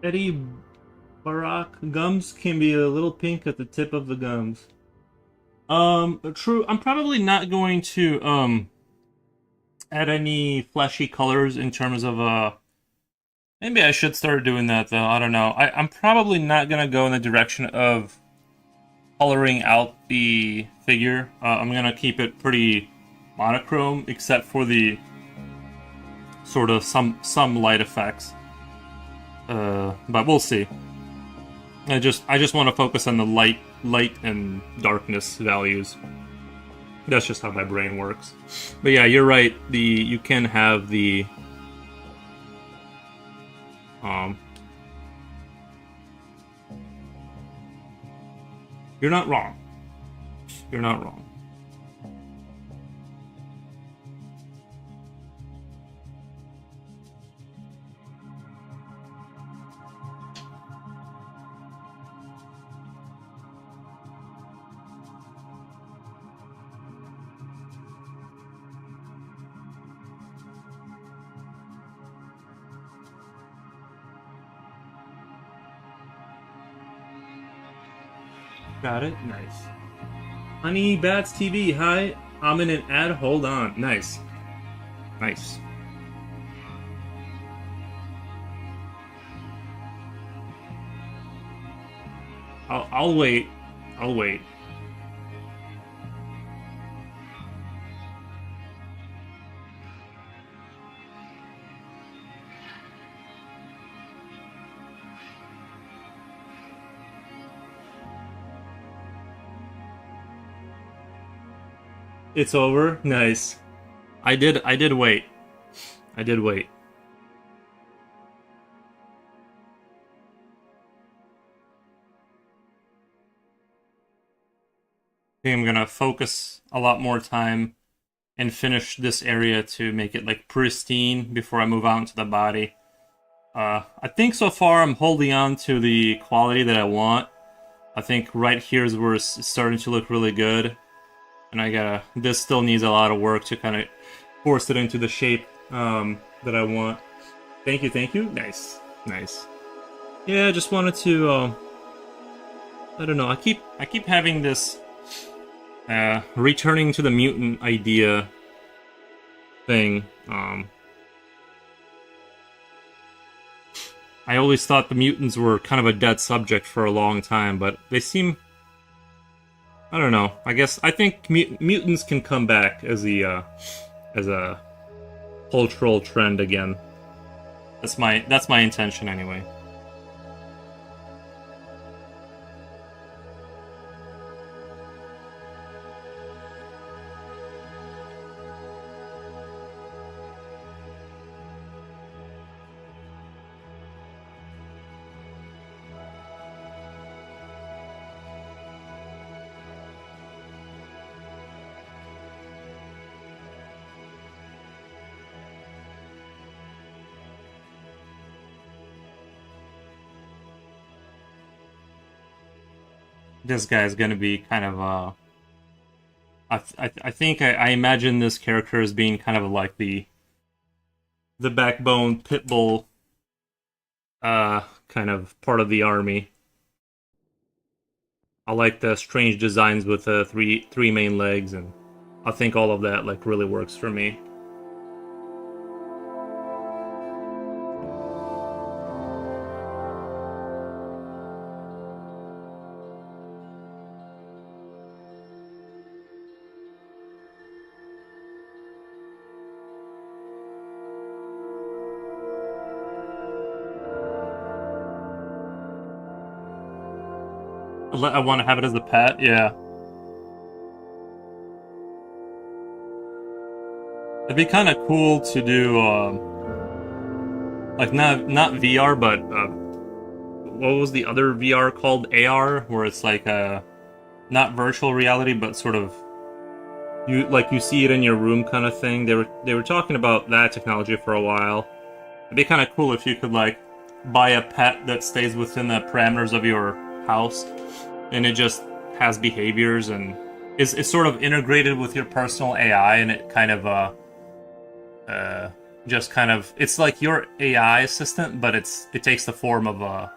Eddie Barack gums can be a little pink at the tip of the gums. True. I'm probably not going to add any flashy colors in terms of maybe I should start doing that though. I don't know. I'm probably not gonna go in the direction of coloring out the figure. I'm gonna keep it pretty monochrome, except for the sort of some light effects. But we'll see. I just want to focus on the light and darkness values. That's just how my brain works. But yeah, you're right. You can have the um. You're not wrong. You're not wrong. Got it. Nice. Honey Bats TV. Hi. I'm in an ad. Hold on. Nice. Nice. I'll wait. I'll wait. It's over. Nice. I did wait. I did wait. I think I'm gonna focus a lot more time and finish this area to make it like pristine before I move on to the body. I think so far I'm holding on to the quality that I want. I think right here is where it's starting to look really good. And this still needs a lot of work to kind of force it into the shape that I want. Thank you, thank you. Nice, nice. Yeah, I just wanted to, I don't know, I keep having this returning to the mutant idea thing. I always thought the mutants were kind of a dead subject for a long time, but they seem, I don't know. I think mutants can come back as a cultural trend again. That's my intention anyway. This guy is gonna be kind of I think I imagine this character as being kind of like the backbone pit bull kind of part of the army. I like the strange designs with the three main legs, and I think all of that like really works for me. I want to have it as a pet. Yeah, it'd be kind of cool to do like not VR, but what was the other VR called? AR, where it's like not virtual reality, but sort of you see it in your room kind of thing. They were talking about that technology for a while. It'd be kind of cool if you could like buy a pet that stays within the parameters of your house, and it just has behaviors and is sort of integrated with your personal AI, and it kind of just kind of, it's like your AI assistant, but it takes the form of a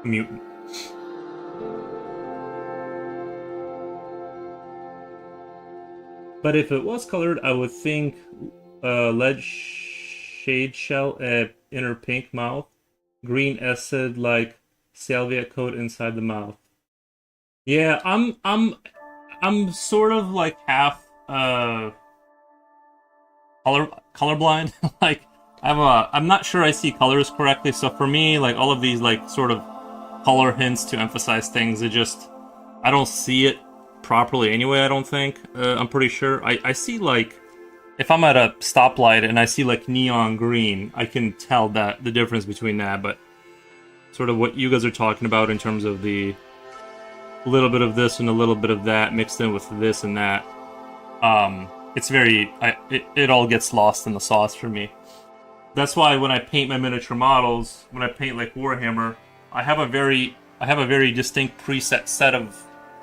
mutant. But if it was colored, I would think lead shade shell, inner pink mouth, green acid like salvia coat inside the mouth. Yeah, I'm sort of like half colorblind. Like I'm not sure I see colors correctly. So for me, like all of these like sort of color hints to emphasize things, it just I don't see it properly anyway. I don't think. I'm pretty sure. I see like if I'm at a stoplight and I see like neon green, I can tell that the difference between that. But sort of what you guys are talking about in terms of the little bit of this and a little bit of that mixed in with this and that, it's it all gets lost in the sauce for me. That's why when I paint my miniature models, when I paint like Warhammer, I have a very distinct preset set of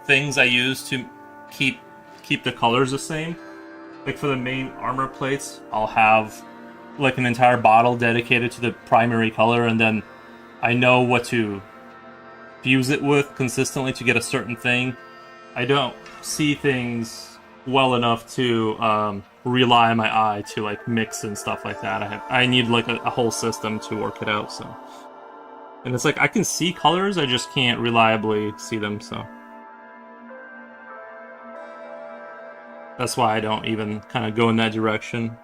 things I use to keep keep the colors the same. Like for the main armor plates, I'll have like an entire bottle dedicated to the primary color, and then I know what to fuse it with consistently to get a certain thing. I don't see things well enough to rely on my eye to like mix and stuff like that. I need like a whole system to work it out. So, and it's like I can see colors, I just can't reliably see them. So that's why I don't even kind of go in that direction.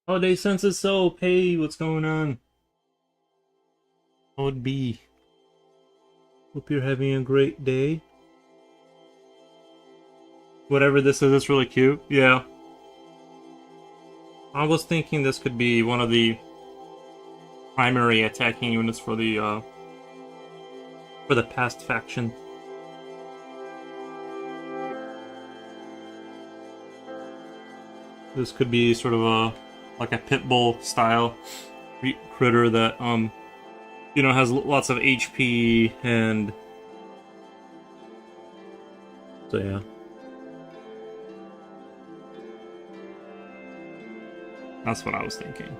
Holiday Census Soap, hey, what's going on? How would be? Hope you're having a great day. Whatever this is, it's really cute. Yeah. I was thinking this could be one of the primary attacking units for the past faction. This could be sort of like a pit bull style critter that has lots of HP and so yeah. That's what I was thinking.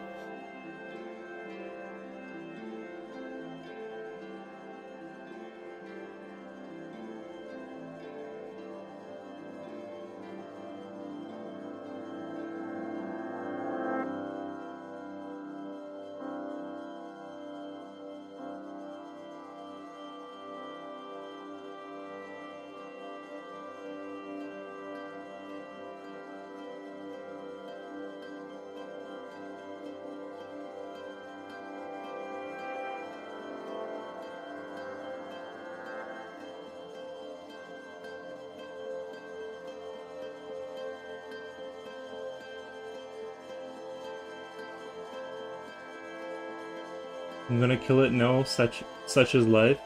I'm gonna kill it. No, such is life.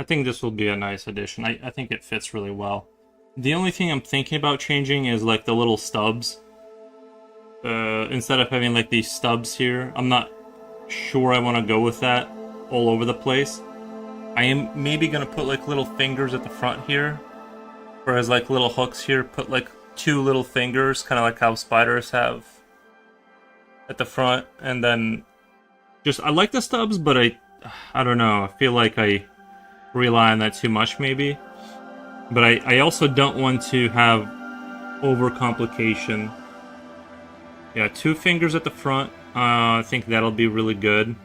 I think this will be a nice addition. I think it fits really well. The only thing I'm thinking about changing is like the little stubs. Instead of having like these stubs here, I'm not sure I want to go with that all over the place. I am maybe gonna put like little fingers at the front here, whereas like little hooks here, put like two little fingers, kind of like how spiders have at the front, and then just I like the stubs, but I don't know. I feel like I rely on that too much maybe, but I also don't want to have overcomplication. Yeah, two fingers at the front. I think that'll be really good.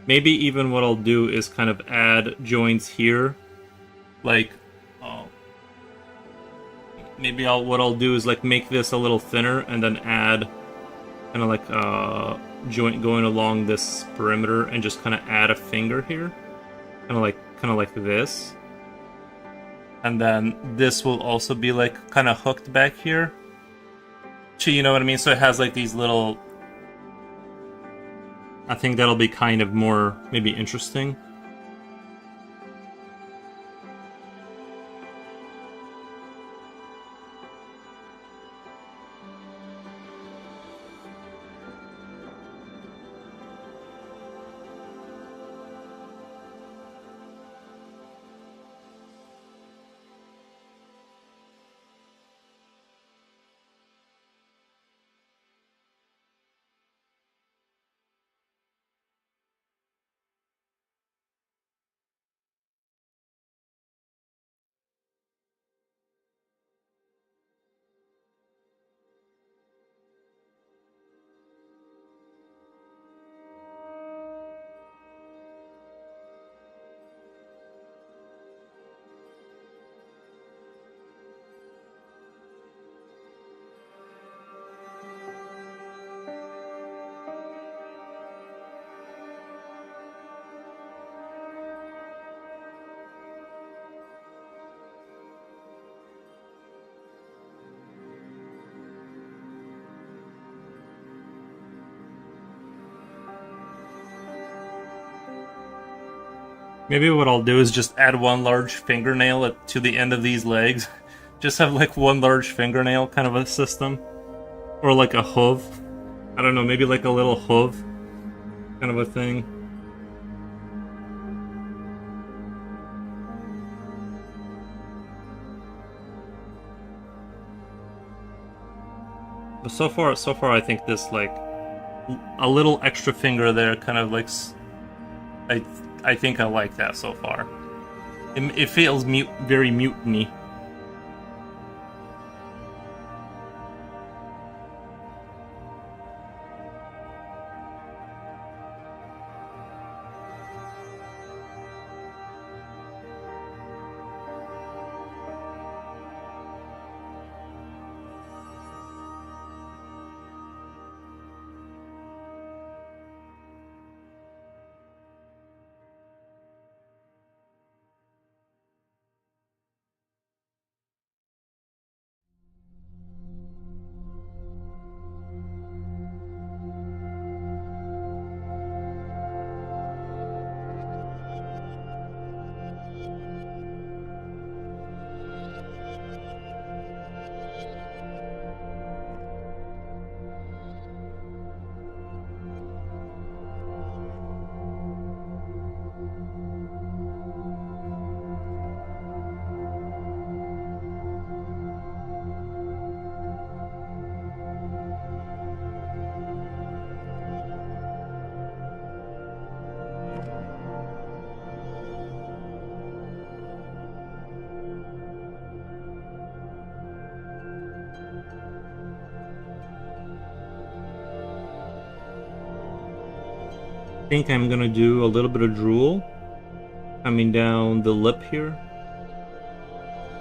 Maybe even what I'll do is kind of add joints here, like maybe what I'll do is like make this a little thinner and then add kind of like a joint going along this perimeter and just kind of add a finger here, kind of like this, and then this will also be like kind of hooked back here. You know what I mean? So it has like these little. I think that'll be kind of more maybe interesting. Maybe what I'll do is just add one large fingernail to the end of these legs. Just have like one large fingernail kind of a system. Or like a hoof. I don't know, maybe like a little hoof kind of a thing. But so far I think this like a little extra finger there kind of like I I think I like that so far. It feels very mutiny. I think I'm gonna do a little bit of drool coming down the lip here.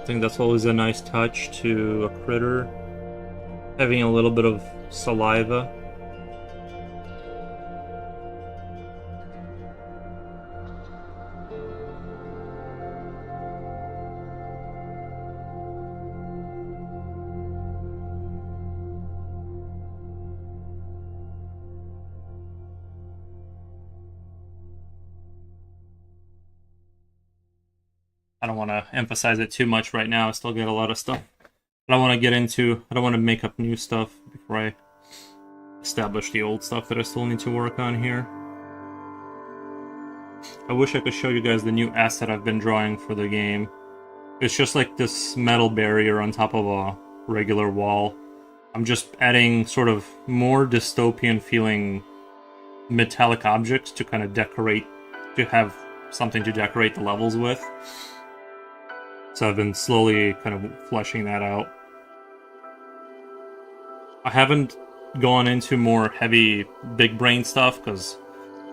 I think that's always a nice touch to a critter. Having a little bit of saliva. I don't want to emphasize it too much right now. I still got a lot of stuff I don't want to get into. I don't want to make up new stuff before I establish the old stuff that I still need to work on here. I wish I could show you guys the new asset I've been drawing for the game. It's just like this metal barrier on top of a regular wall. I'm just adding sort of more dystopian feeling metallic objects to kind of decorate, to have something to decorate the levels with. So I've been slowly kind of fleshing that out. I haven't gone into more heavy big brain stuff because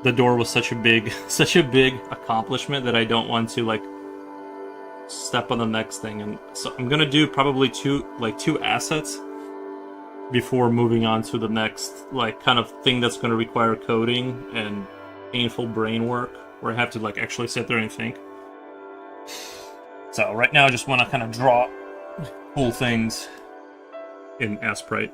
the door was such a big such a big accomplishment that I don't want to like step on the next thing. And so I'm gonna do probably two assets before moving on to the next like kind of thing that's gonna require coding and painful brain work where I have to like actually sit there and think. So right now I just want to kind of draw cool things in Asprite.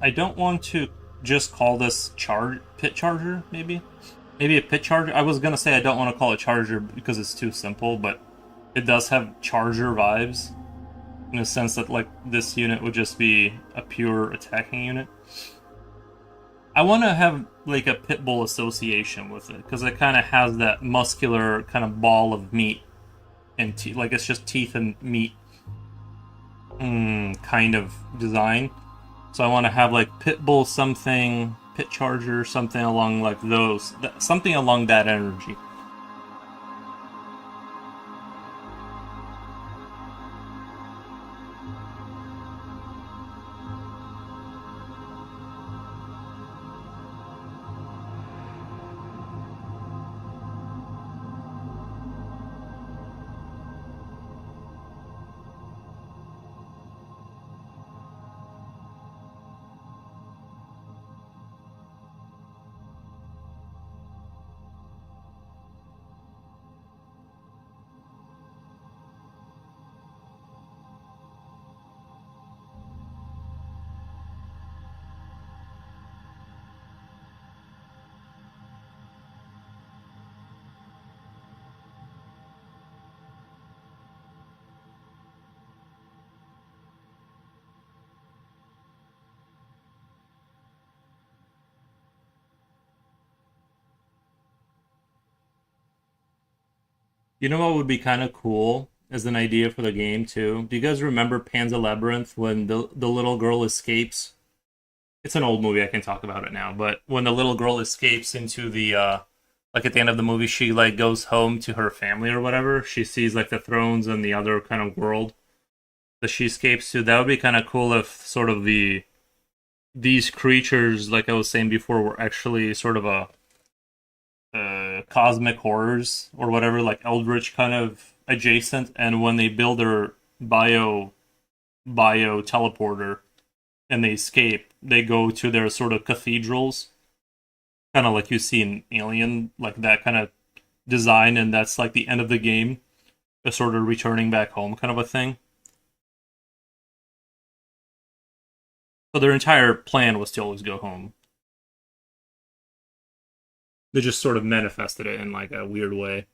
I don't want to just call this pit charger, maybe? Maybe a pit charger? I was gonna say I don't want to call it charger because it's too simple, but it does have charger vibes in the sense that like this unit would just be a pure attacking unit. I want to have like a pit bull association with it because it kind of has that muscular kind of ball of meat and like it's just teeth and meat kind of design. So I want to have like pit bull something, pit charger something along like those, something along that energy. You know what would be kind of cool as an idea for the game too? Do you guys remember Pan's Labyrinth when the little girl escapes? It's an old movie. I can talk about it now, but when the little girl escapes into the like at the end of the movie, she like goes home to her family or whatever. She sees like the thrones and the other kind of world that she escapes to. That would be kind of cool if sort of these creatures, like I was saying before, were actually sort of a cosmic horrors or whatever, like eldritch kind of adjacent. And when they build their bio teleporter and they escape, they go to their sort of cathedrals, kind of like you see in Alien, like that kind of design, and that's like the end of the game, a sort of returning back home kind of a thing. So their entire plan was to always go home. They just sort of manifested it in like a weird way.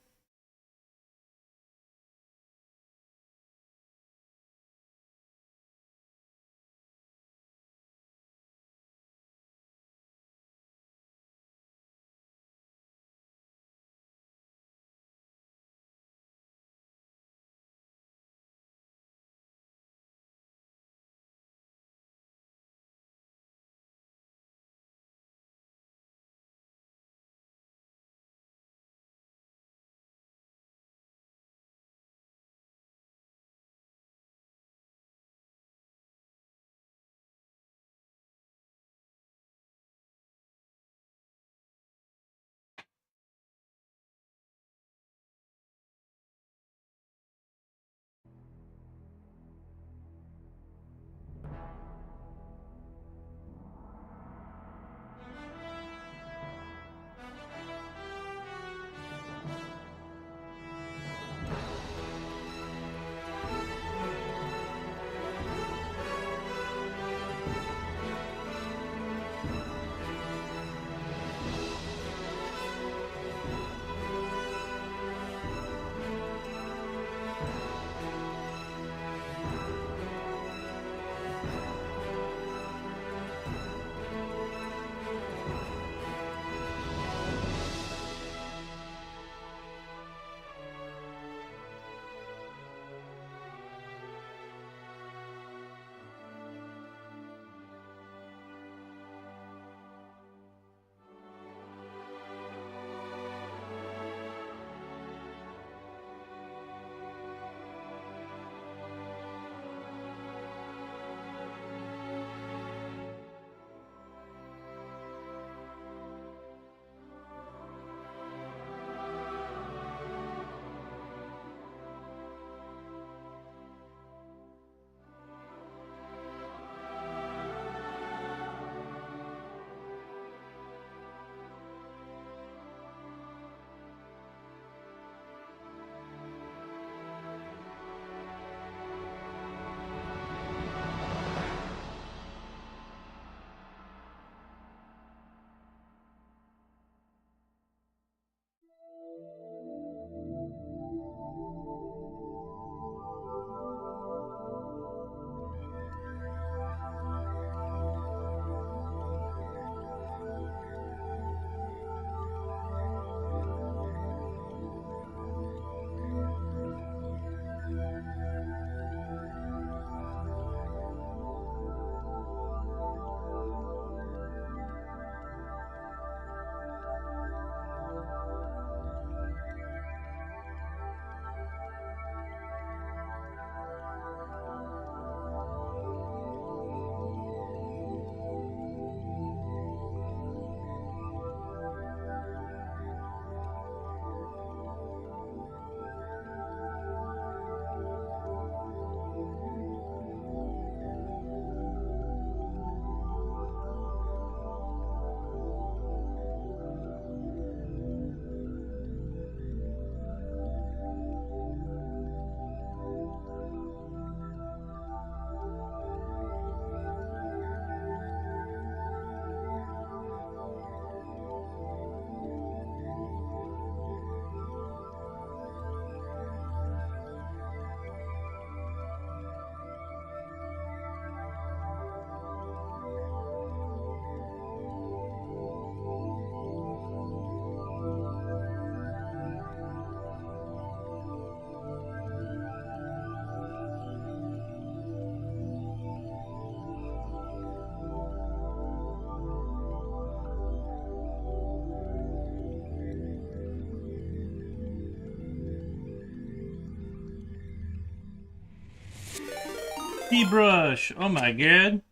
key brush. Oh my god.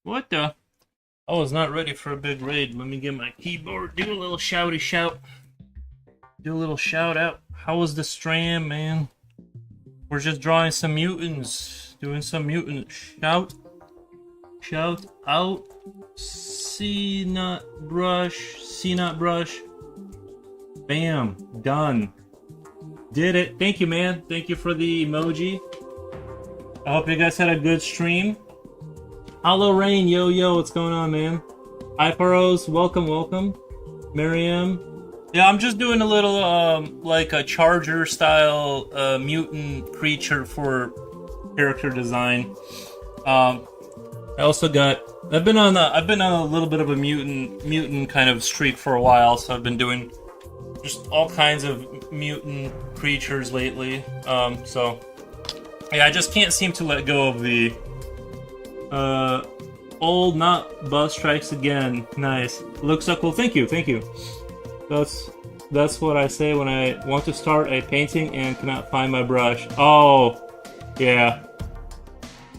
What the? I was not ready for a big raid. Let me get my keyboard. Do a little shouty shout. Do a little shout out. How was the stream, man? We're just drawing some mutants. Doing some mutant shout. Shout out. C-nut brush. C-nut brush. Bam. Done. Did it. Thank you, man. Thank you for the emoji. I hope you guys had a good stream. Hello, Rain. Yo, yo. What's going on, man? Iparos. Welcome, welcome. Miriam. Yeah, I'm just doing a little, like a charger style mutant creature for character design. I also got. I've been on a little bit of a mutant kind of streak for a while, so I've been doing just all kinds of mutant creatures lately. So yeah, I just can't seem to let go of the old not buzz strikes again. Nice. Looks so cool. Thank you, thank you. That's what I say when I want to start a painting and cannot find my brush. Oh, yeah.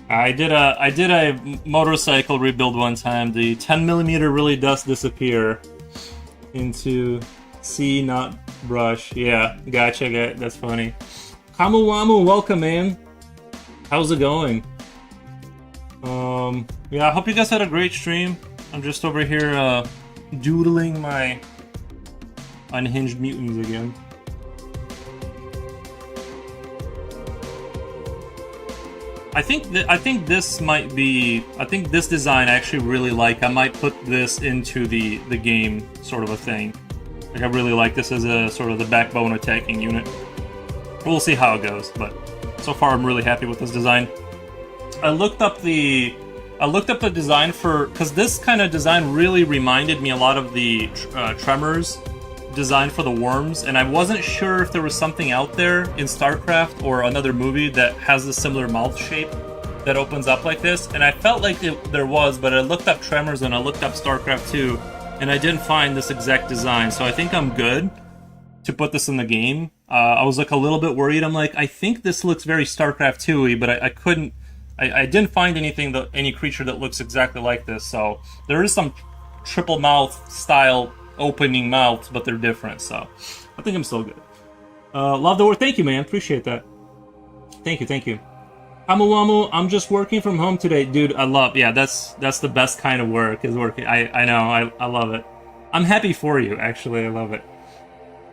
I did a motorcycle rebuild one time. The 10mm really does disappear into C, not brush. Yeah, gotcha. That's funny. Kamu Wamu, welcome, man. How's it going? Yeah, I hope you guys had a great stream. I'm just over here doodling my unhinged mutants again. I think this might be. I think this design I actually really like. I might put this into the game sort of a thing. Like, I really like this as a sort of the backbone attacking unit. We'll see how it goes, but so far I'm really happy with this design. I looked up the design for, because this kind of design really reminded me a lot of the Tremors design for the worms, and I wasn't sure if there was something out there in StarCraft or another movie that has a similar mouth shape that opens up like this, and I felt like there was, but I looked up Tremors and I looked up StarCraft 2, and I didn't find this exact design, so I think I'm good to put this in the game. I was like a little bit worried. I'm like, I think this looks very StarCraft 2-y, but I didn't find any creature that looks exactly like this, so there is some triple mouth style opening mouths, but they're different, so I think I'm still good. Love the work. Thank you, man. Appreciate that. Thank you. Amu, I'm just working from home today. Dude, I love, yeah, that's the best kind of work, is working. I know, I love it. I'm happy for you, actually. I love it.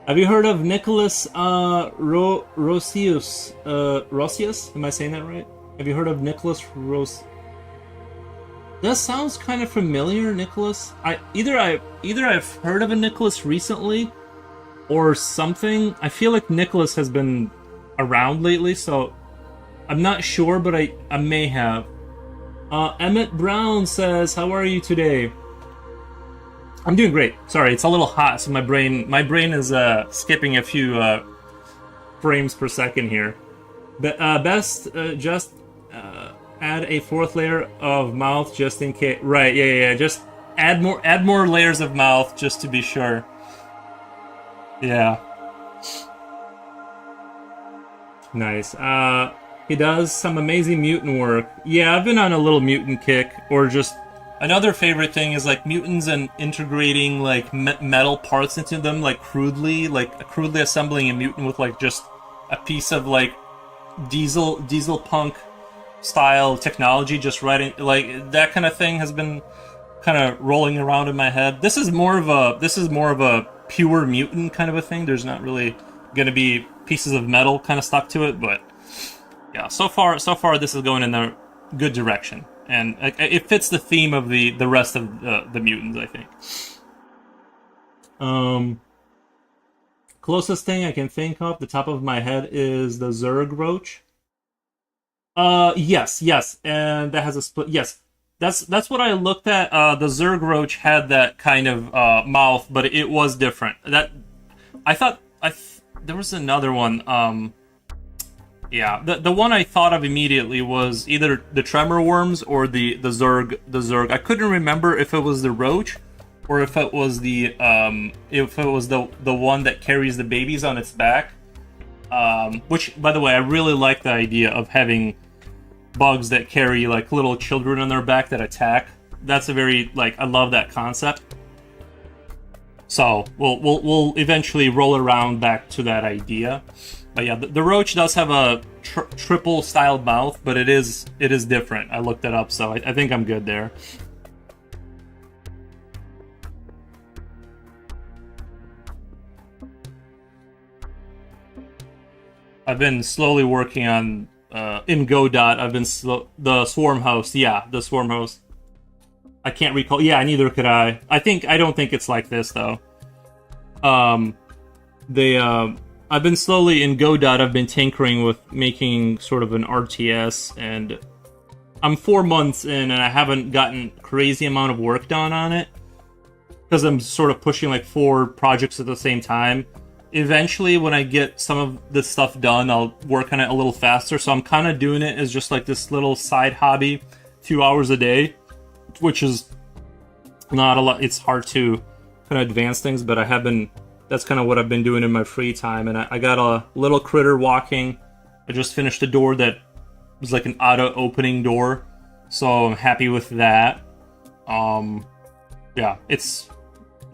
Have you heard of Nicholas Rosius? Rosius? Am I saying that right? Have you heard of Nicholas Rosius? That sounds kind of familiar, Nicholas. Either I've heard of a Nicholas recently, or something. I feel like Nicholas has been around lately, so I'm not sure, but I may have. Emmett Brown says, "How are you today?" I'm doing great. Sorry, it's a little hot, so my brain is skipping a few frames per second here. But just add a fourth layer of mouth just in case. Right? Yeah. Just add more layers of mouth just to be sure. Yeah. Nice. He does some amazing mutant work. Yeah, I've been on a little mutant kick, or just. Another favorite thing is like mutants and integrating like metal parts into them, like crudely assembling a mutant with like just a piece of like diesel punk style technology, just writing like that kind of thing has been kind of rolling around in my head. This is more of a pure mutant kind of a thing. There's not really going to be pieces of metal kind of stuck to it, but yeah, so far this is going in the good direction. And it fits the theme of the rest of the mutants, I think. Closest thing I can think of, the top of my head, is the Zerg Roach. Yes, and that has a split. Yes, that's what I looked at. The Zerg Roach had that kind of mouth, but it was different. That I thought there was another one. Yeah, the one I thought of immediately was either the Tremor Worms or the Zerg. The Zerg. I couldn't remember if it was the Roach or if it was the one that carries the babies on its back. Which, by the way, I really like the idea of having bugs that carry like little children on their back that attack. That's a very like I love that concept. So we'll eventually roll around back to that idea. But yeah, the roach does have a triple styled mouth, but it is different. I looked it up, so I think I'm good there. I've been slowly working on in Godot. I've been the Swarm Host. Yeah, the Swarm Host. I can't recall. Yeah, neither could I. I don't think it's like this though. I've been slowly in Godot. I've been tinkering with making sort of an RTS, and I'm 4 months in, and I haven't gotten crazy amount of work done on it because I'm sort of pushing like 4 projects at the same time. Eventually, when I get some of this stuff done, I'll work on it a little faster. So I'm kind of doing it as just like this little side hobby, 2 hours a day, which is not a lot. It's hard to kind of advance things, but I have been. That's kind of what I've been doing in my free time. And I got a little critter walking. I just finished a door that was like an auto-opening door, so I'm happy with that. Yeah, it's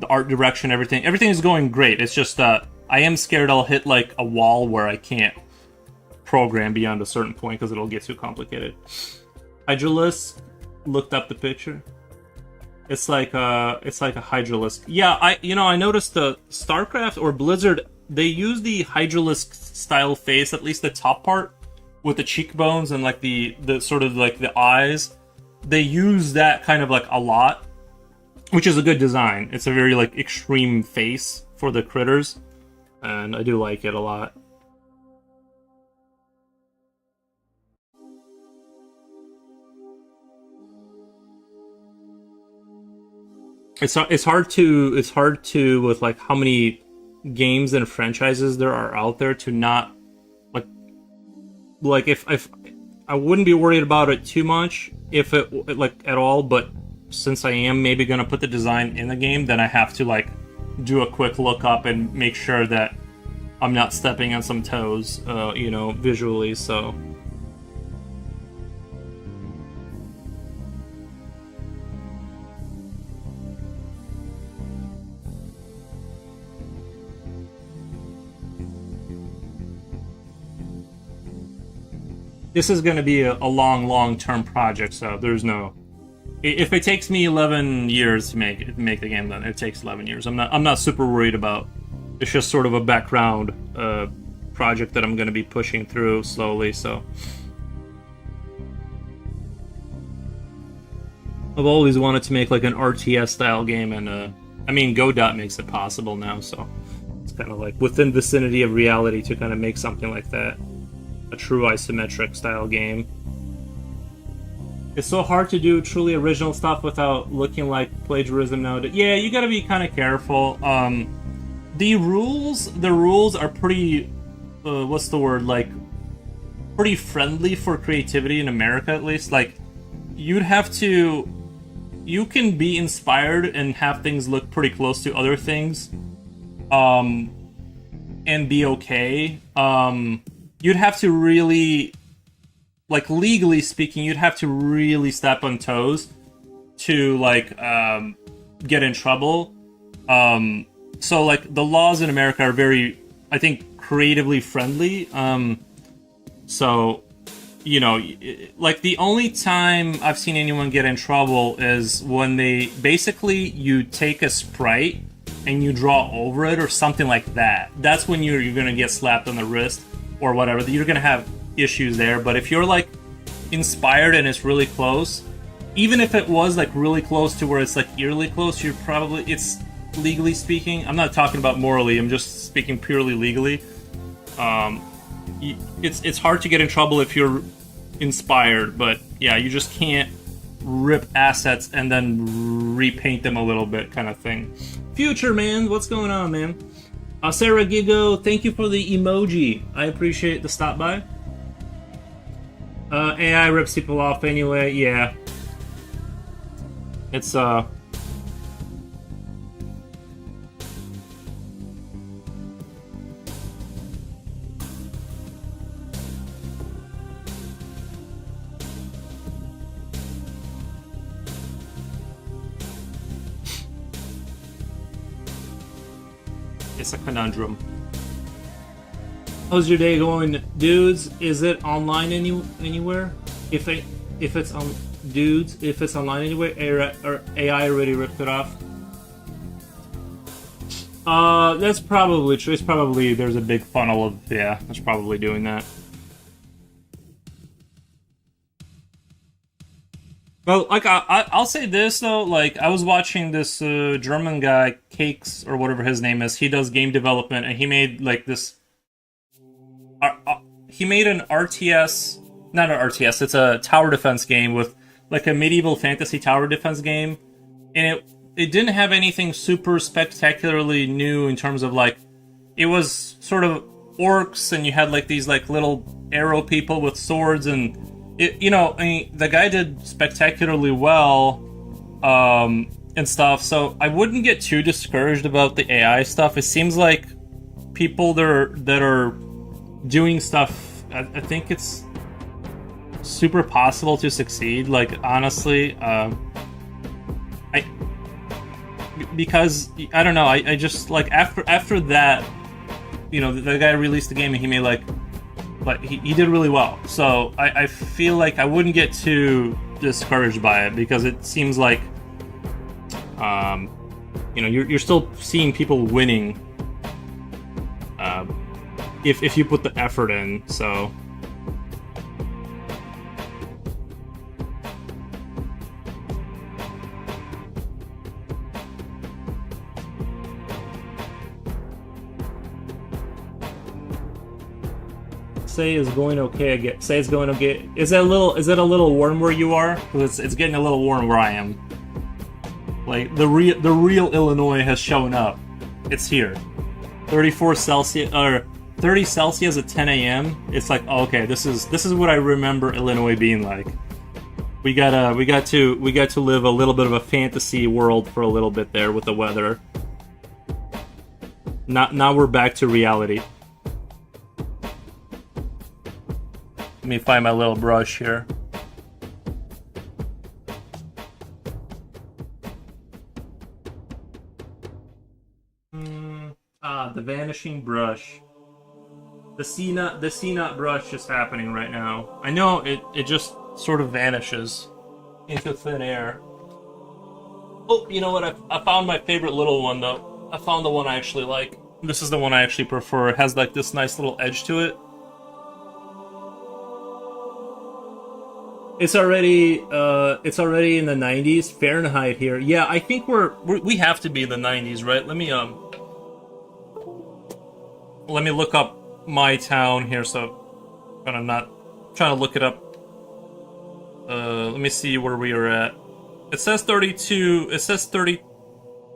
the art direction, everything is going great. It's just I am scared I'll hit like a wall where I can't program beyond a certain point because it'll get too complicated. Hydralisk, looked up the picture. It's like a Hydralisk. Yeah, I noticed the StarCraft or Blizzard, they use the Hydralisk style face, at least the top part, with the cheekbones and like the sort of like the eyes. They use that kind of like a lot, which is a good design. It's a very like extreme face for the critters, and I do like it a lot. It's hard to with like how many games and franchises there are out there to not like if I wouldn't be worried about it too much if it like at all, but since I am maybe gonna put the design in the game, then I have to like do a quick look up and make sure that I'm not stepping on some toes, visually. So. This is going to be a long-term project, so there's no. If it takes me 11 years to make the game, then it takes 11 years. I'm not super worried about. It's just sort of a background project that I'm going to be pushing through slowly. So I've always wanted to make like an RTS style game, and I mean Godot makes it possible now. So it's kind of like within vicinity of reality to kind of make something like that. A true isometric style game. It's so hard to do truly original stuff without looking like plagiarism nowadays. Yeah, you gotta be kind of careful. The rules are pretty, what's the word, like, pretty friendly for creativity in America, at least. Like, you can be inspired and have things look pretty close to other things, and be okay. You'd have to really, like, legally speaking, you'd have to really step on toes to, like, get in trouble. So, like, the laws in America are very, I think, creatively friendly. So, like, the only time I've seen anyone get in trouble is when you take a sprite and you draw over it or something like that. That's when you're gonna get slapped on the wrist or whatever. You're gonna have issues there. But if you're like inspired and it's really close, even if it was like really close to where it's like eerily close, it's legally speaking. I'm not talking about morally. I'm just speaking purely legally. It's hard to get in trouble if you're inspired, but yeah, you just can't rip assets and then repaint them a little bit, kind of thing. Future man, what's going on, man? Sarah Gigo, thank you for the emoji. I appreciate the stop by. AI rips people off anyway. Yeah, it's it's a conundrum. How's your day going, dudes? Is it online anywhere? If it's on dudes, if it's online anywhere, or AI already ripped it off. That's probably true. It's probably there's a big funnel of that's probably doing that. Well, like I'll say this though, like I was watching this German guy, Cakes or whatever his name is. He does game development, and he made like this. He made an RTS, not an RTS. It's a tower defense game with like a medieval fantasy tower defense game, and it didn't have anything super spectacularly new in terms of like it was sort of orcs, and you had like these like little arrow people with swords, and the guy did spectacularly well and stuff. So I wouldn't get too discouraged about the AI stuff. It seems like people that are doing stuff, I think it's super possible to succeed. Like honestly, because I don't know, I just like after that, the guy released the game and he made like, but he did really well. So I feel like I wouldn't get too discouraged by it because it seems like you're still seeing people winning if you put the effort in. So say is going okay again. Say it's going okay. Is it a little warm where you are? Because it's getting a little warm where I am. Like the real Illinois has shown up. It's here. 34 Celsius or 30 Celsius at 10 a.m. It's like, oh, okay, this is what I remember Illinois being like. We got to live a little bit of a fantasy world for a little bit there with the weather. Now we're back to reality. Let me find my little brush here. The vanishing brush. The C nut brush is happening right now. I know it just sort of vanishes into thin air. Oh, you know what? I found my favorite little one though. I found the one I actually like. This is the one I actually prefer. It has like this nice little edge to it. It's already in the 90s Fahrenheit here. Yeah, I think we have to be in the 90s, right? Let me look up my town here, so I'm not trying to look it up. Let me see where we are at. It says 32. It says 30.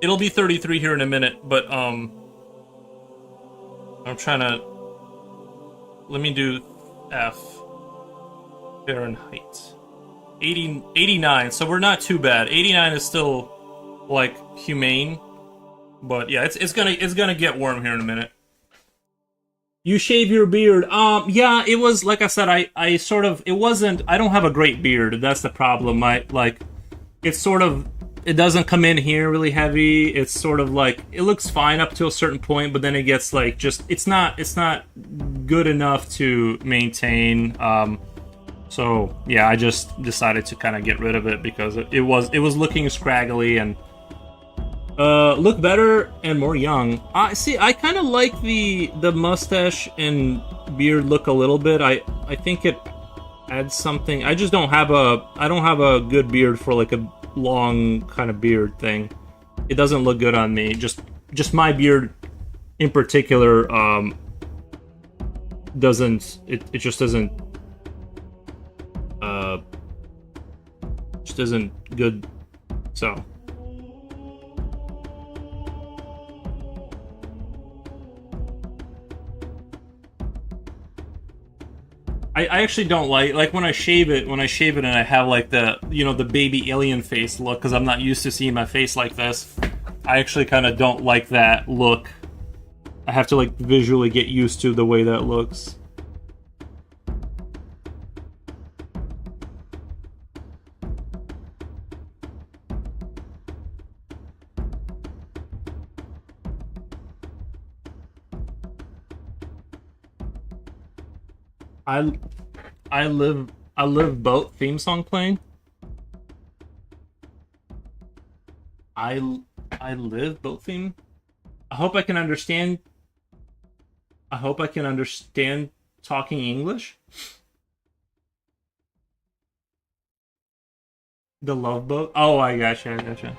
It'll be 33 here in a minute, but I'm trying to. Let me do F. Fahrenheit. 89, so we're not too bad. 89 is still like humane, but yeah, it's gonna get warm here in a minute. You shave your beard. Yeah, it was like I said. I sort of. It wasn't. I don't have a great beard. That's the problem. It's sort of. It doesn't come in here really heavy. It's sort of like it looks fine up to a certain point, but then it gets like just. It's not good enough to maintain. So yeah, I just decided to kind of get rid of it because it was looking scraggly and look better and more young. I kind of like the mustache and beard look a little bit. I think it adds something. I just don't have a good beard for like a long kind of beard thing. It doesn't look good on me. Just my beard in particular doesn't it just doesn't just isn't good. So I actually don't like when I shave it and I have like the the baby alien face look because I'm not used to seeing my face like this. I actually kind of don't like that look. I have to like visually get used to the way that looks. I I live boat theme song playing. I I live boat theme. I hope I can understand. I hope I can understand talking English. The love boat. Oh, I gotcha. I gotcha.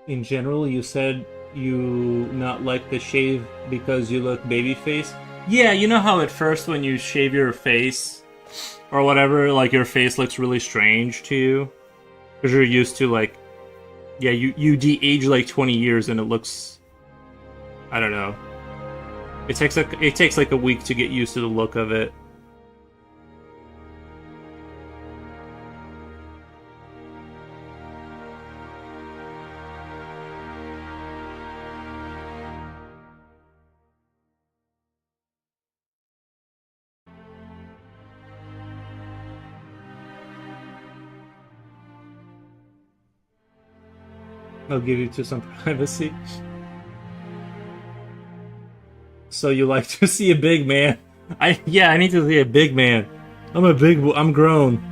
In general, you said you not like the shave because you look baby face. Yeah, you know how at first when you shave your face or whatever, like your face looks really strange to you because you're used to like, yeah, you de-age like 20 years and it looks, I don't know. It takes like a week to get used to the look of it. I'll give you to some privacy. So you like to see a big man? I need to see a big man. I'm grown.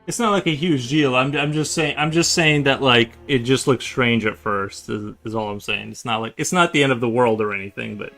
It's not like a huge deal. I'm just saying that like it just looks strange at first is all I'm saying. It's not the end of the world or anything, but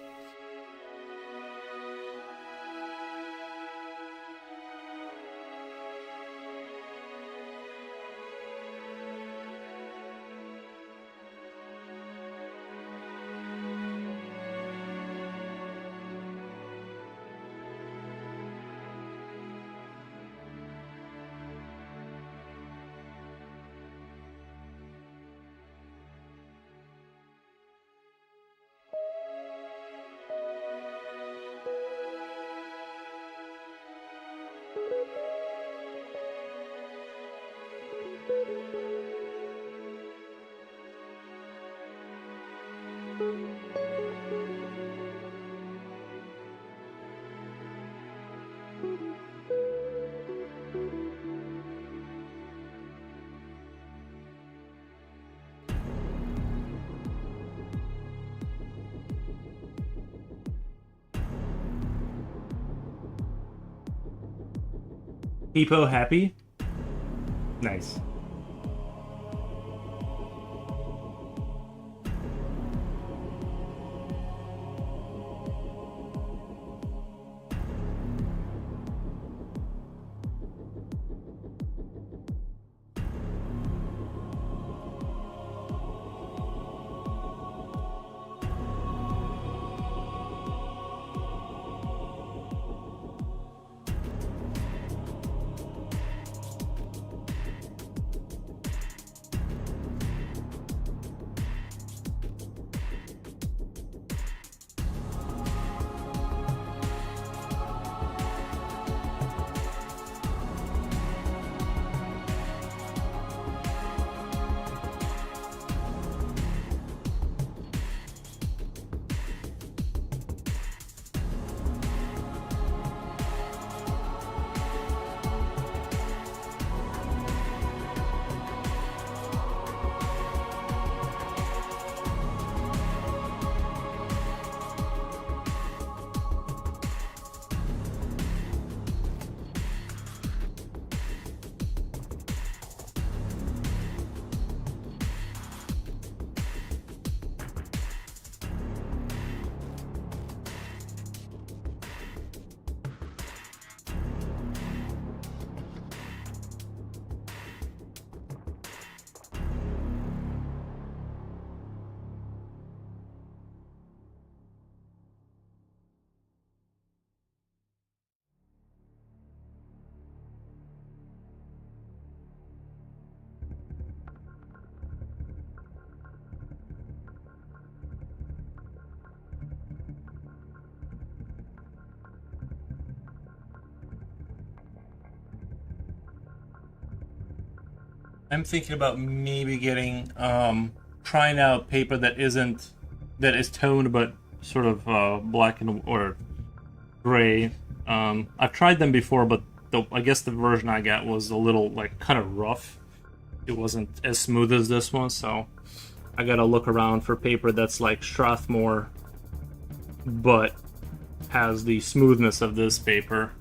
Hippo happy? Nice. I'm thinking about maybe getting trying out paper that isn't that is toned but sort of black and or gray. I've tried them before, but I guess the version I got was a little like kind of rough. It wasn't as smooth as this one, so I gotta look around for paper that's like Strathmore, but has the smoothness of this paper.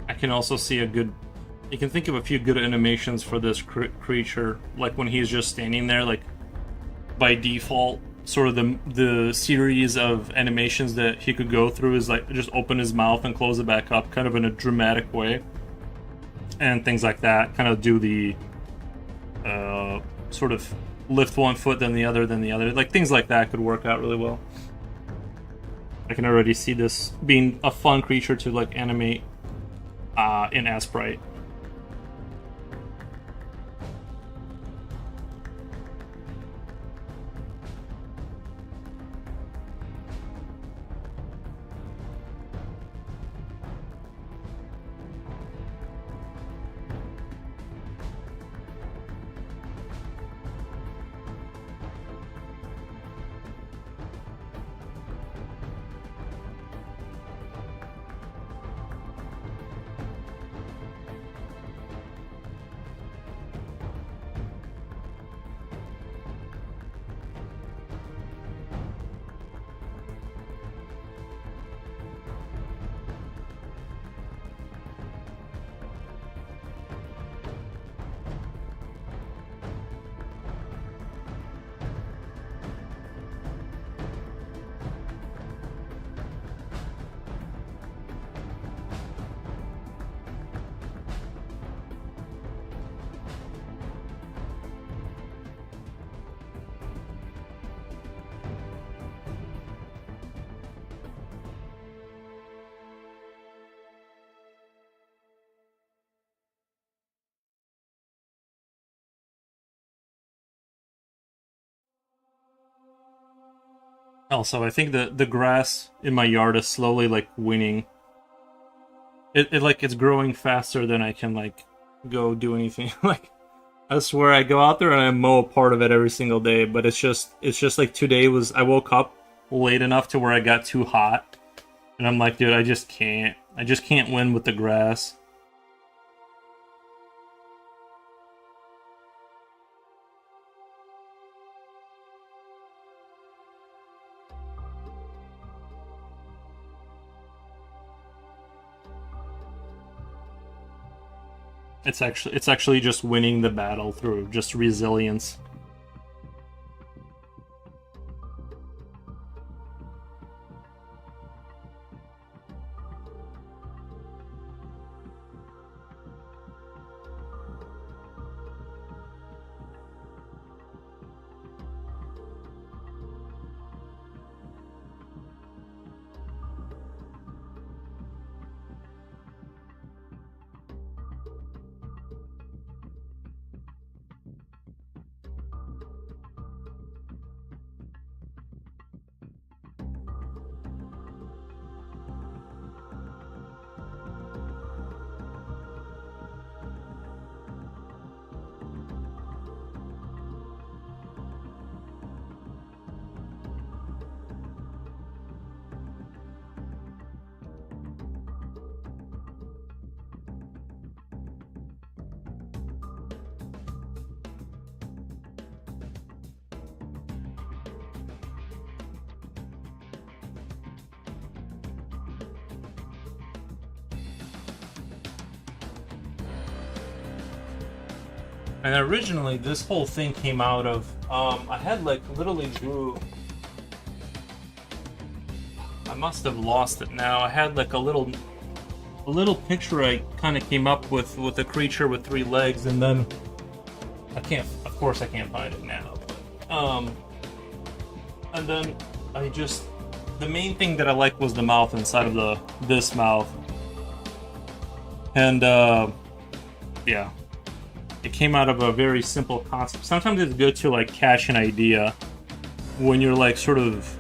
I can also see a good. You can think of a few good animations for this creature, like when he's just standing there, like by default, sort of the series of animations that he could go through is like just open his mouth and close it back up, kind of in a dramatic way, and things like that. Kind of do the sort of lift one foot then the other, like things like that could work out really well. I can already see this being a fun creature to like animate in Asprite. Also, I think the grass in my yard is slowly like winning. It like it's growing faster than I can like go do anything. Like I swear I go out there and I mow a part of it every single day, but it's just like today was I woke up late enough to where I got too hot, and I'm like, dude, I just can't win with the grass. It's actually just winning the battle through just resilience. And originally, this whole thing came out of, I had like literally drew, I must have lost it now. I had like a little picture I kind of came up with a creature with 3 legs, and then of course I can't find it now. And then the main thing that I liked was the mouth inside of this mouth. And, yeah. It came out of a very simple concept. Sometimes it's good to, like, catch an idea when you're, like, sort of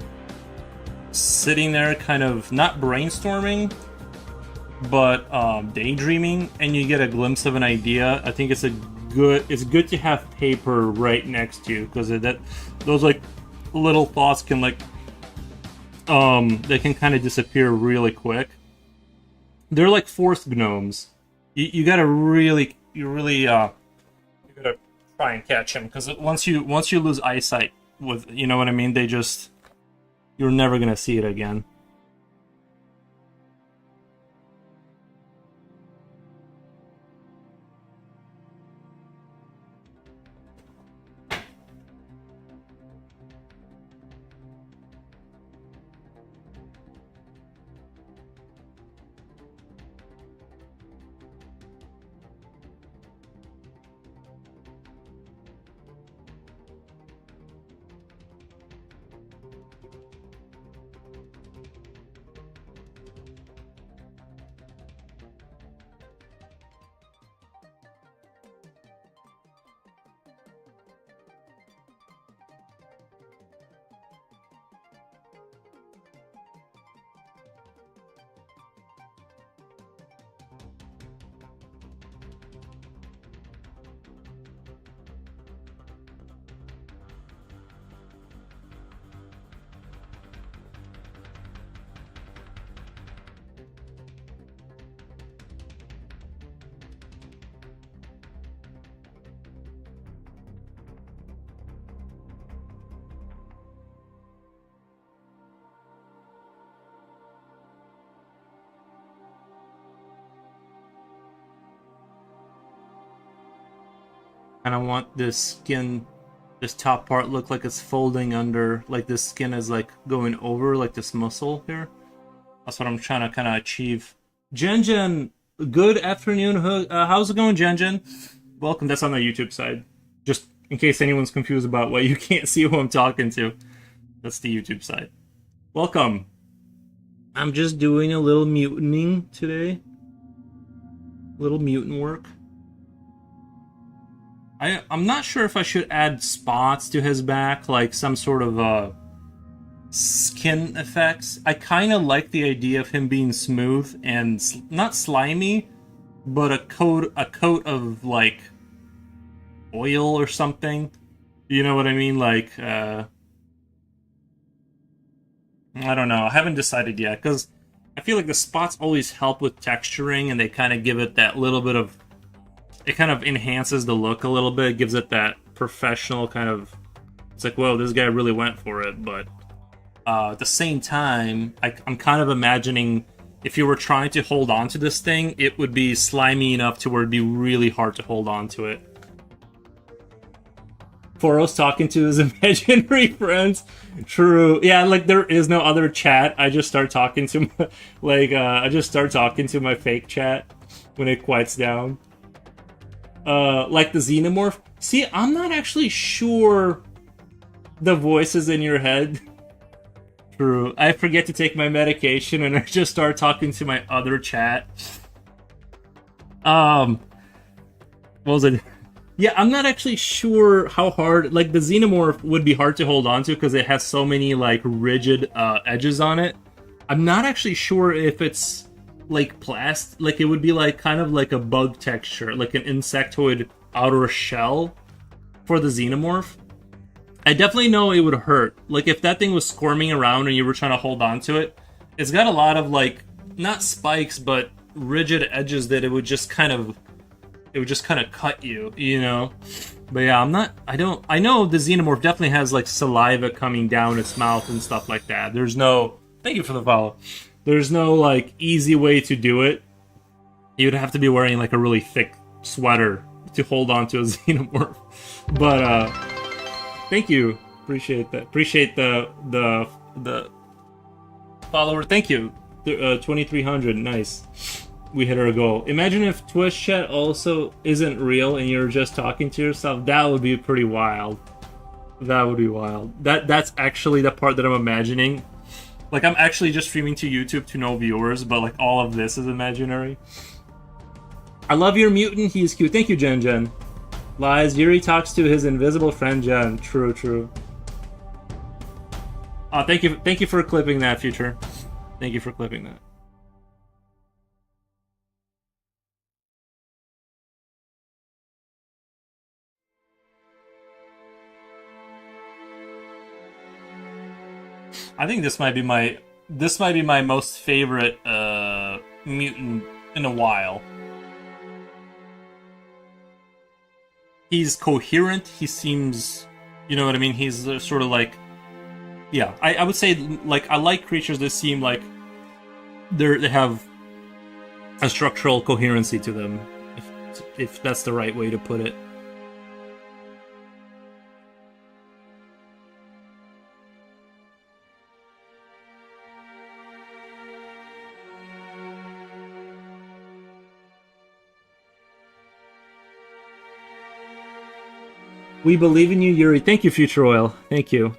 sitting there kind of, not brainstorming, but daydreaming, and you get a glimpse of an idea. I think it's good to have paper right next to you, because those, like, little thoughts can, like, they can kind of disappear really quick. They're like forest gnomes. You gotta really you gotta try and catch them, because once you lose eyesight with, you know what I mean, you're never gonna see it again. And I want this top part look like it's folding under, like this skin is like going over like this muscle here. That's what I'm trying to kind of achieve. Jen, good afternoon. How's it going, Jen? Welcome. That's on the YouTube side. Just in case anyone's confused about why you can't see who I'm talking to. That's the YouTube side. Welcome. I'm just doing a little mutating today. Little mutant work. I'm not sure if I should add spots to his back, like some sort of skin effects. I kind of like the idea of him being smooth and not slimy, but a coat of like oil or something. You know what I mean? Like I don't know. I haven't decided yet, because I feel like the spots always help with texturing, and they kind of give it that little bit of. It kind of enhances the look a little bit. It gives it that professional kind of... It's like, whoa, this guy really went for it. But at the same time, I'm kind of imagining if you were trying to hold on to this thing, it would be slimy enough to where it'd be really hard to hold on to it. Foros talking to his imaginary friends. True. Yeah, like there is no other chat. I just start talking to I just start talking to my fake chat when it quiets down. Like the xenomorph. See, I'm not actually sure the voices in your head. True. I forget to take my medication and I just start talking to my other chat. What was it? Yeah, I'm not actually sure how hard... Like, the xenomorph would be hard to hold on to because it has so many, like, rigid edges on it. I'm not actually sure if it's... like plastic, like it would be like kind of like a bug texture, like an insectoid outer shell for the xenomorph. I definitely know it would hurt. Like if that thing was squirming around and you were trying to hold on to it, it's got a lot of like not spikes but rigid edges that it would just kind of cut you, you know. But yeah, I know the xenomorph definitely has like saliva coming down its mouth and stuff like that. There's no, thank you for the follow. There's no, like, easy way to do it. You'd have to be wearing, like, a really thick sweater to hold on to a xenomorph. But thank you, appreciate that. Appreciate the follower. Thank you, 2300. Nice. We hit our goal. Imagine if Twitch chat also isn't real and you're just talking to yourself. That would be pretty wild. That would be wild. That's actually the part that I'm imagining. Like, I'm actually just streaming to YouTube to no viewers, but like all of this is imaginary. I love your mutant. He's cute. Thank you, Jen. Lies. Yuri talks to his invisible friend Jen. True. Thank you for clipping that, Future. Thank you for clipping that. I think this might be my most favorite mutant in a while. He's coherent. He seems, you know what I mean. He's sort of like, yeah. I would say like I like creatures that seem like they have a structural coherency to them, if that's the right way to put it. We believe in you, Yuri. Thank you, Future Oil. Thank you.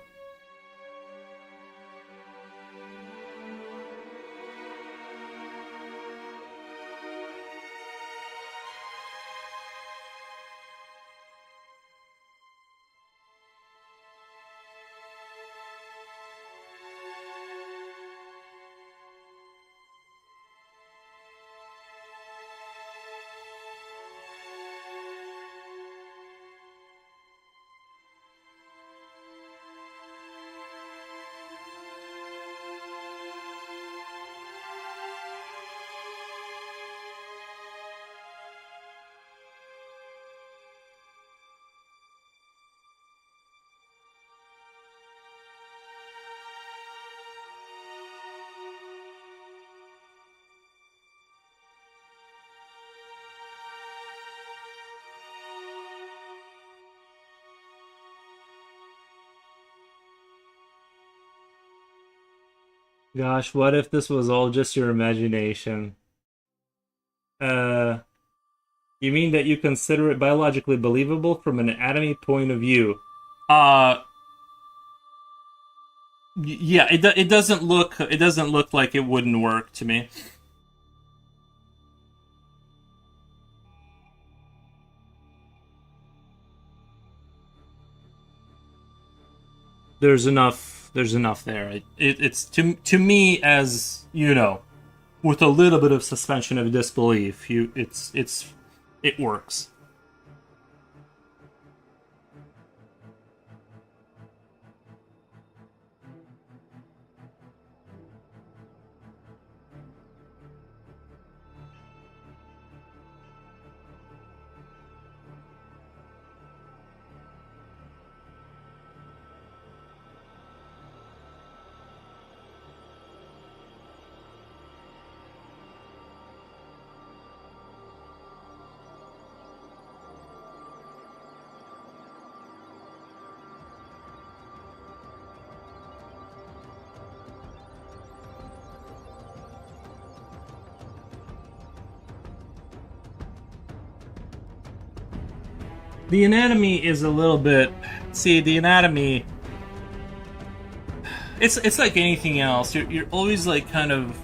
Gosh, what if this was all just your imagination? Uh, you mean that you consider it biologically believable from an anatomy point of view? Uh, yeah, it doesn't look like it wouldn't work to me. There's enough there. It's to me, as you know, with a little bit of suspension of disbelief, it works. The anatomy is a little bit. See, the anatomy. It's like anything else. You're always like kind of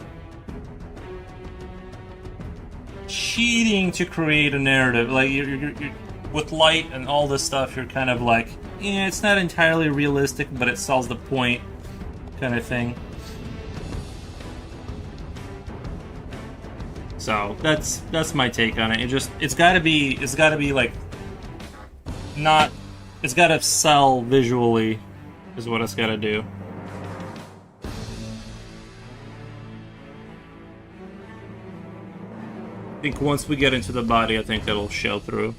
cheating to create a narrative. Like you're with light and all this stuff. You're kind of like, yeah, it's not entirely realistic, but it sells the point, kind of thing. So that's my take on it. It's gotta be like not. It's gotta sell visually, is what it's gotta do. I think once we get into the body, I think it'll show through.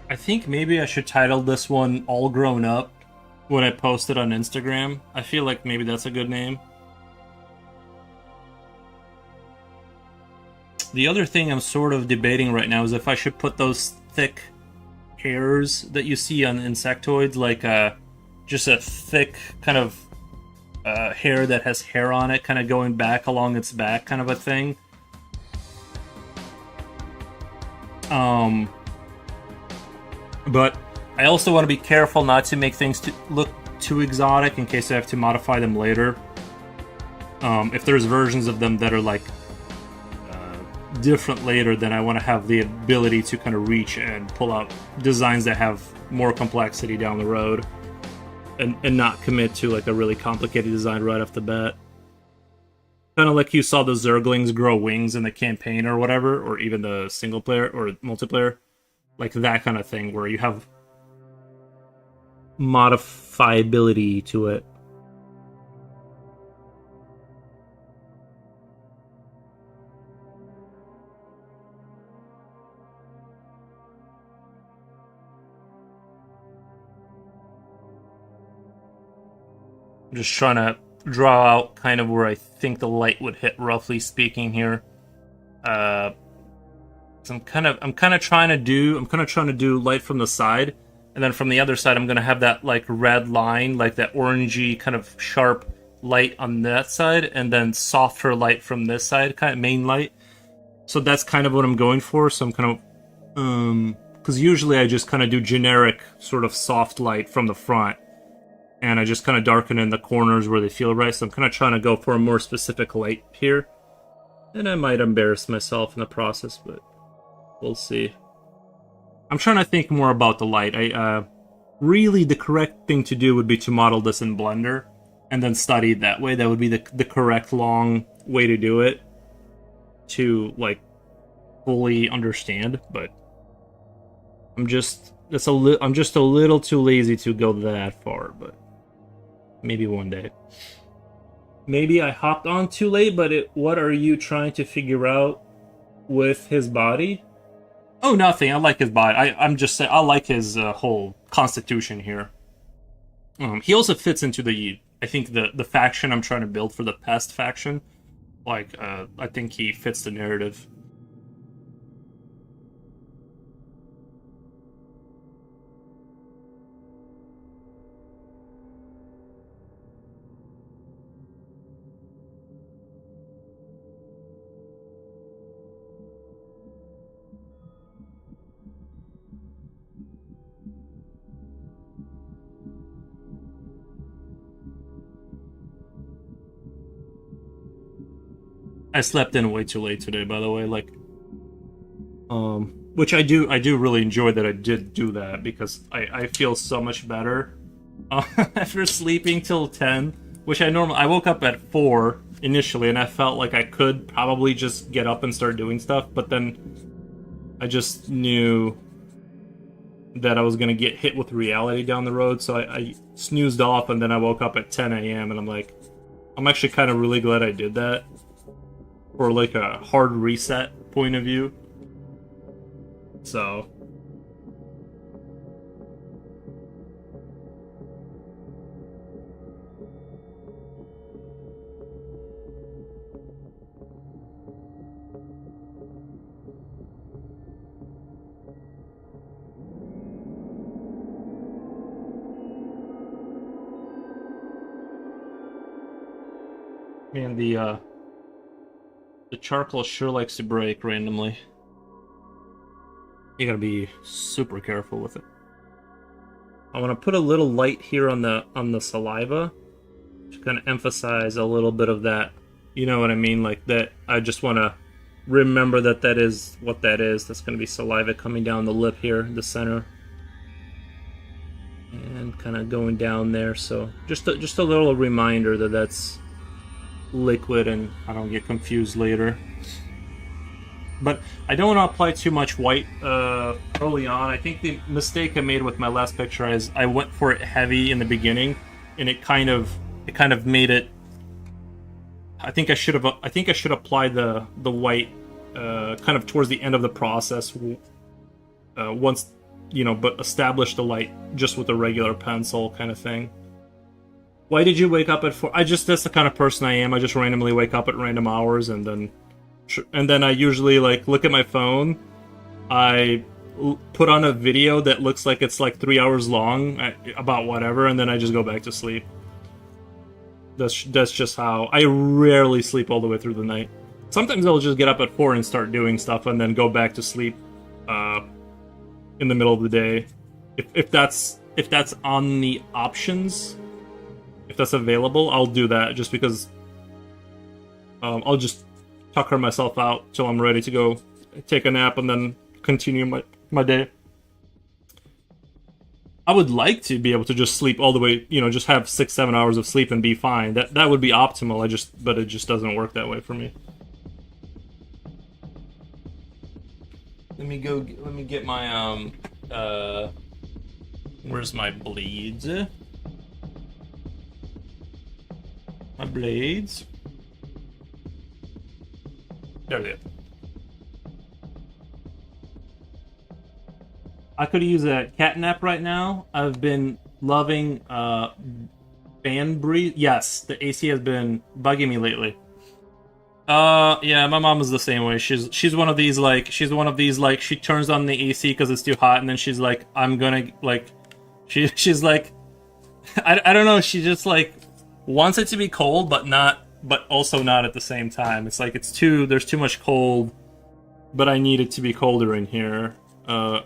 I think maybe I should title this one All Grown Up when I post it on Instagram. I feel like maybe that's a good name. The other thing I'm sort of debating right now is if I should put those thick hairs that you see on insectoids, like just a thick kind of hair that has hair on it, kind of going back along its back, kind of a thing. But I also want to be careful not to make things look too exotic in case I have to modify them later. If there's versions of them that are like different later, then I want to have the ability to kind of reach and pull out designs that have more complexity down the road, and not commit to like a really complicated design right off the bat. Kind of like you saw the Zerglings grow wings in the campaign or whatever, or even the single player or multiplayer. Like that kind of thing where you have modifiability to it. I'm just trying to draw out kind of where I think the light would hit, roughly speaking here. So I'm kind of trying to do light from the side, and then from the other side I'm gonna have that like red line, like that orangey kind of sharp light on that side, and then softer light from this side, kind of main light. So that's kind of what I'm going for. So I'm kind of because usually I just kind of do generic sort of soft light from the front, and I just kind of darken in the corners where they feel right. So I'm kind of trying to go for a more specific light here, and I might embarrass myself in the process, but we'll see. I'm trying to think more about the light. Really, the correct thing to do would be to model this in Blender and then study it that way. That would be the correct long way to do it to like fully understand. But I'm just a little too lazy to go that far. But maybe one day. Maybe I hopped on too late. But what are you trying to figure out with his body? Oh, nothing. I like his body. I'm just saying, I like his whole constitution here. He also fits into I think the faction I'm trying to build for the pest faction. Like, I think he fits the narrative. I slept in way too late today, by the way. Like, which I do really enjoy that I did do that, because I feel so much better after sleeping till 10. Which I woke up at 4 initially, and I felt like I could probably just get up and start doing stuff, but then I just knew that I was gonna get hit with reality down the road, so I snoozed off, and then I woke up at 10 a.m. and I'm like, I'm actually kind of really glad I did that. For like a hard reset point of view. So man, the charcoal sure likes to break randomly. You gotta be super careful with it. I want to put a little light here on the saliva to kind of emphasize a little bit of that. You know what I mean? Like that. I just want to remember that is what that is. That's going to be saliva coming down the lip here, the center, and kind of going down there. So just a little reminder that that's liquid, and I don't get confused later. But I don't want to apply too much white early on. I think the mistake I made with my last picture is I went for it heavy in the beginning, and it kind of made it. I think I should apply the white kind of towards the end of the process. Once but establish the light just with a regular pencil kind of thing. Why did you wake up at 4? That's the kind of person I am. I just randomly wake up at random hours, and then I usually like look at my phone. I put on a video that looks like it's like 3 hours long about whatever, and then I just go back to sleep. That's just how I rarely sleep all the way through the night. Sometimes I'll just get up at 4 and start doing stuff, and then go back to sleep in the middle of the day, if that's on the options. If that's available, I'll do that just because I'll just tucker myself out till I'm ready to go take a nap and then continue my day. I would like to be able to just sleep all the way, just have 6-7 hours of sleep and be fine. That would be optimal. But it just doesn't work that way for me. Let me get my where's my blades? My blades. There they are. I could use a cat nap right now. I've been loving fan breathe. Yes, the AC has been bugging me lately. Yeah, my mom is the same way. She's one of these like she turns on the AC because it's too hot, and then she's like, I'm gonna like, she's like, I don't know. She just like wants it to be cold, but also not at the same time. It's like there's too much cold, but I need it to be colder in here. I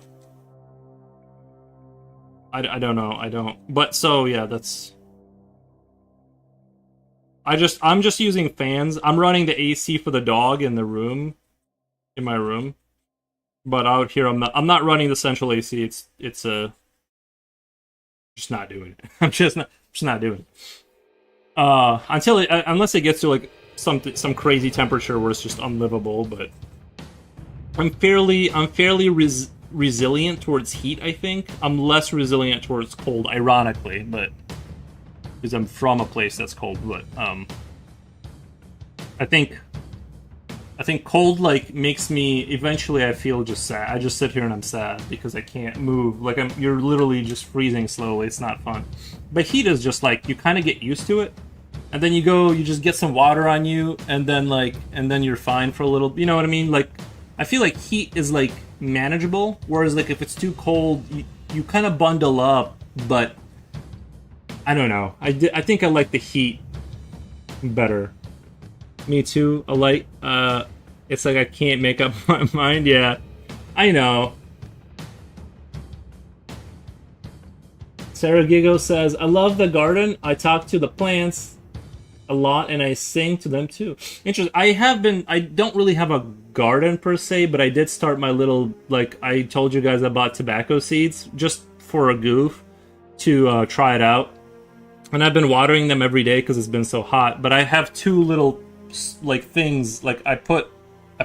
don't know. I don't. But so yeah, that's. I'm just using fans. I'm running the AC for the dog in the room, in my room, but out here I'm not running the central AC. It's just not doing it. I'm just not doing it. Unless it gets to like some crazy temperature where it's just unlivable. But I'm fairly resilient towards heat. I think I'm less resilient towards cold, ironically, but. Because I'm from a place that's cold, but I think cold like makes me eventually I feel just sad. I just sit here and I'm sad because I can't move. Like you're literally just freezing slowly. It's not fun. But heat is just like you kind of get used to it, and then you just get some water on you, and then you're fine for a little. You know what I mean? Like I feel like heat is like manageable, whereas like if it's too cold, you kind of bundle up, but. I don't know. I think I like the heat better. Me too. It's like I can't make up my mind. Yeah, I know. Sarah Gigo says, I love the garden. I talk to the plants a lot and I sing to them too. Interesting. I don't really have a garden per se, but I did start my little, like I told you guys I bought tobacco seeds just for a goof to try it out. And I've been watering them every day because it's been so hot. But I have two little like things. Like I put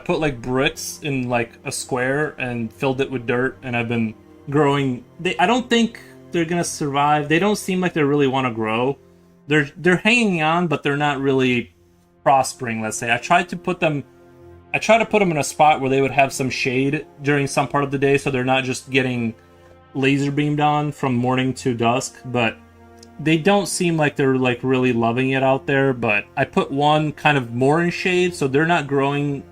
like bricks in like a square and filled it with dirt, and I've been growing. I don't think they're gonna survive. They don't seem like they really want to grow. They're hanging on, but they're not really prospering. Let's say I try to put them in a spot where they would have some shade during some part of the day, so they're not just getting laser beamed on from morning to dusk, but. They don't seem like they're like really loving it out there, but I put one kind of more in shade, so they're not growing.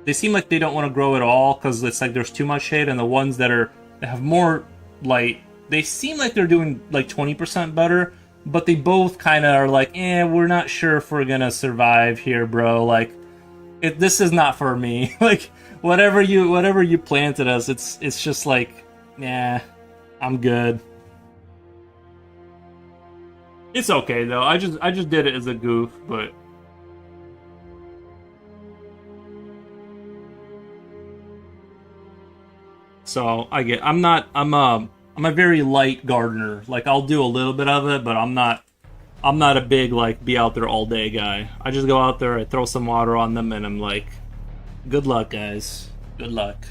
They seem like they don't want to grow at all because it's like there's too much shade, and the ones that have more light, they seem like they're doing like 20% better, but they both kind of are like, we're not sure if we're gonna survive here, bro. Like, this is not for me. Like, whatever you planted us, it's just like, I'm good. It's okay though. I just did it as a goof, but so I'm a very light gardener. Like I'll do a little bit of it, but I'm not a big like be out there all day guy. I just go out there, I throw some water on them, and I'm like, good luck, guys. Good luck.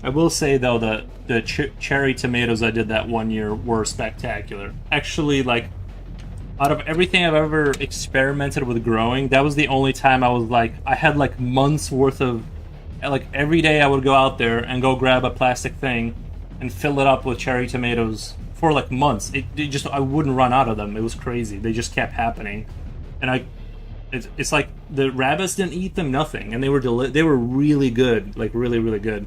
I will say though that the cherry tomatoes I did that one year were spectacular. Actually, like out of everything I've ever experimented with growing, that was the only time I was like, I had like months worth of, like every day I would go out there and go grab a plastic thing and fill it up with cherry tomatoes for like months. It just, I wouldn't run out of them. It was crazy. They just kept happening, and it's like the rabbits didn't eat them, nothing, and they were really good, like really really good.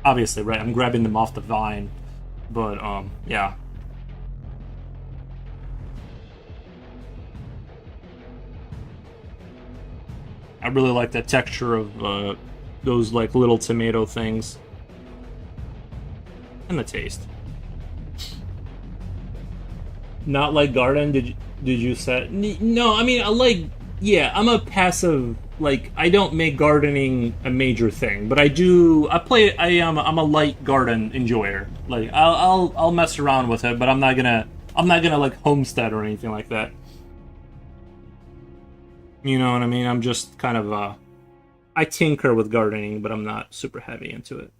Obviously, right? I'm grabbing them off the vine, but yeah. I really like the texture of those like little tomato things, and the taste. Not like garden. Did you say? No, I mean I like. Yeah, I'm a passive. Like I don't make gardening a major thing, but I do. I play. I'm a light garden enjoyer. Like I'll mess around with it, but I'm not gonna like homestead or anything like that. You know what I mean? I'm just kind of I tinker with gardening, but I'm not super heavy into it.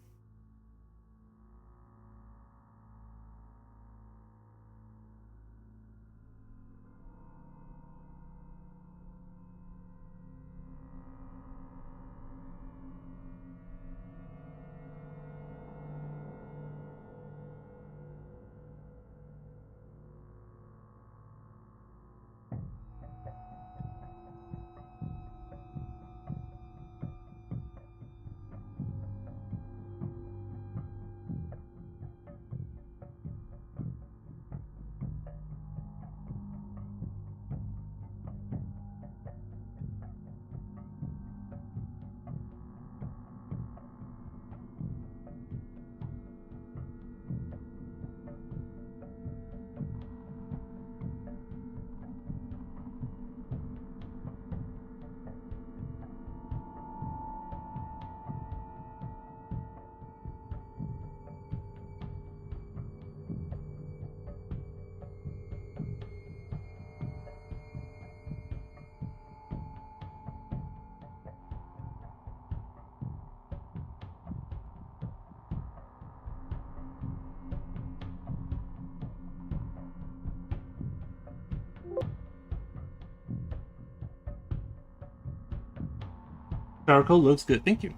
Charcoal looks good. Thank you.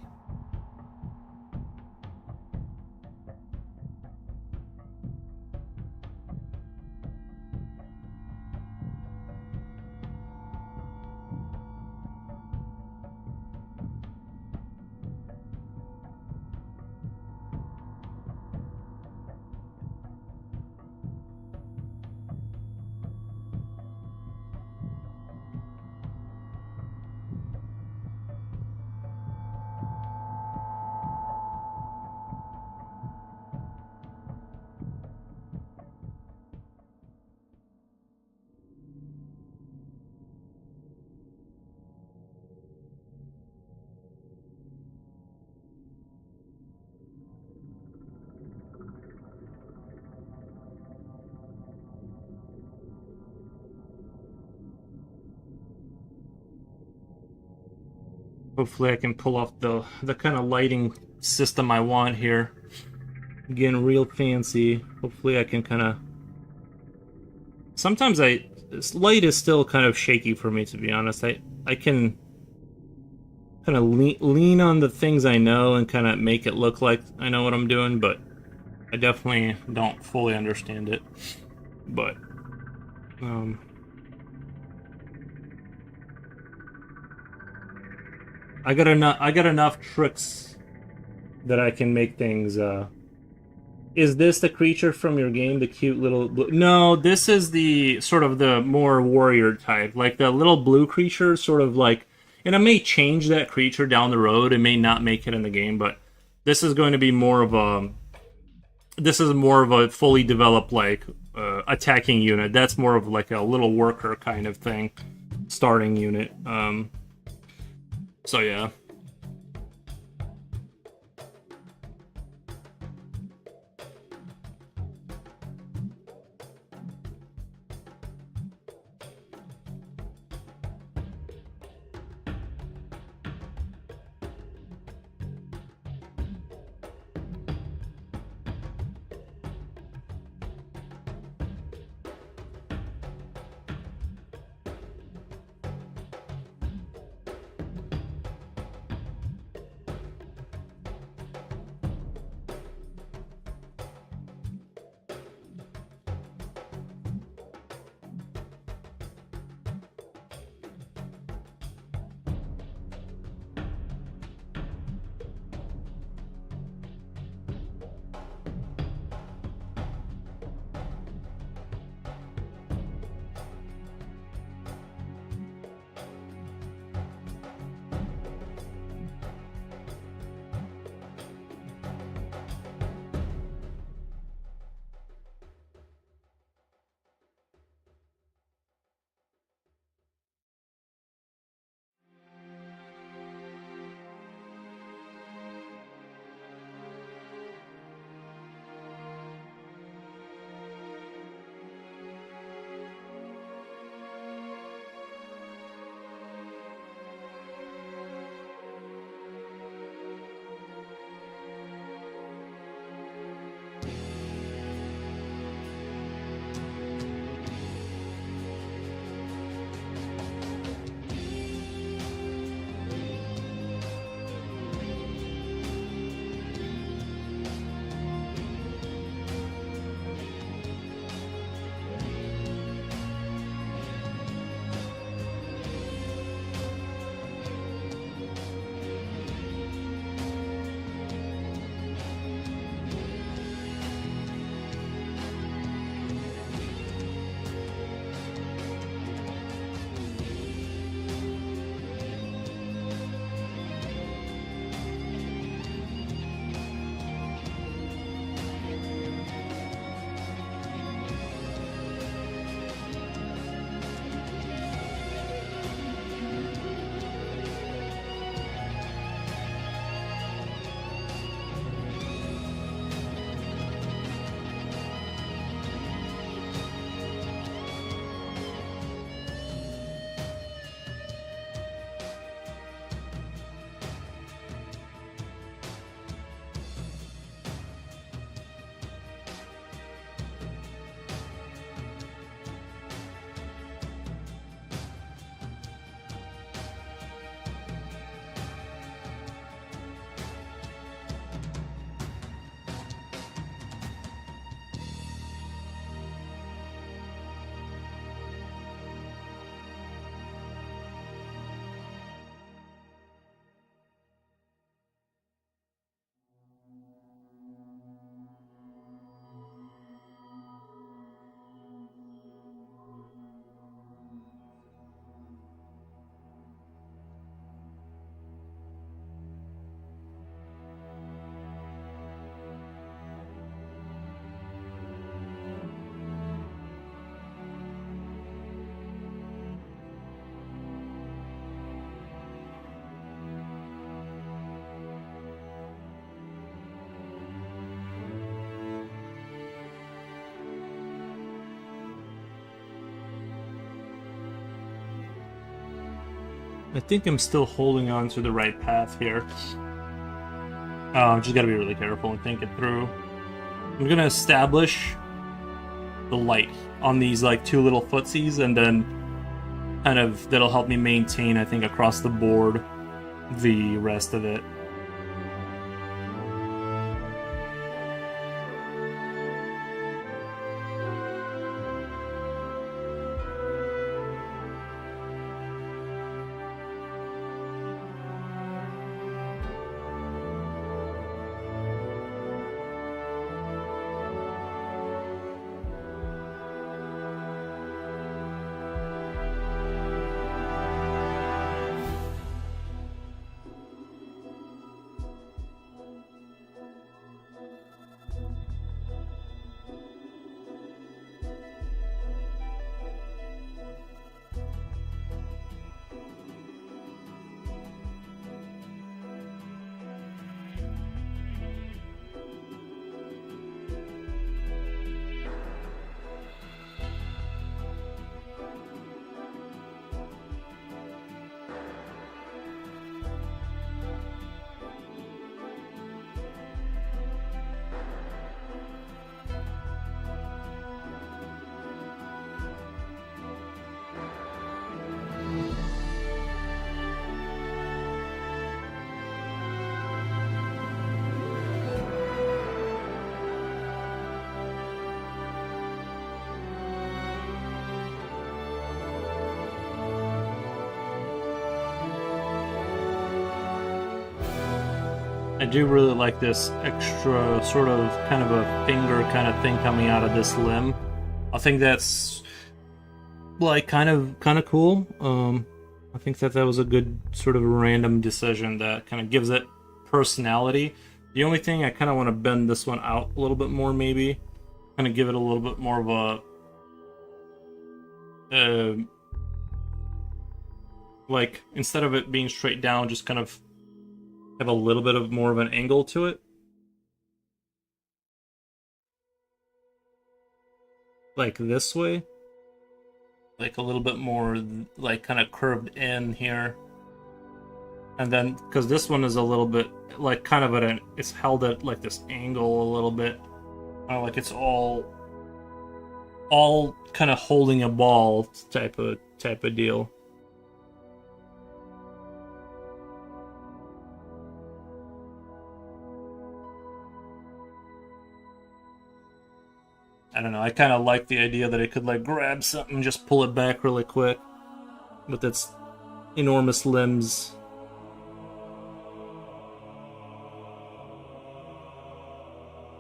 Hopefully I can pull off the kind of lighting system I want here. Getting real fancy. Hopefully I can kind of... Sometimes this light is still kind of shaky for me, to be honest. I can kind of lean on the things I know and kind of make it look like I know what I'm doing, but I definitely don't fully understand it. But I got enough tricks that I can make things. Is this the creature from your game? The cute little blue... No, this is the sort of the more warrior type. Like the little blue creature, sort of like, and I may change that creature down the road. It may not make it in the game, but this is going to be more of a. This is more of a fully developed like attacking unit. That's more of like a little worker kind of thing, starting unit. So yeah. I think I'm still holding on to the right path here. Just gotta be really careful and think it through. I'm gonna establish the light on these like two little footsies, and then kind of that'll help me maintain, I think, across the board the rest of it. I do really like this extra sort of kind of a finger kind of thing coming out of this limb. I think that's like kind of cool. I think that was a good sort of random decision that kind of gives it personality. The only thing I kind of want to bend this one out a little bit more, maybe kind of give it a little bit more of a like instead of it being straight down, just kind of have a little bit of more of an angle to it. Like this way. Like a little bit more like kind of curved in here. And then, because this one is a little bit like kind of it's held at like this angle a little bit. Like it's all kind of holding a ball type of deal. I don't know, I kind of like the idea that it could like grab something and just pull it back really quick with its enormous limbs.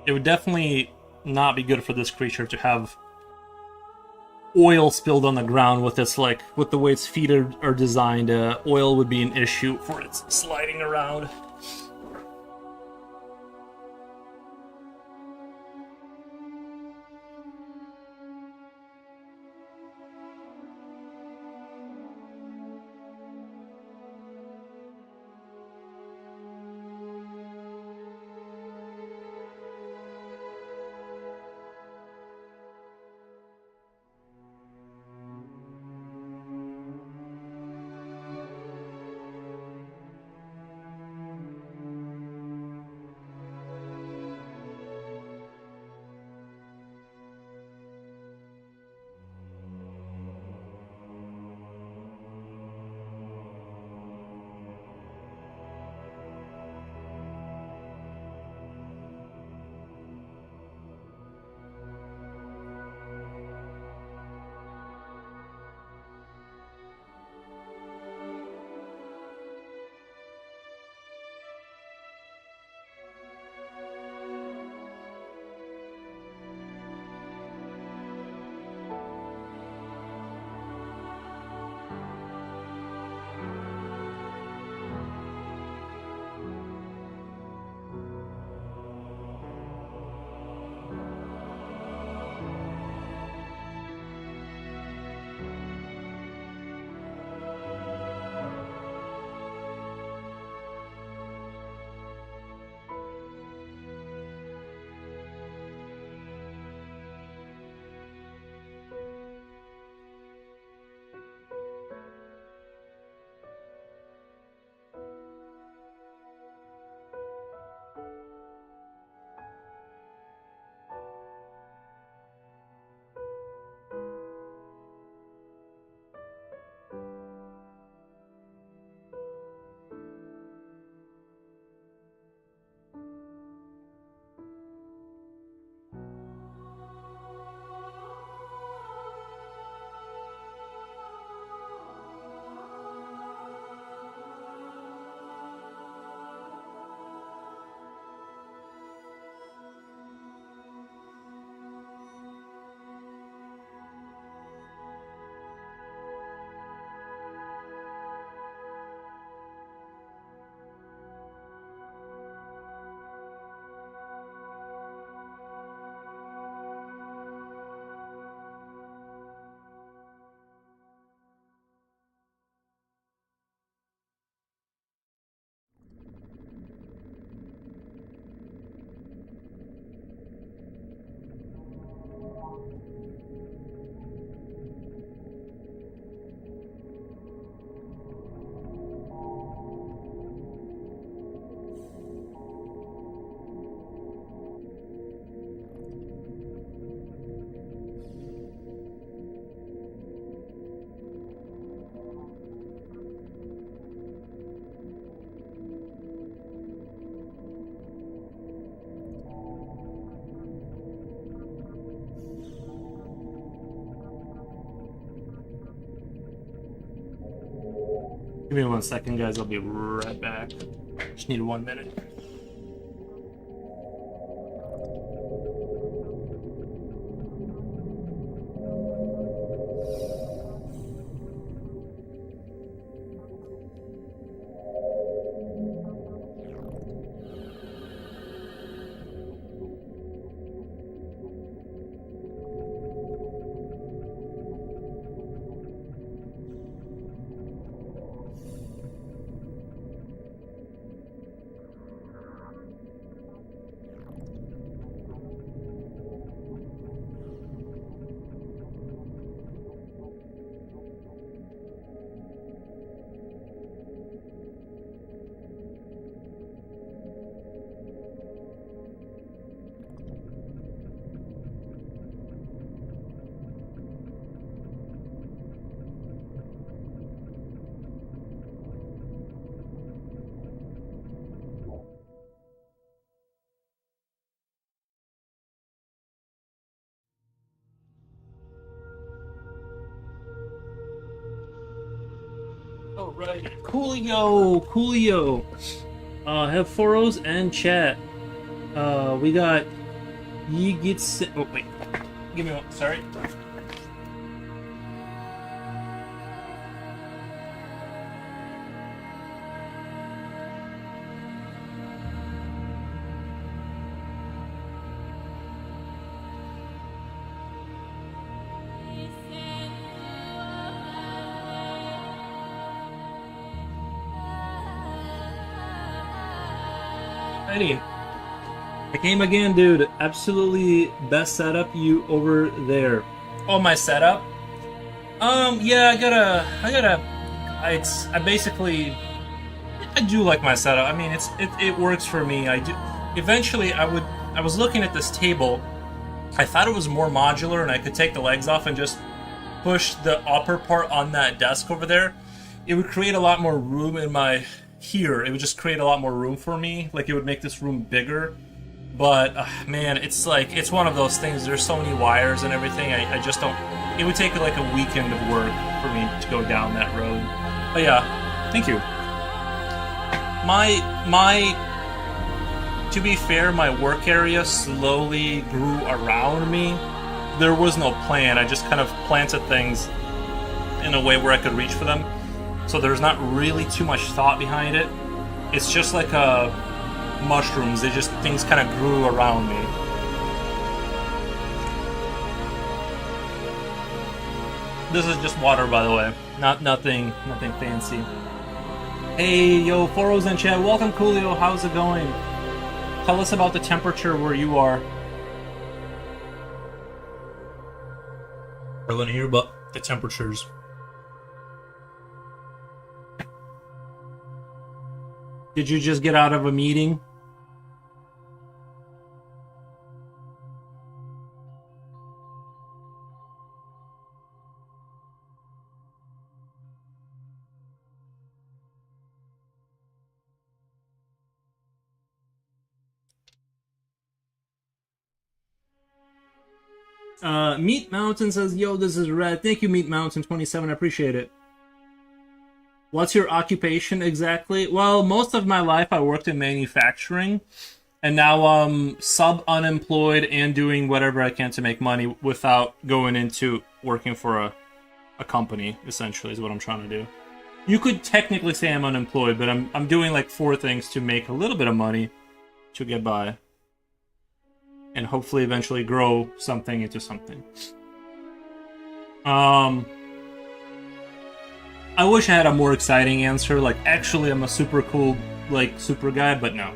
It would definitely not be good for this creature to have oil spilled on the ground with its like with the way its feet are designed. Oil would be an issue for its sliding around. Give me 1 second, guys. I'll be right back. Just need 1 minute. Alright, Coolio. Have foros and chat. We got Ye Gets. Oh wait, give me one. Sorry. I came again, dude. Absolutely best setup you over there. Oh, my setup? Yeah, I basically, I do like my setup. I mean, it works for me. I do. Eventually, I was looking at this table. I thought it was more modular and I could take the legs off and just push the upper part on that desk over there. It would create a lot more room in my... Here, it would just create a lot more room for me. Like, it would make this room bigger. But, man, it's like, it's one of those things. There's so many wires and everything. I just don't... It would take like a weekend of work for me to go down that road. But yeah, thank you. To be fair, my work area slowly grew around me. There was no plan. I just kind of planted things in a way where I could reach for them. So there's not really too much thought behind it. It's just like mushrooms. Things kind of grew around me. This is just water, by the way. Nothing fancy. Hey, yo, Foros in chat. Welcome, Coolio. How's it going? Tell us about the temperature where you are. I want to hear about the temperatures. Did you just get out of a meeting? Meat Mountain says, yo, this is Red. Thank you, Meat Mountain 27. I appreciate it. What's your occupation exactly? Well, most of my life I worked in manufacturing, and now I'm sub-unemployed and doing whatever I can to make money without going into working for a company, essentially, is what I'm trying to do. You could technically say I'm unemployed, but I'm doing like 4 things to make a little bit of money to get by. And hopefully eventually grow something into something. I wish I had a more exciting answer, like, actually I'm a super cool, like, super guy, but no.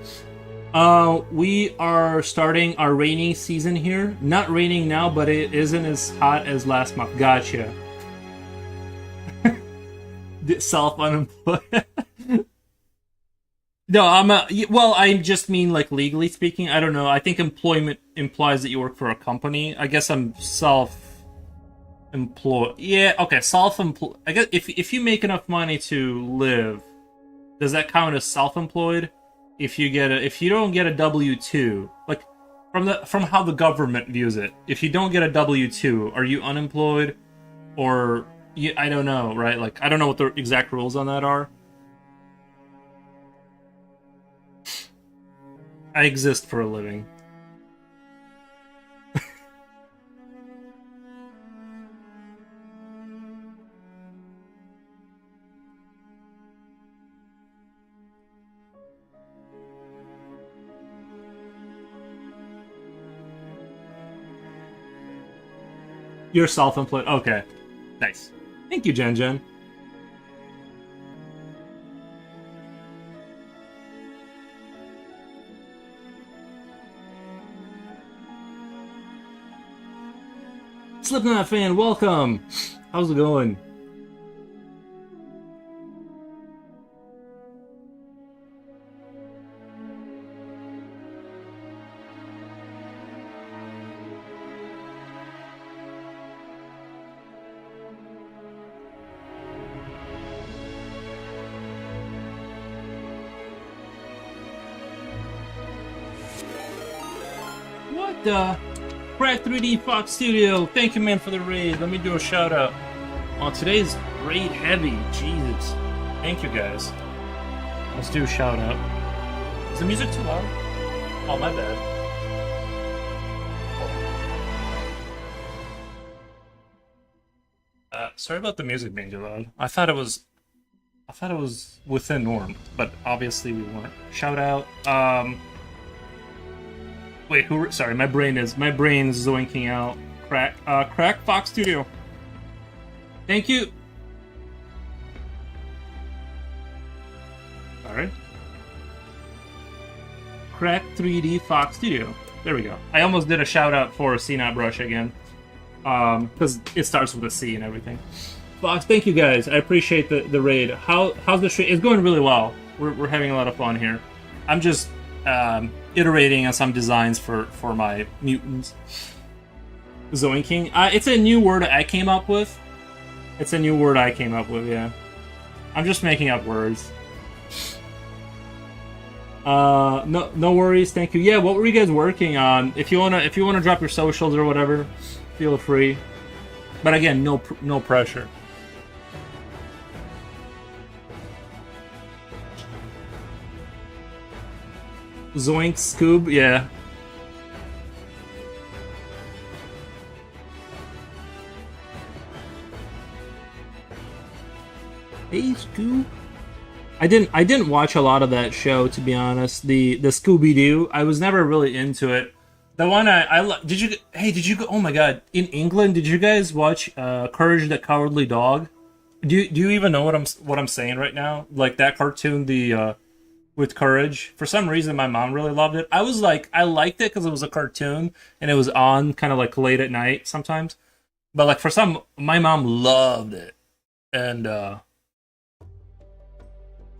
We are starting our rainy season here. Not raining now, but it isn't as hot as last month. Gotcha. Self-unemployed. No, I just mean, like, legally speaking. I don't know. I think employment implies that you work for a company. I guess I'm self-employed. Yeah, okay, self-employed. I guess if you make enough money to live, does that count as self-employed? If you don't get a W-2, like, from how the government views it, if you don't get a W-2, are you unemployed? Or, I don't know, right? Like, I don't know what the exact rules on that are. I exist for a living. You're self-employed. Okay. Nice. Thank you, Jen Jen. Slipknot fan, welcome. How's it going? What the? Crack 3D Fox Studio, thank you, man, for the raid. Let me do a shout out. Oh, today's raid heavy. Jesus. Thank you, guys. Let's do a shout out. Is the music too loud? Oh, my bad. Sorry about the music being too loud. I thought it was within norm, but obviously we weren't. Shout out. Wait, who? Sorry, my brain is zoinking out. Crack Fox Studio. Thank you. All right. Crack 3D Fox Studio. There we go. I almost did a shout out for CNOT Brush again, because it starts with a C and everything. Fox, thank you guys. I appreciate the raid. How's the stream? It's going really well. We're having a lot of fun here. I'm just iterating on some designs for my mutants. Zoinking. It's a new word I came up with. Yeah. I'm just making up words. No worries, thank you. Yeah, what were you guys working on? If you wanna drop your socials or whatever, feel free. But again, no pressure. Zoink Scoob, yeah. Hey Scoob. I didn't watch a lot of that show, to be honest. The Scooby Doo. I was never really into it. The one did you go? Oh my god! In England, did you guys watch Courage the Cowardly Dog? Do you even know what I'm saying right now? Like that cartoon, with Courage. For some reason, my mom really loved it. I liked it because it was a cartoon and it was on kind of like late at night sometimes. But like my mom loved it, and I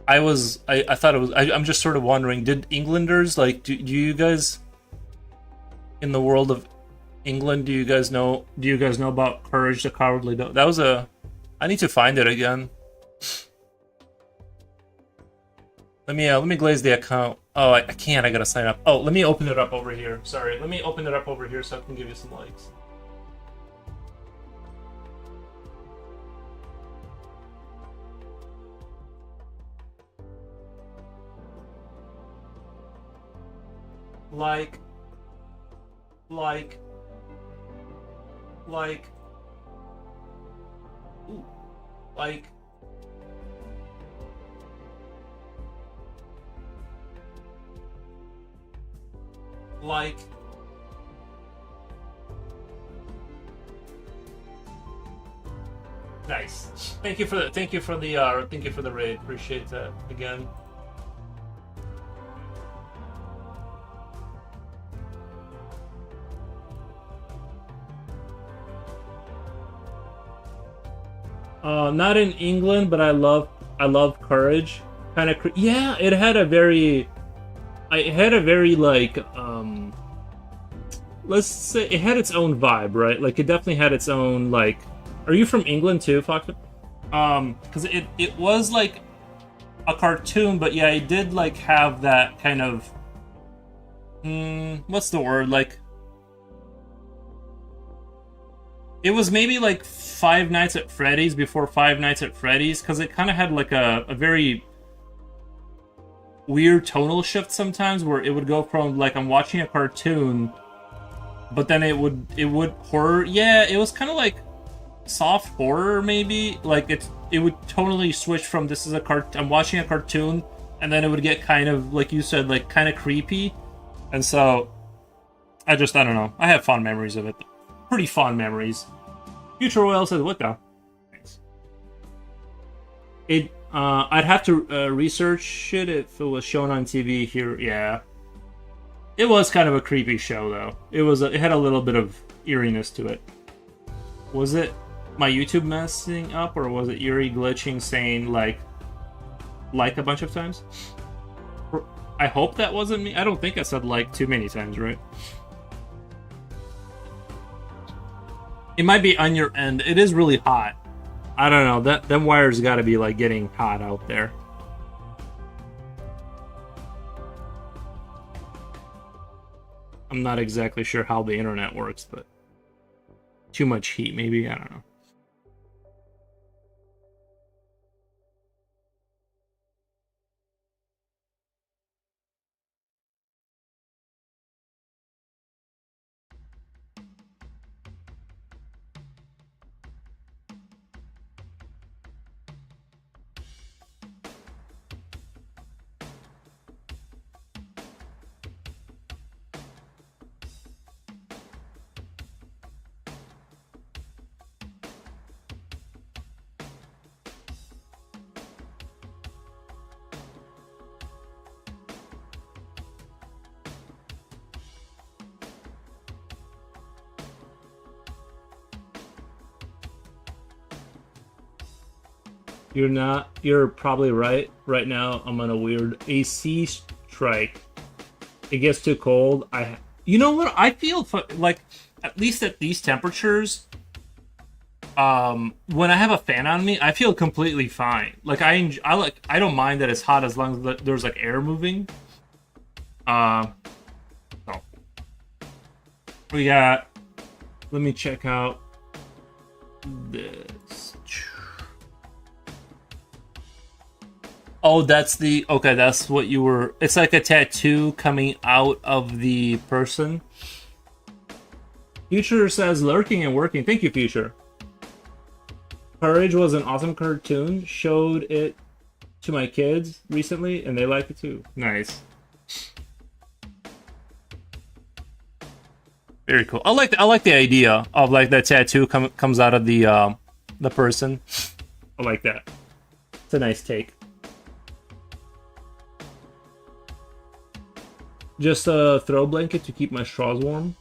thought it was. I'm just sort of wondering, did Englanders do you guys in the world of England? Do you guys know about Courage the Cowardly Dog? That was I need to find it again. Let me glaze the account. Oh, I can't. I gotta sign up. Oh, let me open it up over here. Sorry. Let me open it up over here so I can give you some likes. Like. Ooh, like. Nice. Thank you for the raid. Appreciate that again. Not in England, but I love Courage. Yeah, it had a very let's say it had its own vibe, right? Like it definitely had its own like. Are you from England too, Fox? Because it was like a cartoon, but yeah, it did like have that kind of what's the word, like it was maybe like Five Nights at Freddy's before Five Nights at Freddy's, because it kind of had like a very weird tonal shift sometimes where it would go from like I'm watching a cartoon, but then it would horror. Yeah, it was kind of like soft horror maybe. Like it would totally switch from this is I'm watching a cartoon, and then it would get kind of like you said, like kind of creepy. And so I don't know. I have fond memories of it. Pretty fond memories. Future Royal says, "What the?" Thanks. I'd have to research it if it was shown on TV here. Yeah, it was kind of a creepy show, though. It had a little bit of eeriness to it. Was it my YouTube messing up, or was it Yuri glitching, saying like a bunch of times? I hope that wasn't me. I don't think I said like too many times, right? It might be on your end. It is really hot. I don't know. Them wires got to be like getting hot out there. I'm not exactly sure how the internet works, but too much heat, maybe. I don't know. You're probably right. Right now, I'm on a weird AC strike. It gets too cold. You know what? I feel like, at least at these temperatures, when I have a fan on me, I feel completely fine. Like I don't mind that it's hot as long as there's like air moving. So we got. Let me check out this. Oh, that's what you were. It's like a tattoo coming out of the person. Future says lurking and working. Thank you, Future. Courage was an awesome cartoon. Showed it to my kids recently, and they like it too. Nice. Very cool. I like the idea of like that tattoo comes out of the person. I like that. It's a nice take. Just a throw blanket to keep my straws warm.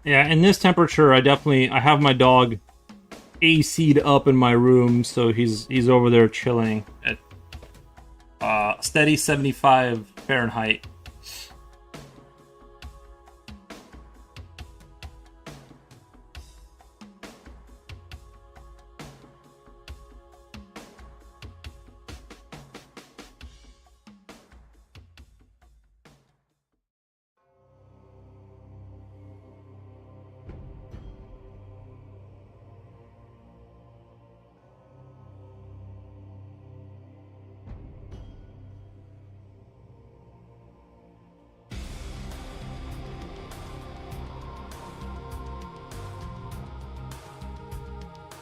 Yeah, in this temperature, I have my dog AC'd up in my room, so he's over there chilling at steady 75 Fahrenheit.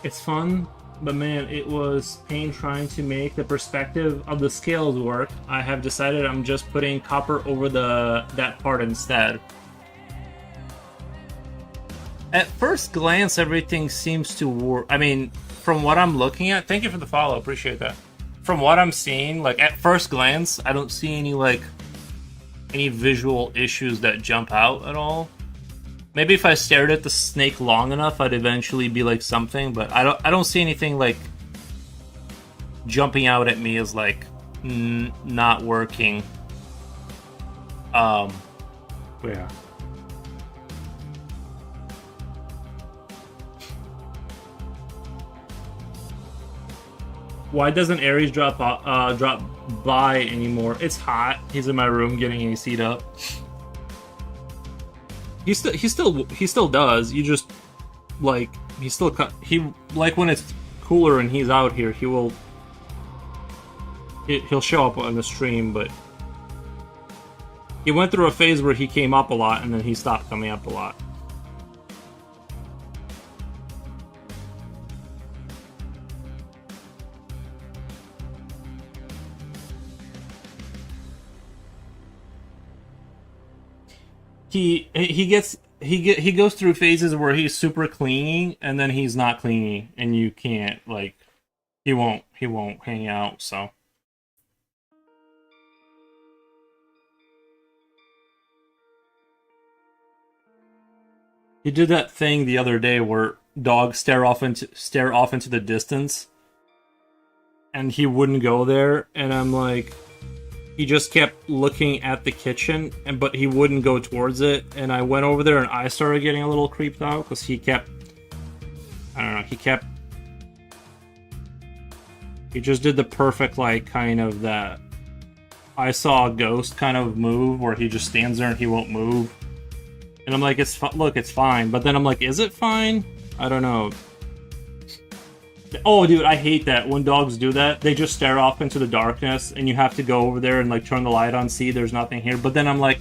It's fun, but man, it was pain trying to make the perspective of the scales work. I have decided I'm just putting copper over that part instead. At first glance, everything seems to work. I mean, from what I'm looking at, thank you for the follow, appreciate that. From what I'm seeing, like at first glance, I don't see any visual issues that jump out at all. Maybe if I stared at the snake long enough, I'd eventually be like something, but I don't see anything like jumping out at me as like not working. But yeah. Why doesn't Aries drop by anymore? It's hot. He's in my room getting AC'd up. He still does. You just like he like when it's cooler and he's out here, he'll show up on the stream, but he went through a phase where he came up a lot and then he stopped coming up a lot. He goes through phases where he's super clingy and then he's not clingy and you can't like he won't hang out, so he did that thing the other day where dogs stare off into the distance and he wouldn't go there, and I'm like, he just kept looking at the kitchen, but he wouldn't go towards it. And I went over there, and I started getting a little creeped out because he kept, I don't know, he just did the perfect, like, kind of that I saw a ghost kind of move where he just stands there and he won't move. And I'm like, look, it's fine. But then I'm like, is it fine? I don't know. Oh, dude, I hate that when dogs do that. They just stare off into the darkness, and you have to go over there and like turn the light on, see there's nothing here. But then I'm like,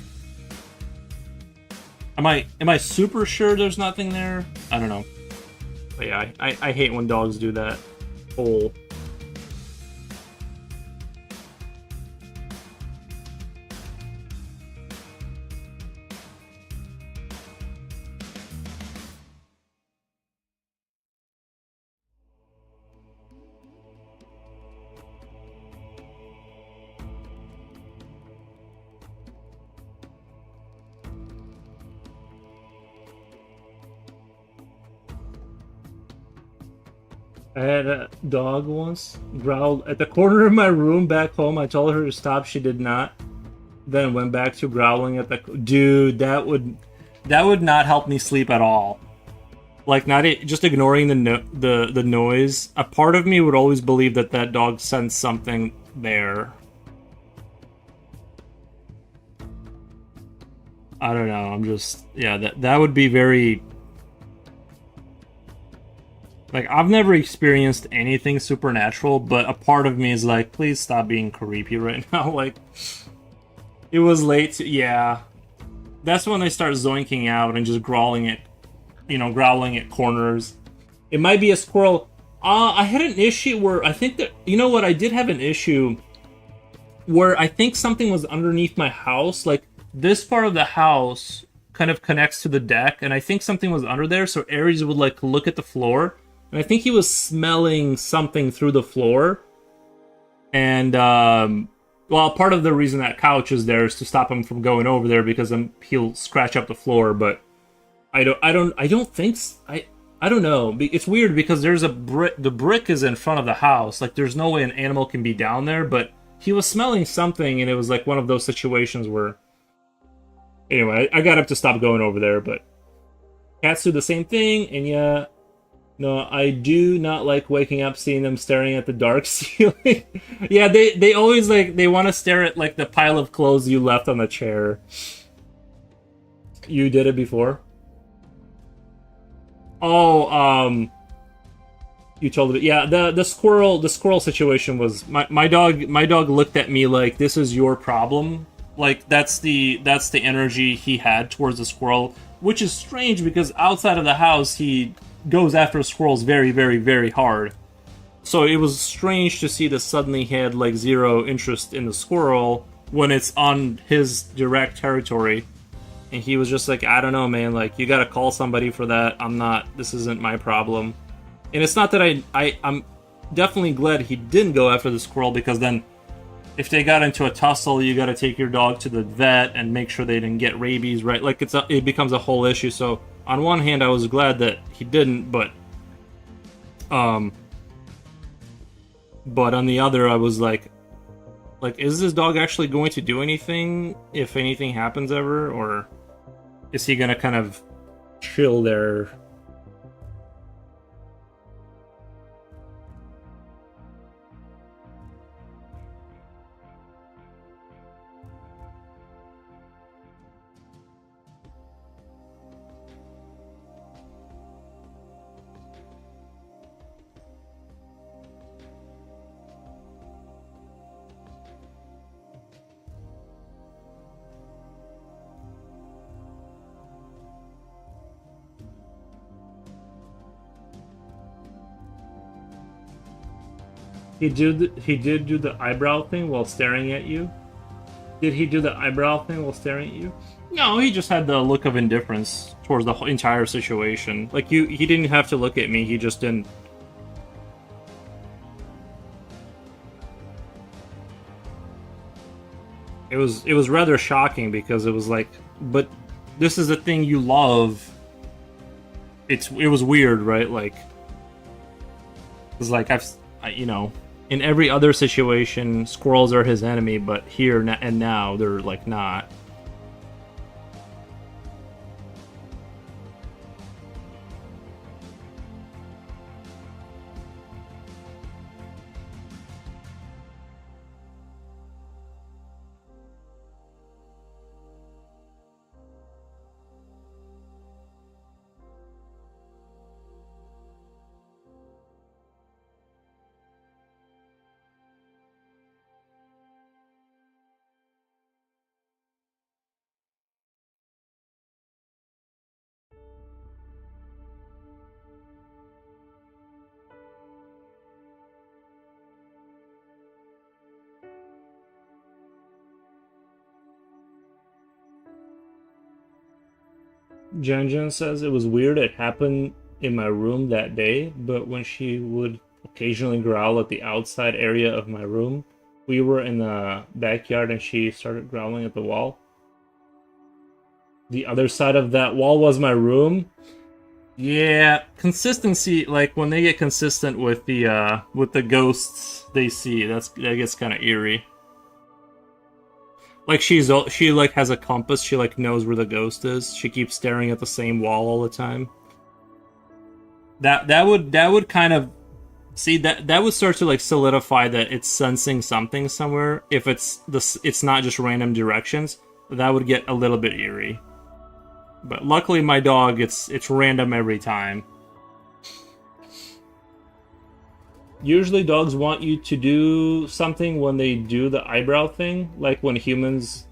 am I super sure there's nothing there? I don't know. But yeah, I hate when dogs do that whole. I had a dog once growled at the corner of my room back home. I told her to stop. She did not. Then went back to growling at the dude. That would not help me sleep at all. Like just ignoring the noise. A part of me would always believe that dog sensed something there. I don't know. I'm just that would be very. Like, I've never experienced anything supernatural, but a part of me is like, please stop being creepy right now. Like, it was late. Yeah. That's when they start zoinking out and just growling at corners. It might be a squirrel. I had an issue where I think that, you know what, I did have an issue where I think something was underneath my house. Like, this part of the house kind of connects to the deck, and I think something was under there, so Aries would, like, look at the floor. And I think he was smelling something through the floor. And, well, part of the reason that couch is there is to stop him from going over there because he'll scratch up the floor. But I don't think, I don't know. It's weird because there's a brick, the brick is in front of the house. Like, there's no way an animal can be down there, but he was smelling something, and it was like one of those situations where, anyway, I got up to stop going over there, but cats do the same thing, and yeah. No, I do not like waking up seeing them staring at the dark ceiling. Yeah, they always they want to stare at like the pile of clothes you left on the chair. You did it before? Oh, you told it. Yeah, the squirrel situation was my dog looked at me like, this is your problem. Like, that's the energy he had towards the squirrel, which is strange because outside of the house he goes after squirrels very, very, very hard. So it was strange to see that suddenly he had like zero interest in the squirrel when it's on his direct territory. And he was just like, I don't know, man, like, you gotta call somebody for that. This isn't my problem. And it's not that I'm definitely glad he didn't go after the squirrel, because then if they got into a tussle, you gotta take your dog to the vet and make sure they didn't get rabies, right? Like, it becomes a whole issue. So on one hand, I was glad that he didn't, but on the other, I was like Like, is this dog actually going to do anything if anything happens ever, or is he gonna kind of chill there? He did do the eyebrow thing while staring at you. Did he do the eyebrow thing while staring at you? No, he just had the look of indifference towards the whole entire situation. Like he didn't have to look at me. He just didn't. It was rather shocking because it was like, but this is the thing you love. It was weird, right? Like, it's like you know, in every other situation, squirrels are his enemy, but here and now they're like not. Jen Jen says it was weird. It happened in my room that day, but when she would occasionally growl at the outside area of my room, we were in the backyard and she started growling at the wall. The other side of that wall was my room. Yeah, consistency. Like when they get consistent with the ghosts they see, that gets kind of eerie. Like she like has a compass. She like knows where the ghost is. She keeps staring at the same wall all the time. That would kind of see that would start to like solidify that it's sensing something somewhere. If it's not just random directions, that would get a little bit eerie. But luckily, my dog it's random every time. Usually dogs want you to do something when they do the eyebrow thing, like when humans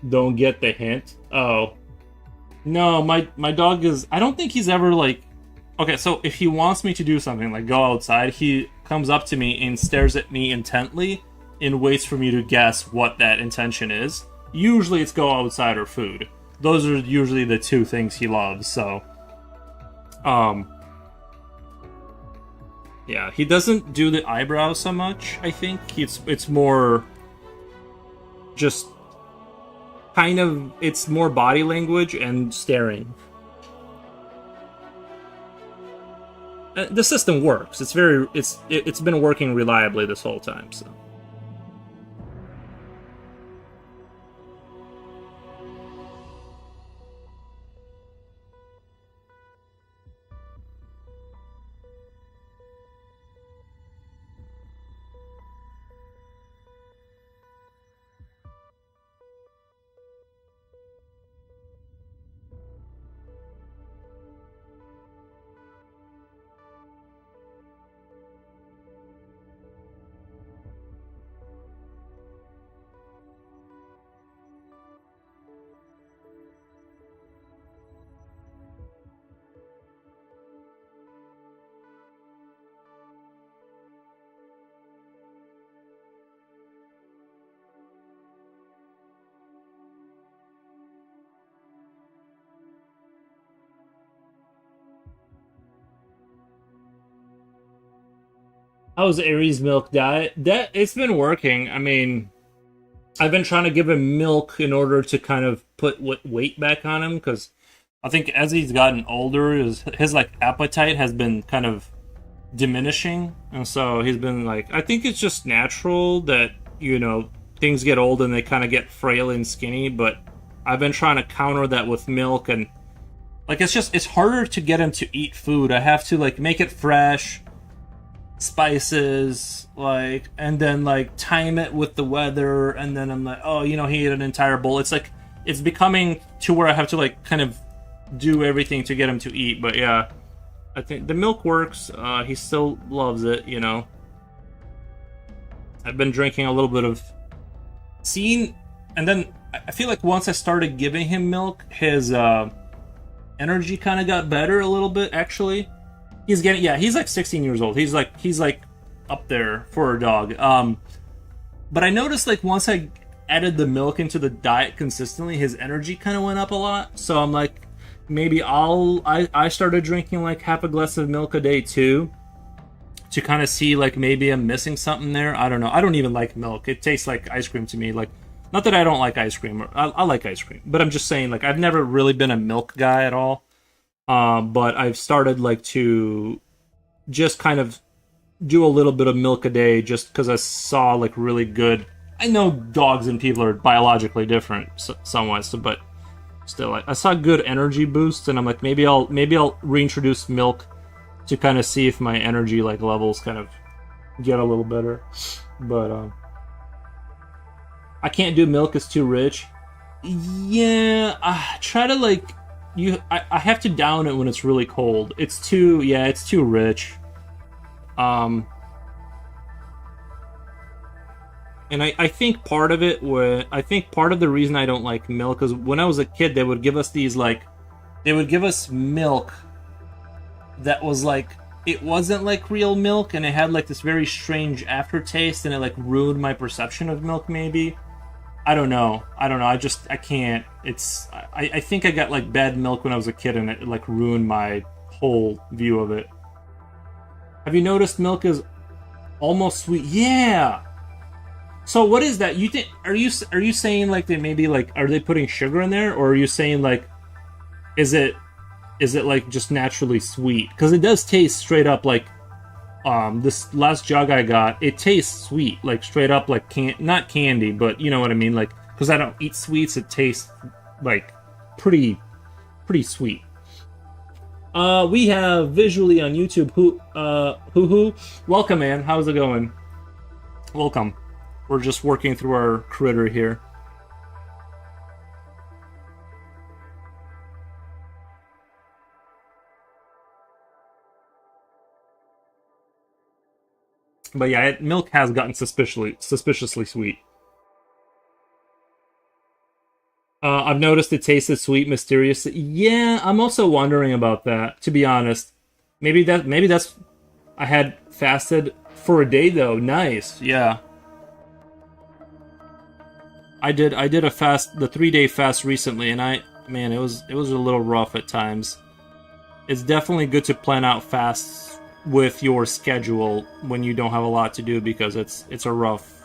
don't get the hint. Oh. No, my dog is I don't think he's ever like okay, so if he wants me to do something like go outside, he comes up to me and stares at me intently and waits for me to guess what that intention is. Usually it's go outside or food. Those are usually the two things he loves, so yeah, he doesn't do the eyebrows so much, I think. It's more just kind of it's more body language and staring. The system works. It's been working reliably this whole time, so. How's Aries' milk diet? That it's been working. I mean, I've been trying to give him milk in order to kind of put weight back on him because I think as he's gotten older, his like appetite has been kind of diminishing, and so he's been like, I think it's just natural that you know, things get old and they kind of get frail and skinny. But I've been trying to counter that with milk, and like it's harder to get him to eat food. I have to like make it fresh, spices, like, and then like time it with the weather, and then I'm like, oh, he ate an entire bowl. It's like it's becoming to where I have to like kind of do everything to get him to eat. But yeah, I think the milk works. He still loves it. I've been drinking a little bit of seeing, and then I feel like once I started giving him milk, his energy kind of got better a little bit. Actually, he's like 16 years old. He's like up there for a dog. But I noticed like once I added the milk into the diet consistently, his energy kind of went up a lot. So I'm like, maybe I started drinking like half a glass of milk a day too, to kind of see like maybe I'm missing something there. I don't know. I don't even like milk. It tastes like ice cream to me. Like, not that I don't like ice cream. I like ice cream, but I'm just saying like I've never really been a milk guy at all. But I've started like to just kind of do a little bit of milk a day just because I saw like really good. I know dogs and people are biologically different somewhat, but still, I saw good energy boosts, and I'm like, maybe I'll reintroduce milk to kind of see if my energy like levels kind of get a little better. But I can't do milk; it's too rich. Yeah, I try to like I have to down it when it's really cold. It's too rich. Um, and I think part of it was I think part of the reason I don't like milk is when I was a kid they would give us milk that was like it wasn't like real milk, and it had like this very strange aftertaste, and it like ruined my perception of milk maybe. I don't know. I can't. I think I got like bad milk when I was a kid, and it like ruined my whole view of it. Have you noticed milk is almost sweet? Yeah. So what is that? You think are you saying like they maybe like are they putting sugar in there, or are you saying like is it like just naturally sweet? Because it does taste straight up like this last jug I got, it tastes sweet, like straight up like not candy, but you know what I mean, like because I don't eat sweets, it tastes like pretty sweet. We have visually on YouTube who welcome man, how's it going? Welcome. We're just working through our critter here. But yeah, milk has gotten suspiciously sweet. I've noticed it tasted sweet, mysterious. Yeah, I'm also wondering about that. To be honest, maybe that's I had fasted for a day though. Nice, yeah. I did a fast, the 3 day fast recently, and it was a little rough at times. It's definitely good to plan out fasts with your schedule when you don't have a lot to do because it's rough.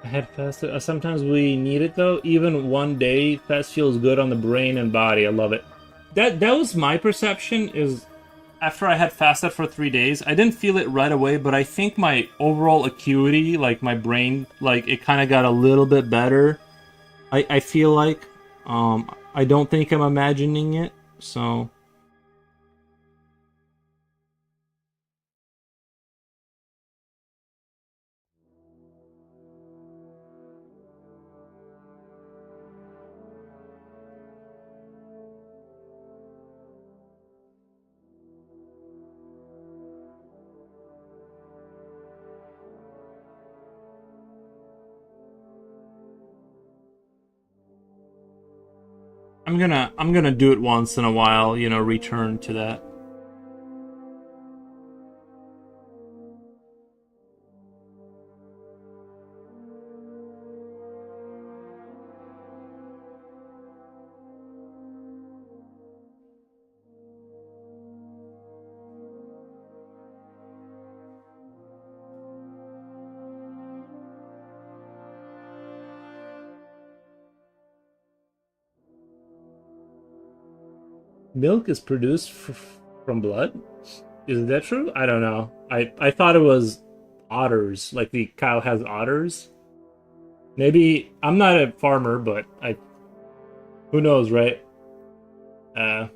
I had fast. Sometimes we need it though. Even one day, fast feels good on the brain and body. I love it. That was my perception. Is after I had fasted for 3 days, I didn't feel it right away, but I think my overall acuity, like my brain, like it kind of got a little bit better. I feel like, I don't think I'm imagining it. So I'm gonna do it once in a while, you know, return to that. Milk is produced from blood? Is that true? I don't know. I thought it was otters, like the cow has otters. Maybe I'm not a farmer, but I who knows, right? Uh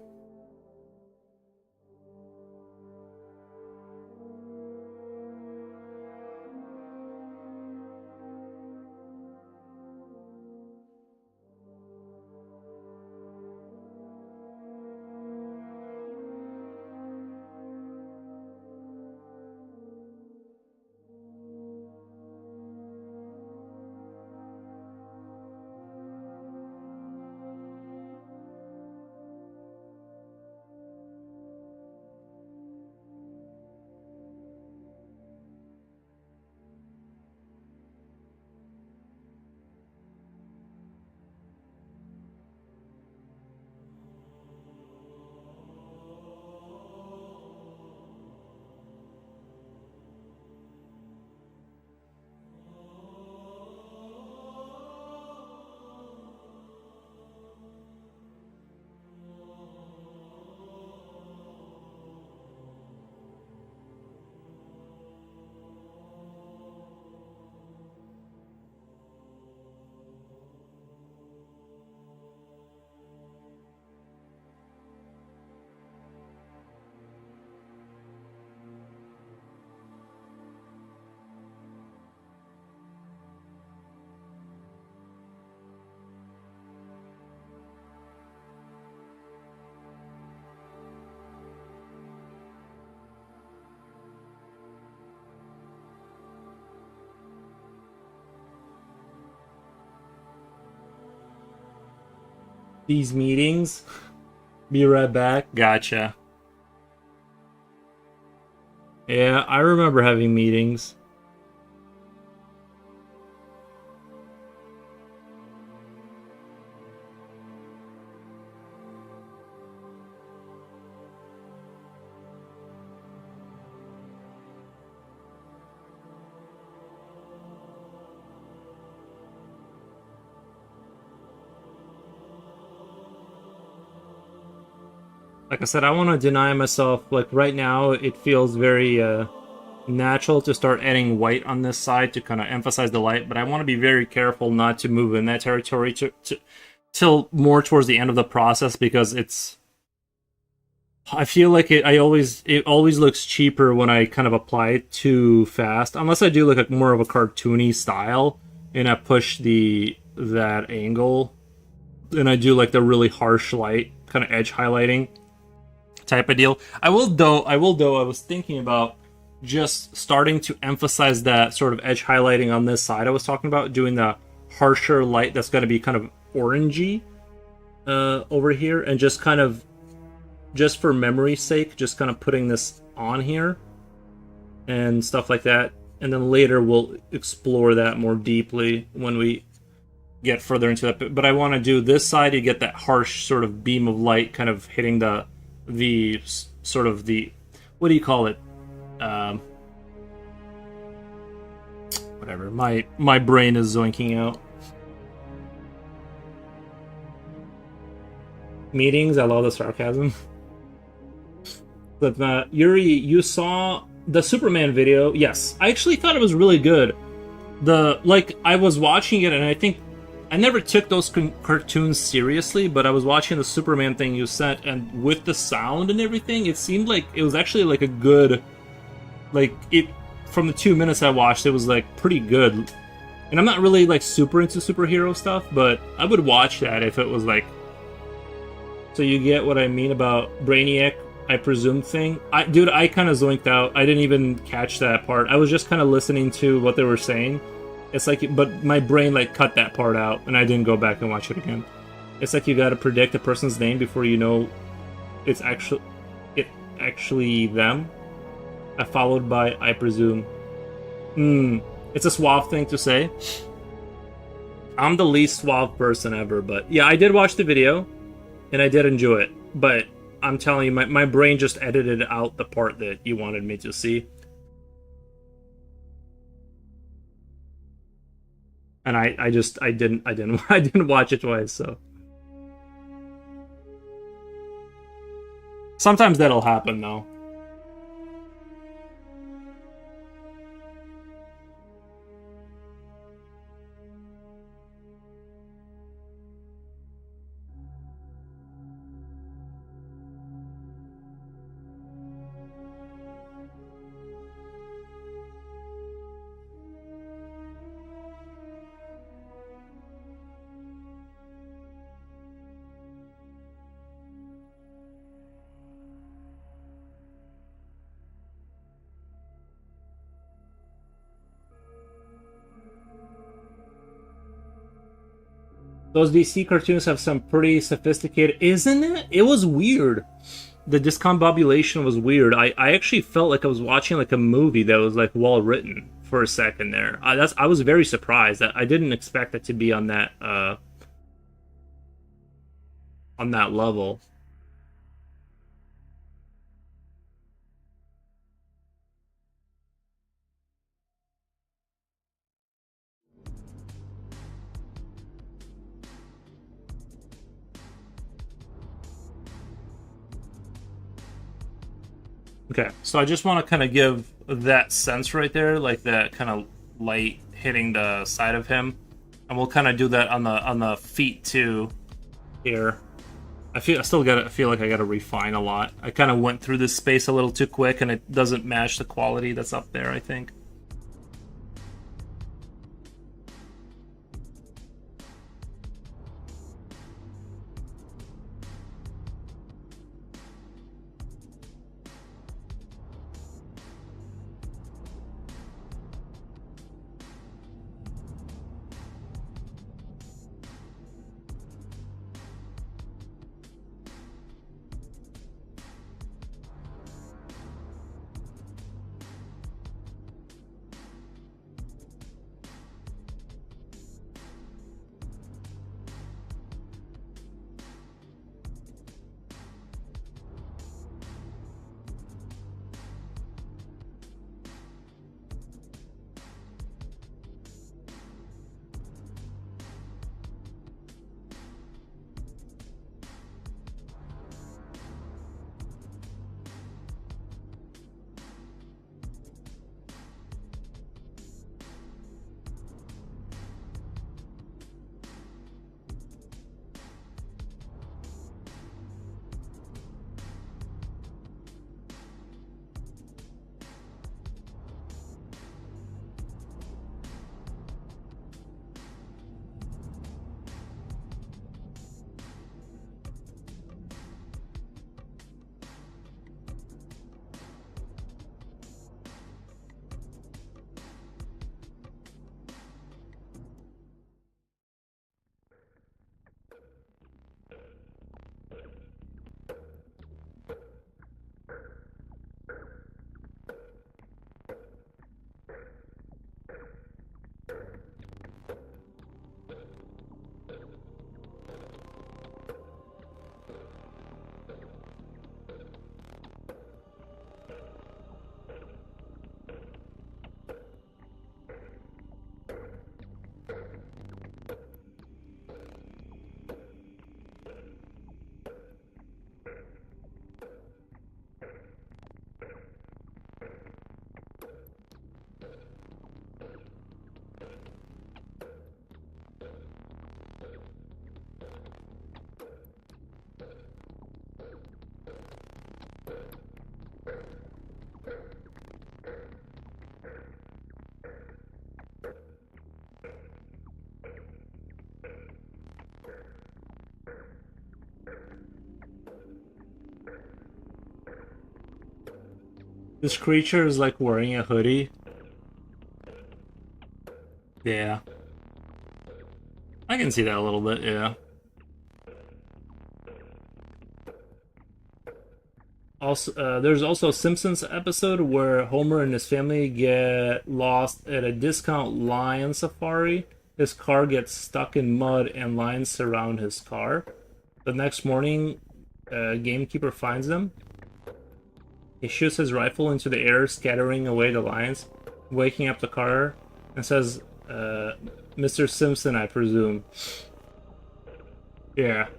these meetings. Be right back. Gotcha. Yeah, I remember having meetings. Like I said, I want to deny myself. Like right now, it feels very natural to start adding white on this side to kind of emphasize the light, but I want to be very careful not to move in that territory till more towards the end of the process because it's. I feel like it always looks cheaper when I kind of apply it too fast, unless I do like a more of a cartoony style and I push the that angle, and I do like the really harsh light kind of edge highlighting type of deal. I will though. I was thinking about just starting to emphasize that sort of edge highlighting on this side I was talking about, doing the harsher light that's going to be kind of orangey over here, and just kind of, just for memory's sake, just kind of putting this on here and stuff like that. And then later we'll explore that more deeply when we get further into that. But I want to do this side, you get that harsh sort of beam of light kind of hitting the sort of the, what do you call it? Whatever. My brain is zoinking out. Meetings, I love the sarcasm. But Yuri, you saw the Superman video? Yes, I actually thought it was really good. I was watching it, and I think I never took those cartoons seriously, but I was watching the Superman thing you sent, and with the sound and everything, it seemed like it was actually like a good, like it. From the 2 minutes I watched, it was like pretty good. And I'm not really like super into superhero stuff, but I would watch that if it was like. So you get what I mean about Brainiac, I presume thing. I kind of zoinked out. I didn't even catch that part. I was just kind of listening to what they were saying. It's like, but my brain like cut that part out, and I didn't go back and watch it again. It's like you gotta predict a person's name before you know it's actually them. Followed by I presume. It's a suave thing to say. I'm the least suave person ever, but yeah, I did watch the video and I did enjoy it. But I'm telling you, my brain just edited out the part that you wanted me to see. And I didn't I didn't watch it twice, so sometimes that'll happen though. Those DC cartoons have some pretty sophisticated, isn't it? It was weird. The discombobulation was weird. I actually felt like I was watching like a movie that was like well written for a second there. I was very surprised. I didn't expect it to be on that level. Okay, so I just want to kind of give that sense right there, like that kind of light hitting the side of him, and we'll kind of do that on the feet too. Here, I still got feel like I got to refine a lot. I kind of went through this space a little too quick, and it doesn't match the quality that's up there, I think. This creature is like wearing a hoodie. Yeah. I can see that a little bit, yeah. Also, there's also a Simpsons episode where Homer and his family get lost at a discount lion safari. His car gets stuck in mud and lions surround his car. The next morning, a gamekeeper finds them. He shoots his rifle into the air, scattering away the lions, waking up the car, and says, Mr. Simpson, I presume. Yeah.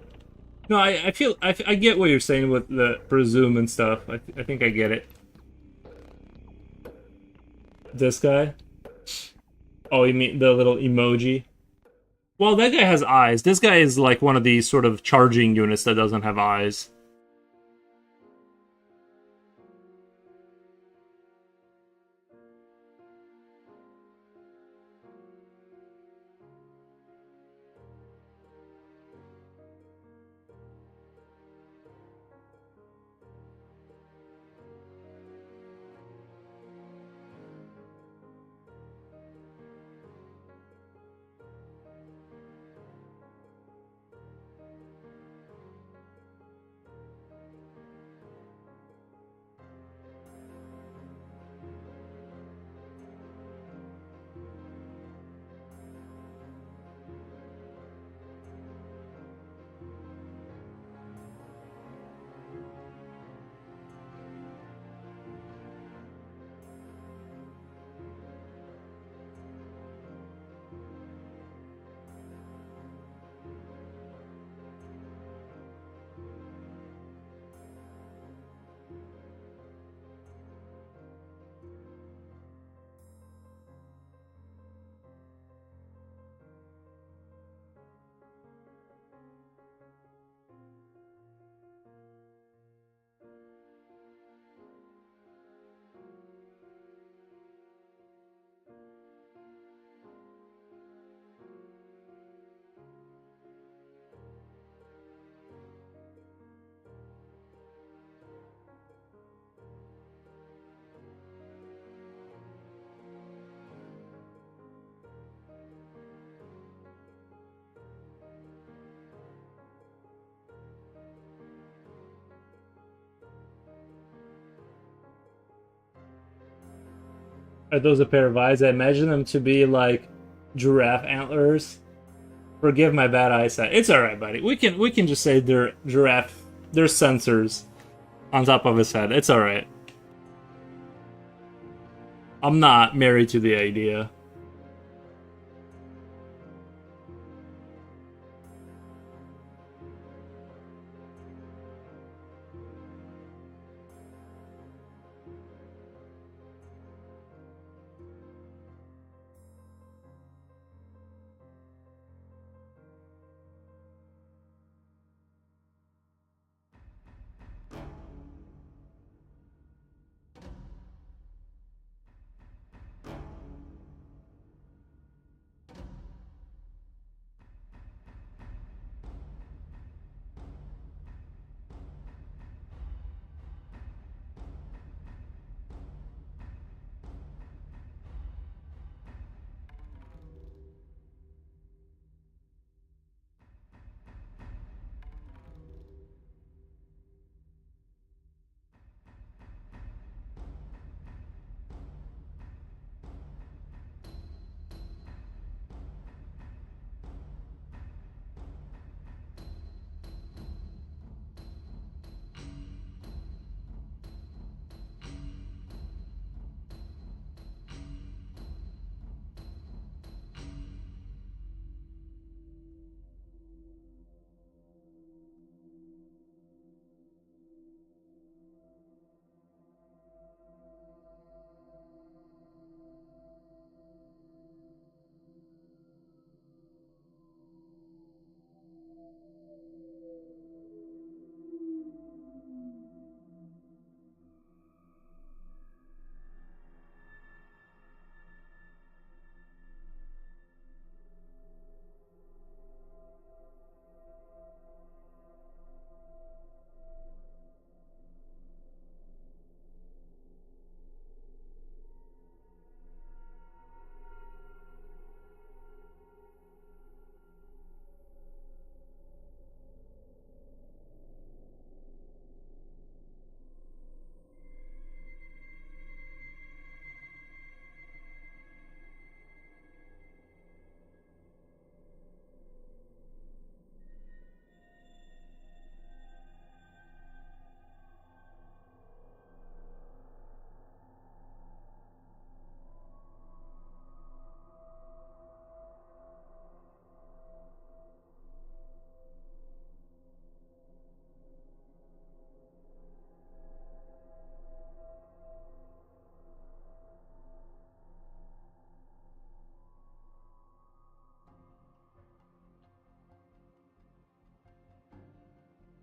No, I feel I get what you're saying with the presume and stuff. I think I get it. This guy? Oh, you mean the little emoji? Well, that guy has eyes. This guy is like one of these sort of charging units that doesn't have eyes. Are those a pair of eyes? I imagine them to be like giraffe antlers. Forgive my bad eyesight. It's all right, buddy. We can just say they're giraffe. They're sensors on top of his head. It's all right. I'm not married to the idea.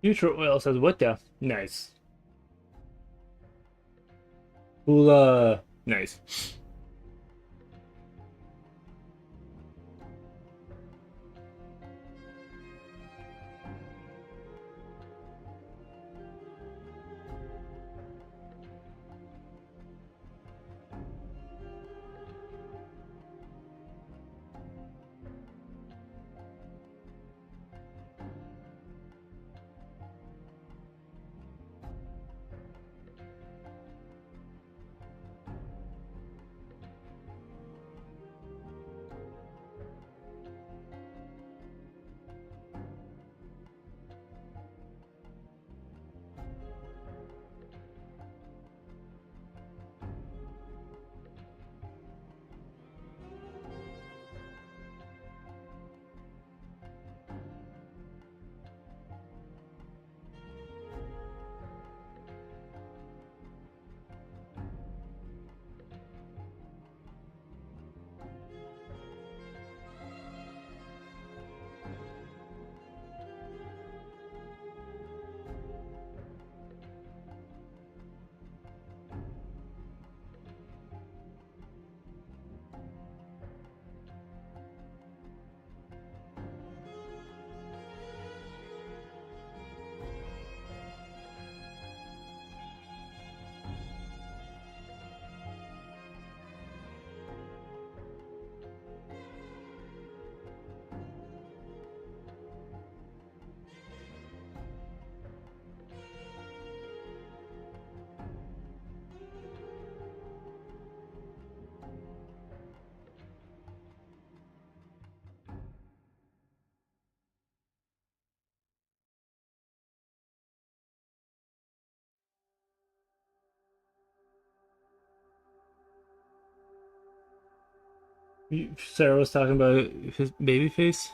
Future Oil says, what the? Nice. Hula. Nice. Sarah was talking about his baby face.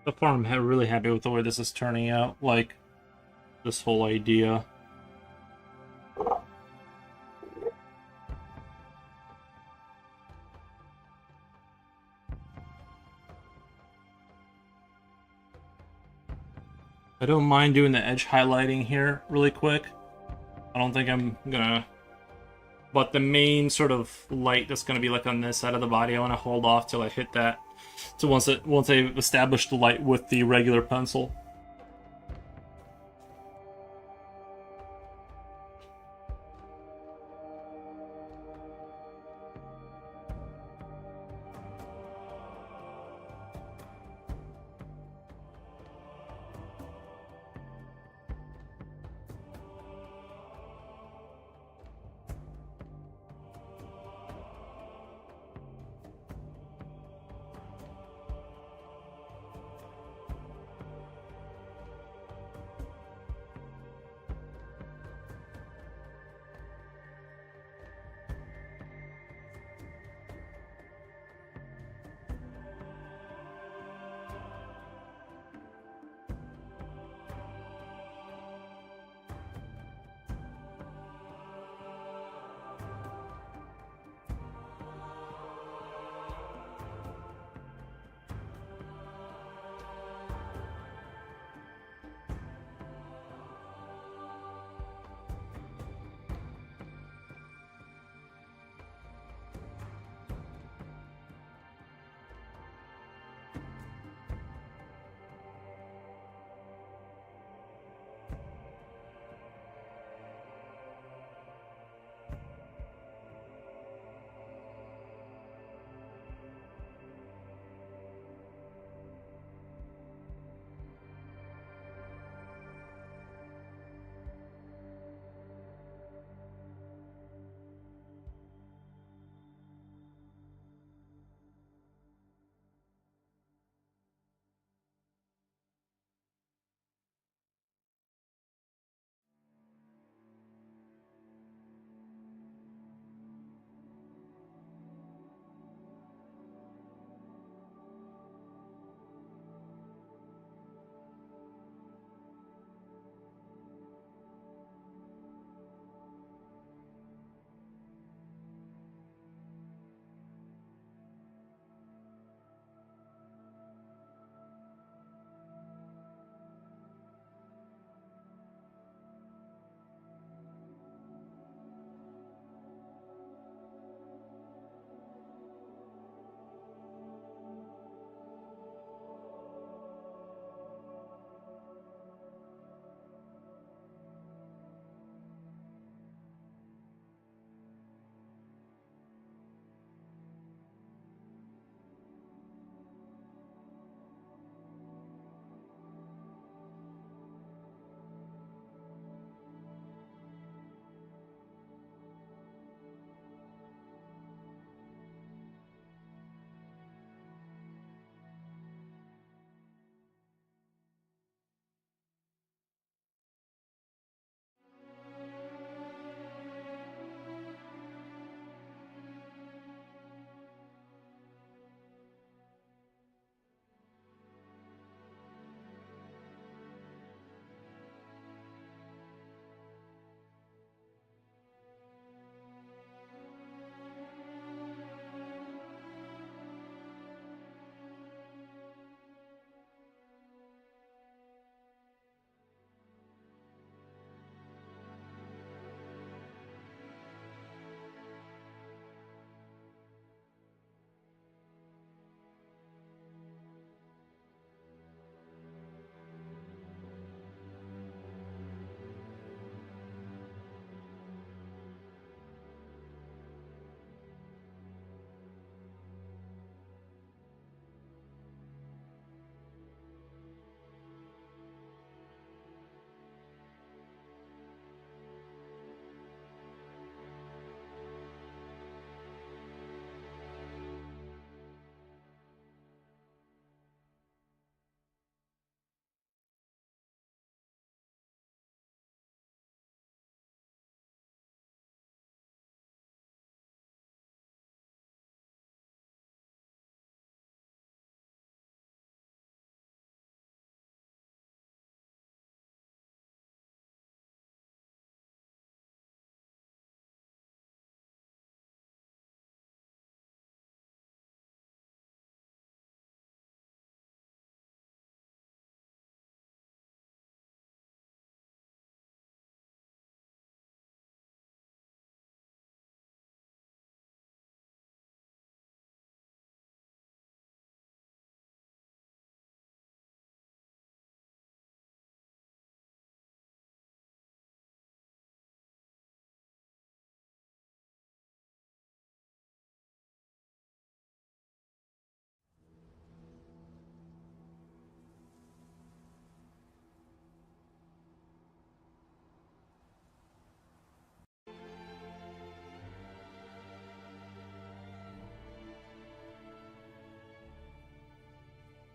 So far, I'm really happy with the way this is turning out. Like, this whole idea. I don't mind doing the edge highlighting here really quick. I don't think I'm gonna... But the main sort of light that's gonna be like on this side of the body, I want to hold off till I hit that. So once I've established the light with the regular pencil.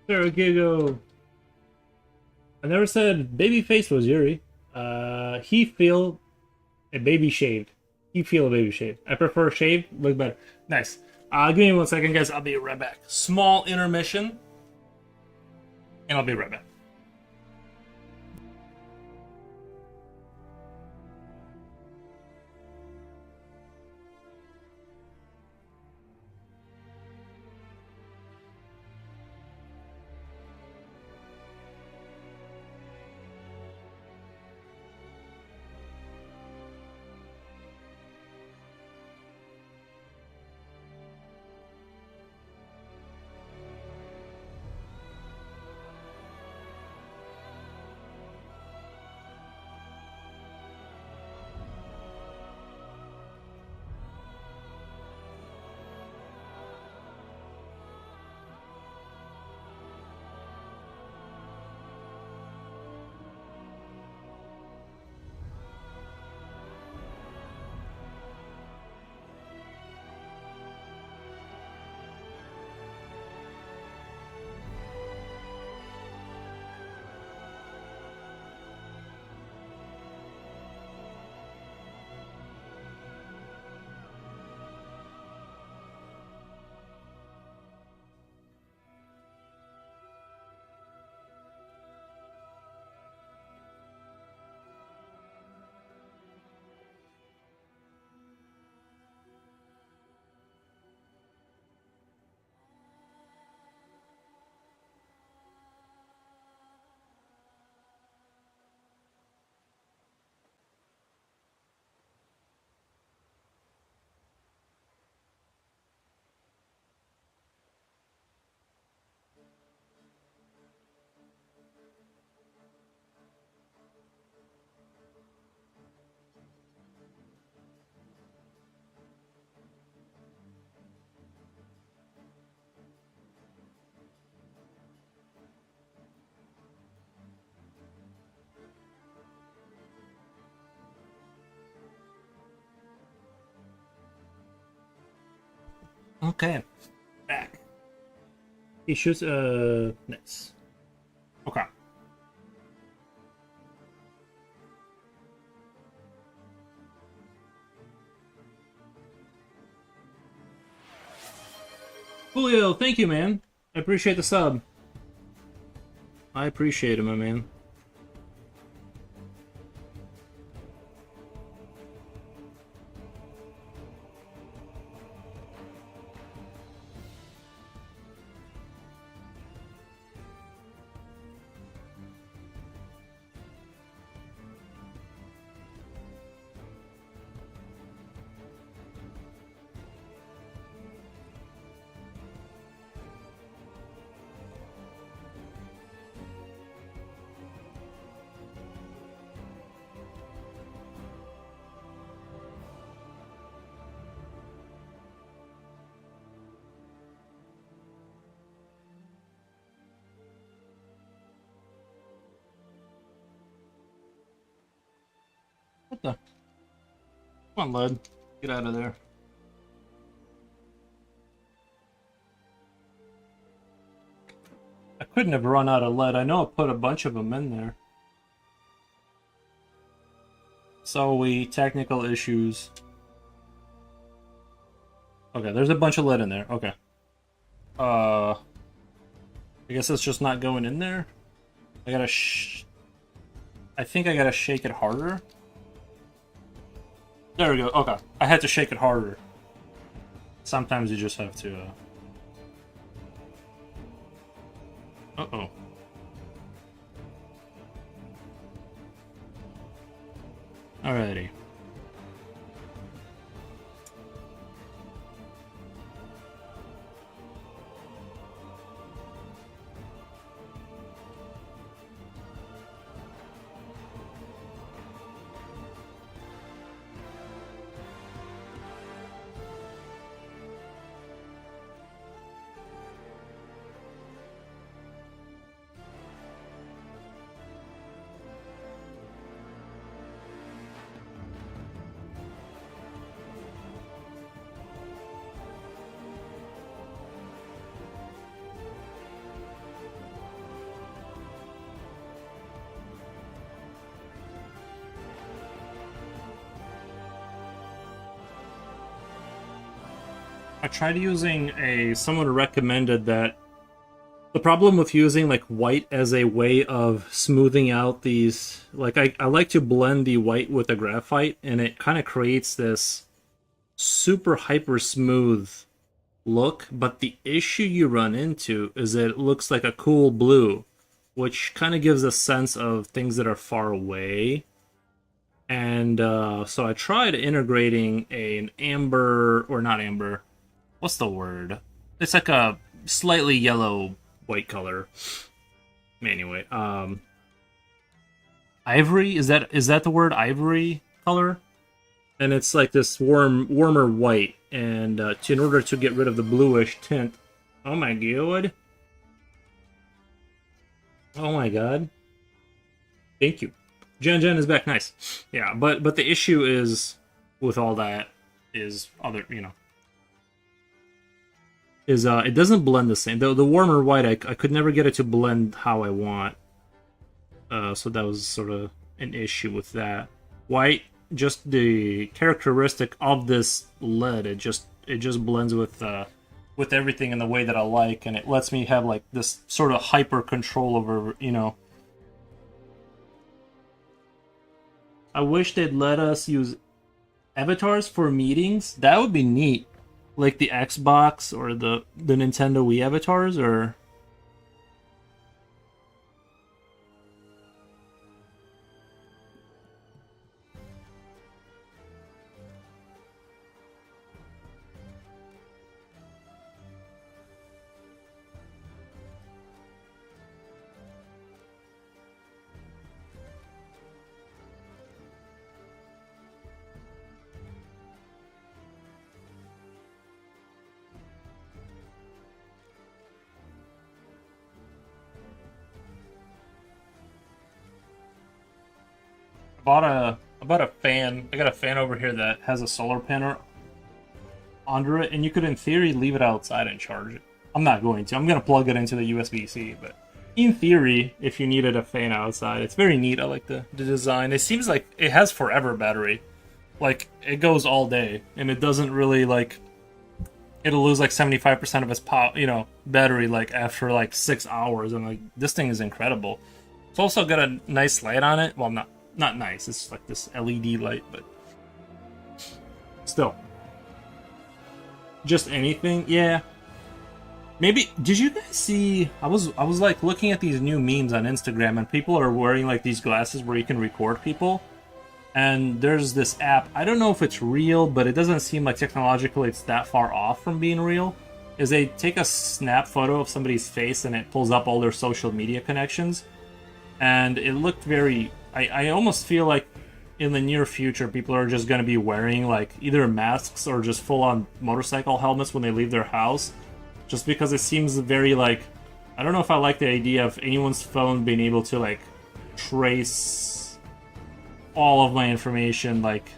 Gigo. I never said babyface was Yuri. He feel a baby shaved. He feel a baby shaved. I prefer shaved. Look better. Nice. Give me 1 second, guys. I'll be right back. Small intermission, and I'll be right back. Okay, back. He shoots nice. Okay. Julio, thank you, man. I appreciate the sub. I appreciate it, my man. What the? Come on, Lud. Get out of there. I couldn't have run out of lead. I know I put a bunch of them in there. So technical issues. Okay, there's a bunch of lead in there. Okay. I guess it's just not going in there. I gotta I think I gotta shake it harder. There we go. Okay. I had to shake it harder. Sometimes you just have to, Uh-oh. Alrighty. I tried using someone recommended that the problem with using like white as a way of smoothing out these, like I like to blend the white with the graphite, and it kind of creates this super hyper smooth look, but the issue you run into is that it looks like a cool blue, which kind of gives a sense of things that are far away. And so I tried integrating an amber, or not amber, what's the word? It's like a slightly yellow white color. Anyway, ivory, is that the word, ivory color? And it's like this warmer white, and in order to get rid of the bluish tint. Oh my god. Oh my god. Thank you. Jen is back. Nice. Yeah, but the issue is with all that is other, is it doesn't blend the same. The warmer white, I could never get it to blend how I want. So that was sort of an issue with that. White, just the characteristic of this lead, it just blends with everything in the way that I like, and it lets me have like this sort of hyper control over. I wish they'd let us use avatars for meetings. That would be neat. Like the Xbox or the Nintendo Wii avatars, or I bought a fan. I got a fan over here that has a solar panel under it, and you could, in theory, leave it outside and charge it. I'm not going to. I'm going to plug it into the USB-C, but in theory, if you needed a fan outside, it's very neat. I like the design. It seems like it has forever battery. Like, it goes all day, and it doesn't really, like... It'll lose, like, 75% of its battery, like, after, like, 6 hours, and, like, this thing is incredible. It's also got a nice light on it. Well, not nice. It's like this LED light, but... Still. Just anything? Yeah. Maybe, did you guys see, I was like looking at these new memes on Instagram, and people are wearing like these glasses where you can record people. And there's this app, I don't know if it's real, but it doesn't seem like technologically it's that far off from being real. Is they take a snap photo of somebody's face and it pulls up all their social media connections. And it looked very, I almost feel like in the near future people are just going to be wearing like either masks or just full-on motorcycle helmets when they leave their house. Just because it seems very like, I don't know if I like the idea of anyone's phone being able to like trace all of my information. Like,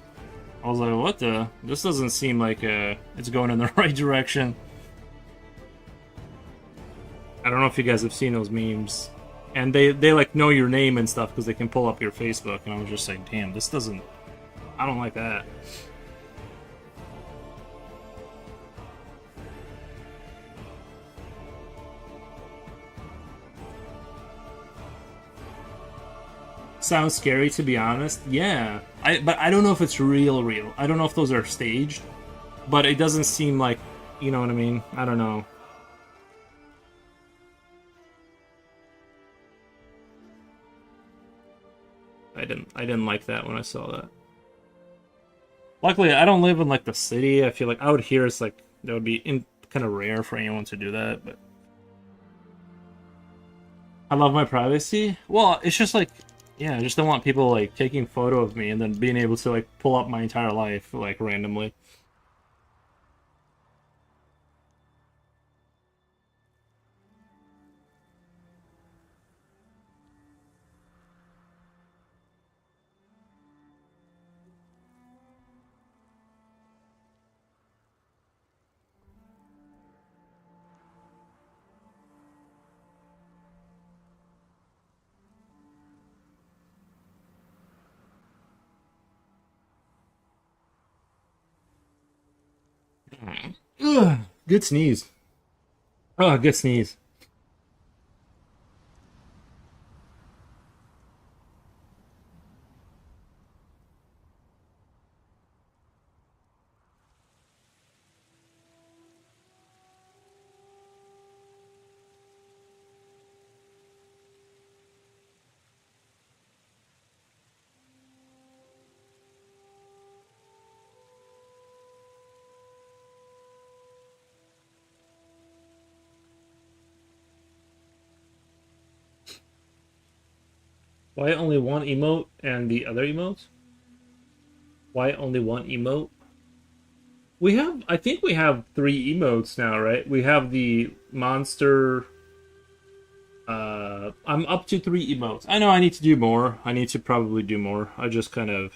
I was like, what the? This doesn't seem like it's going in the right direction. I don't know if you guys have seen those memes. And they like know your name and stuff because they can pull up your Facebook. And I was just like, damn, this doesn't, I don't like that. Sounds scary, to be honest. Yeah, but I don't know if it's real. I don't know if those are staged, but it doesn't seem like, you know what I mean. I don't know. I didn't like that when I saw that. Luckily, I don't live in like the city. I feel like out here it's like that would be kind of rare for anyone to do that. But I love my privacy. Well, it's just like, yeah, I just don't want people like taking photo of me and then being able to like pull up my entire life like randomly. Ugh. Good sneeze. Oh, good sneeze. Why only one emote and the other emotes? Why only one emote? We have, I think we have three emotes now, right? We have the monster. I'm up to three emotes. I know I need to do more. I need to probably do more. I just kind of,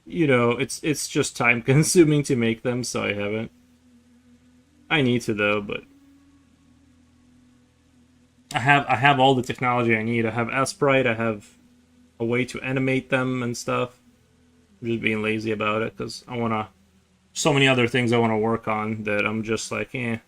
it's just time consuming to make them, so I haven't. I need to though, but I have all the technology I need. I have Sprite. I have a way to animate them and stuff. I'm just being lazy about it because I wanna. So many other things I want to work on that I'm just like, eh.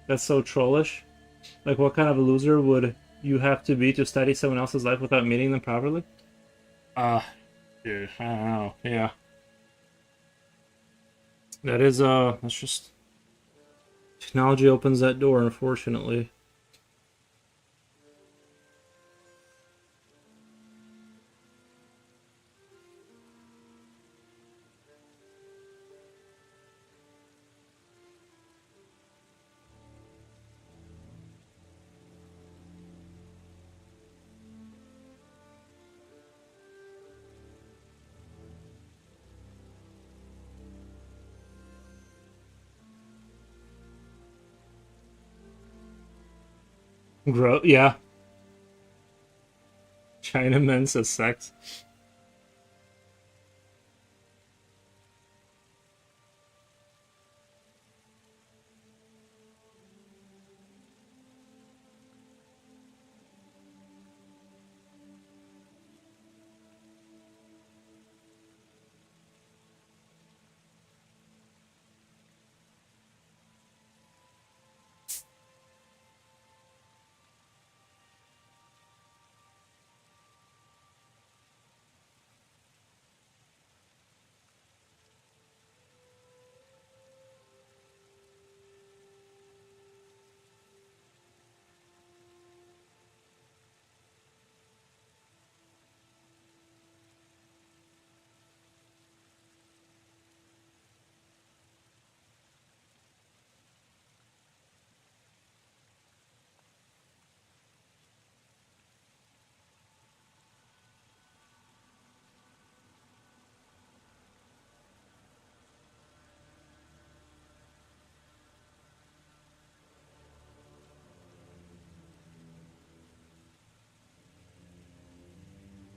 That's so trollish. Like, what kind of a loser would you have to be to study someone else's life without meeting them properly? Uh, dude, I don't know. Yeah. That's just. Technology opens that door, unfortunately. Yeah. Chinaman says sex.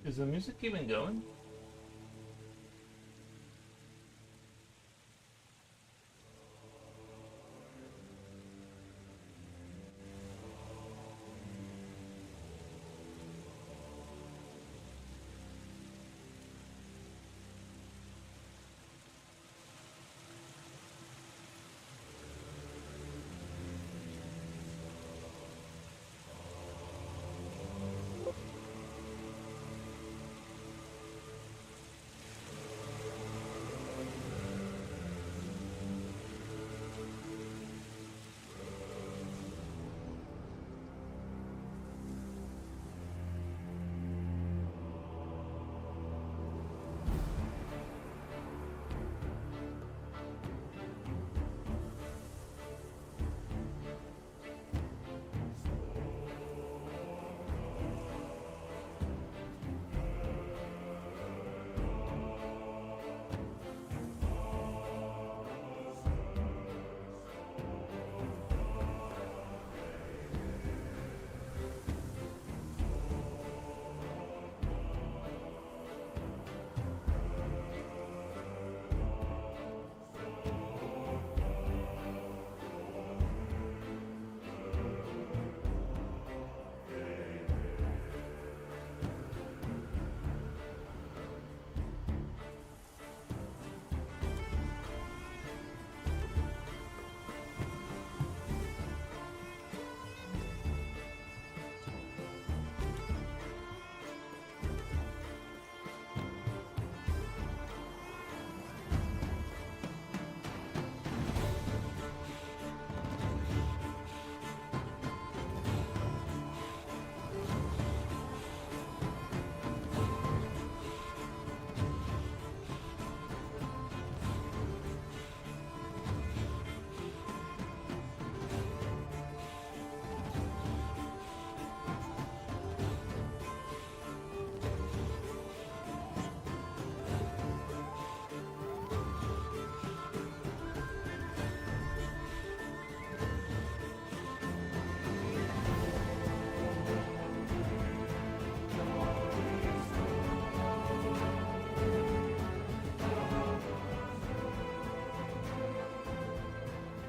Is the music even going?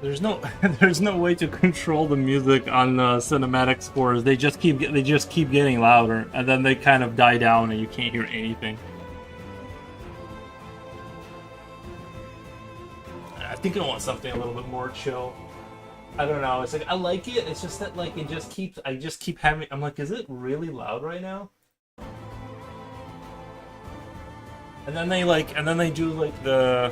There's no there's no way to control the music on the cinematic scores. They just keep getting louder, and then they kind of die down, and you can't hear anything. I think I want something a little bit more chill. I don't know. It's like I like it. It's just that like it just keeps. I just keep having. I'm like, is it really loud right now? And then they do like the.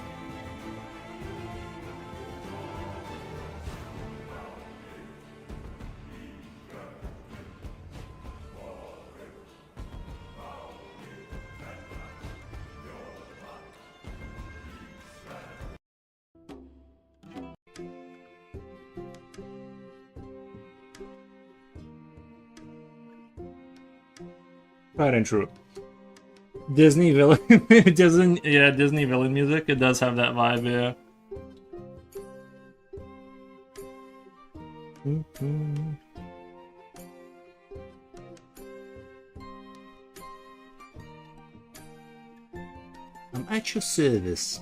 Quite and true. Disney villain, Disney villain music. It does have that vibe, yeah. I'm at your service.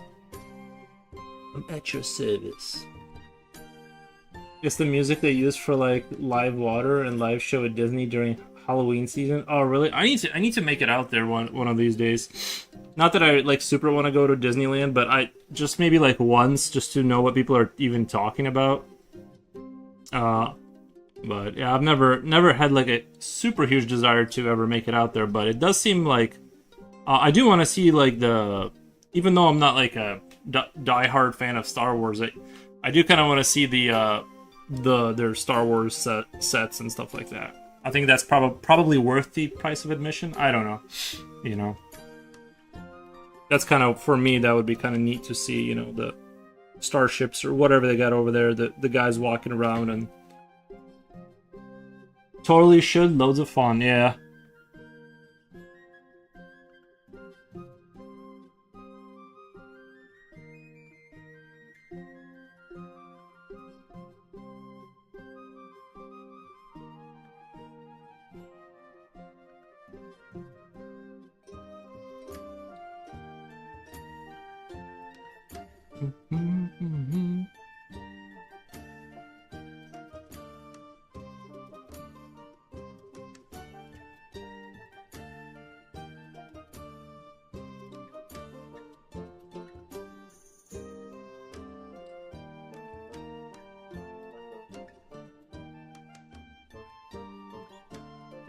I'm at your service. It's the music they use for like live water and live show at Disney during Halloween season. Oh, really? I need to make it out there one of these days. Not that I like super want to go to Disneyland, but I just maybe like once just to know what people are even talking about. But yeah, I've never had like a super huge desire to ever make it out there, but it does seem like I do want to see like even though I'm not like a diehard fan of Star Wars, I do kind of want to see their Star Wars sets and stuff like that. I think that's probably worth the price of admission. I don't know, you know. That's kind of, for me, that would be kind of neat to see, you know, the starships or whatever they got over there, the guys walking around, and totally should. Loads of fun, yeah.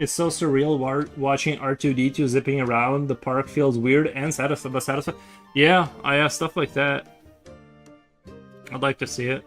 It's so surreal watching R2-D2 zipping around. The park feels weird and satisfying. Yeah, I have stuff like that. I'd like to see it.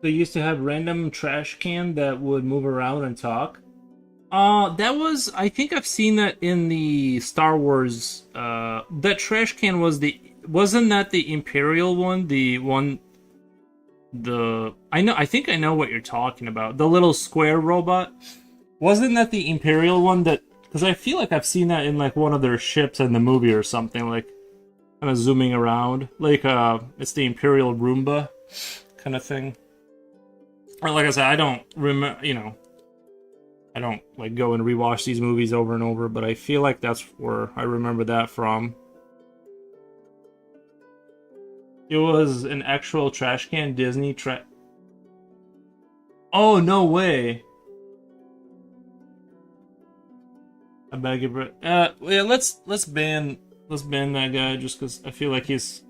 They used to have random trash can that would move around and talk. That was, I think I've seen that in the Star Wars. That trash can wasn't that the Imperial one? The one, I think I know what you're talking about. The little square robot. Wasn't that the Imperial one that, because I feel like I've seen that in like one of their ships in the movie or something, like kind of zooming around. Like, it's the Imperial Roomba kind of thing. Or like I said, I don't remember, I don't like go and rewatch these movies over and over, but I feel like that's where I remember that from. It was an actual trash can Disney Oh, no way. I beg your breath. Yeah, let's ban that guy just because I feel like he's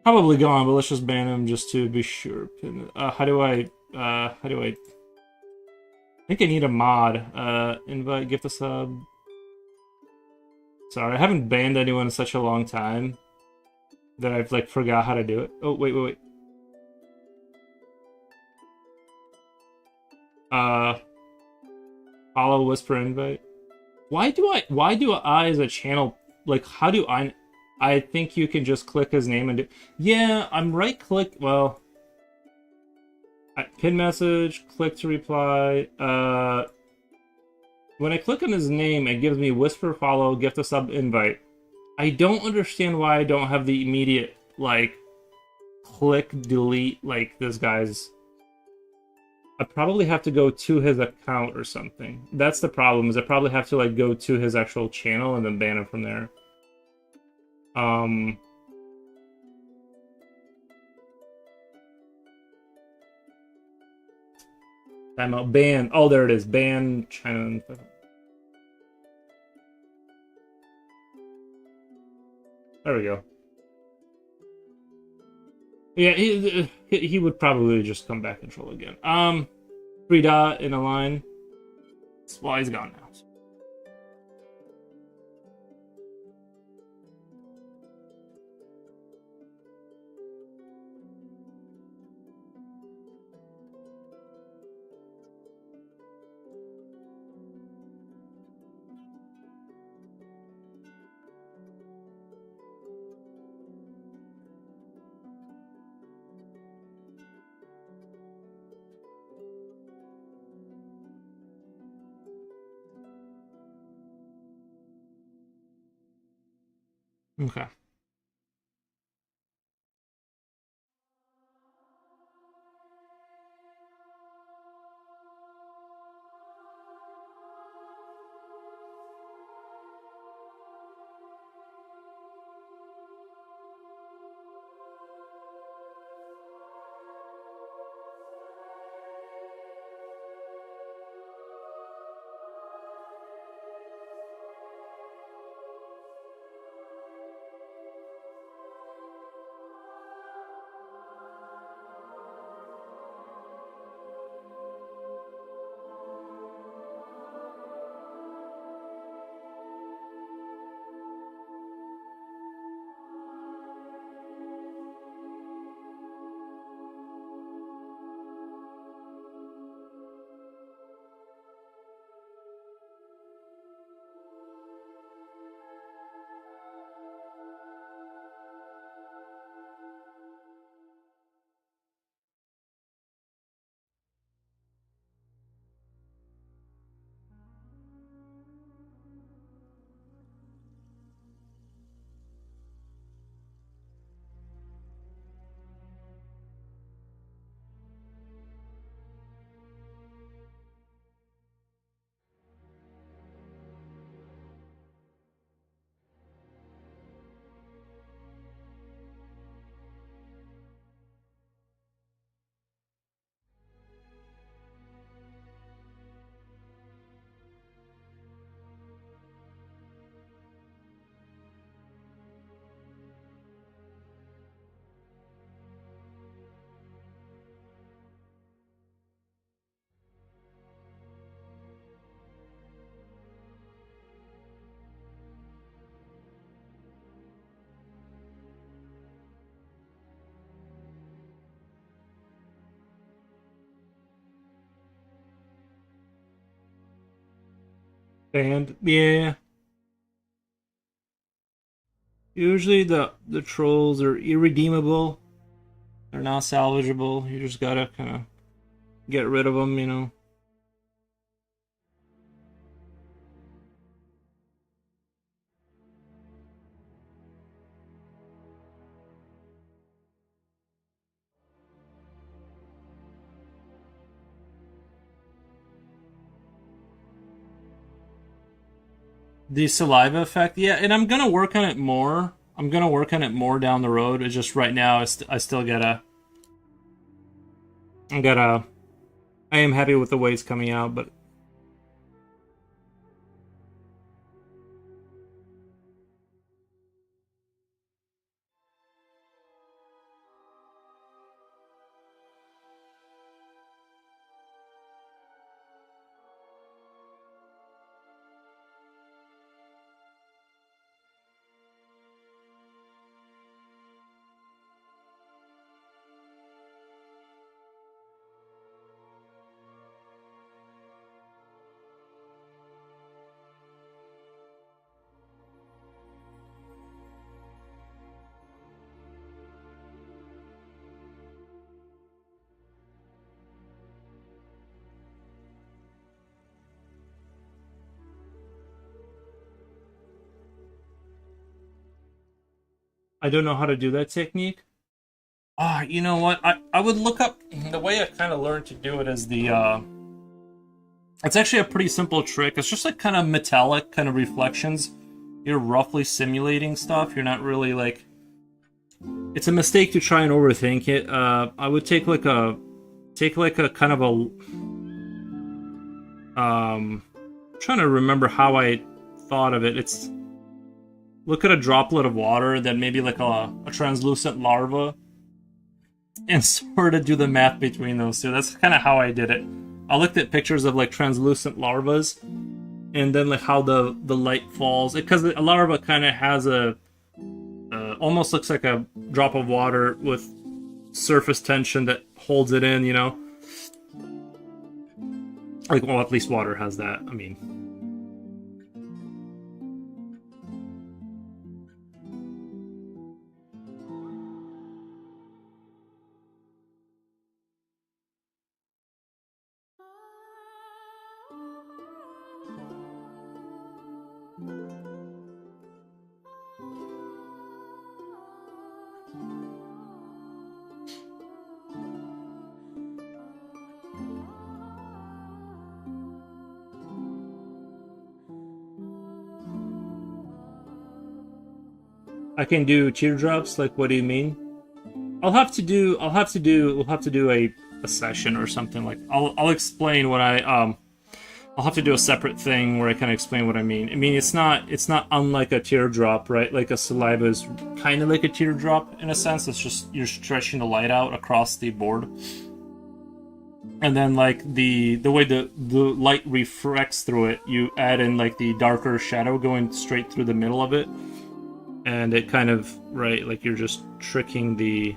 probably gone, but let's just ban him just to be sure. How do I think I need a mod. Invite, gift a sub. Sorry, I haven't banned anyone in such a long time that I've like forgot how to do it. Oh, wait. Uh, follow whisper invite. Why do I as a channel, like, how do I think you can just click his name and do, yeah, I'm right click, well, pin message, click to reply, when I click on his name, it gives me whisper follow, gift a sub invite. I don't understand why I don't have the immediate, like, click delete, like, this guy's. I probably have to go to his account or something. That's the problem, is I probably have to, like, go to his actual channel and then ban him from there. Um, Timeout, ban. Oh, there it is. Ban China. There we go. Yeah, he would probably just come back and troll again. Three dot in a line. Well, he's gone now. Okay. And yeah, usually the trolls are irredeemable. They're not salvageable. You just gotta kind of get rid of them, you know. The saliva effect, yeah, and I'm gonna work on it more. I'm gonna work on it more down the road. It's just right now, I still gotta. I am happy with the way it's coming out, but I don't know how to do that technique. Ah, you know what? I would look up the way I kind of learned to do it is the. It's actually a pretty simple trick. It's just like kind of metallic kind of reflections. You're roughly simulating stuff. You're not really like. It's a mistake to try and overthink it. I would take like a kind of a trying to remember how I thought of it. It's look at a droplet of water, then maybe like a translucent larva, and sort of do the math between those two. That's kind of how I did it. I looked at pictures of like translucent larvas, and then like how the light falls. Because a larva kind of has a almost looks like a drop of water with surface tension that holds it in. You know, like well, at least water has that. I mean, I can do teardrops. Like, what do you mean? We'll have to do a session or something like. I'll explain what I'll have to do a separate thing where I kind of explain what I mean. I mean, it's not unlike a teardrop, right? Like a saliva is kind of like a teardrop in a sense. It's just you're stretching the light out across the board, and then like the way the light refracts through it, you add in like the darker shadow going straight through the middle of it, and it kind of right like you're just tricking the.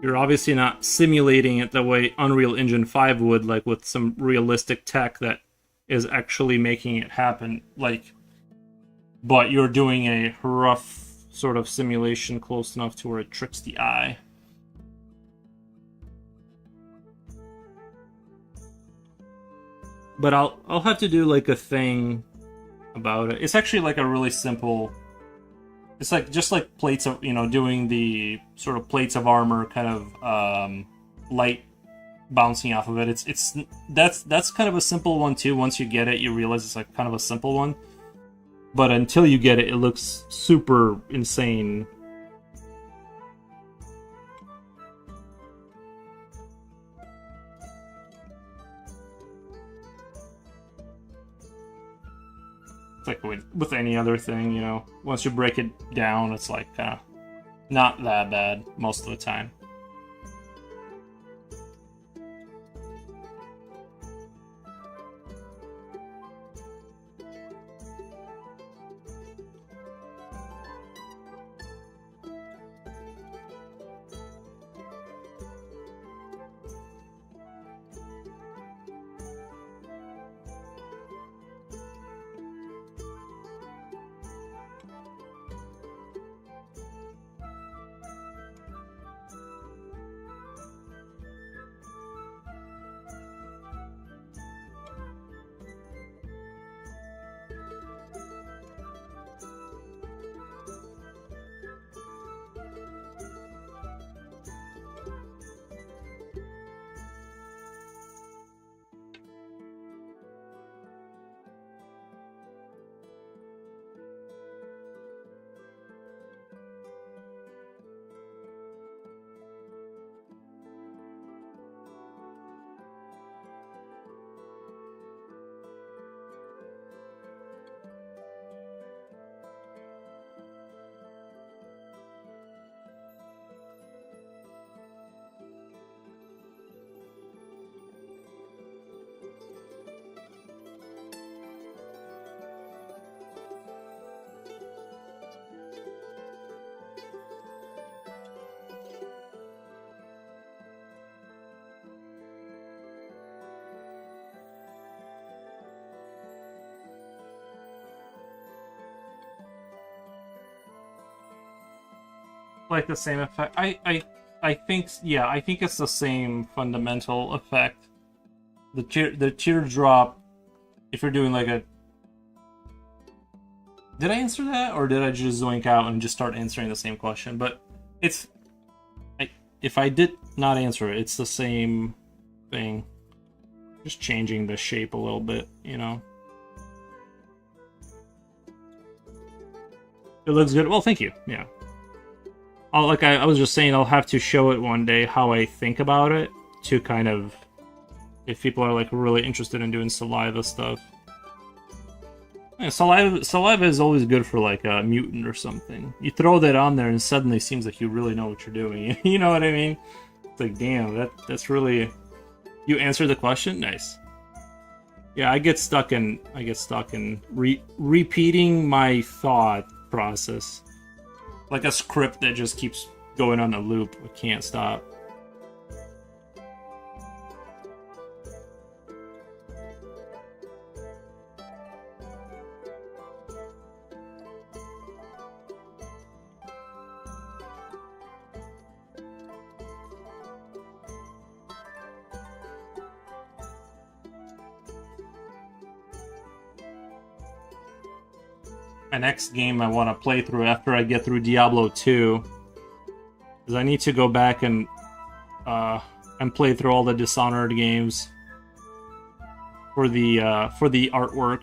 You're obviously not simulating it the way Unreal Engine 5 would, like with some realistic tech that is actually making it happen. Like, but you're doing a rough sort of simulation close enough to where it tricks the eye. But I'll have to do like a thing about it. It's actually like a really simple. It's like just like plates of doing the sort of plates of armor kind of light bouncing off of it. It's that's kind of a simple one too. Once you get it, you realize it's like kind of a simple one. But until you get it, it looks super insane. It's like with any other thing, you know. Once you break it down, it's like kind of not that bad most of the time. Like the same effect. I think, yeah, I think it's the same fundamental effect. The teardrop, if you're doing like a... Did I answer that, or did I just zoink out and just start answering the same question? But it's... if I did not answer it, it's the same thing. Just changing the shape a little bit, you know? It looks good. Well, thank you. Yeah. Like I was just saying, I'll have to show it one day how I think about it to kind of... if people are like really interested in doing saliva stuff. Yeah, saliva is always good for like a mutant or something. You throw that on there and suddenly it seems like you really know what you're doing. You know what I mean? It's like, damn, that's really... You answered the question? Nice. Yeah, I get stuck in repeating my thought process. Like a script that just keeps going on a loop. I can't stop. My next game I want to play through after I get through Diablo 2 is I need to go back and play through all the Dishonored games for the artwork.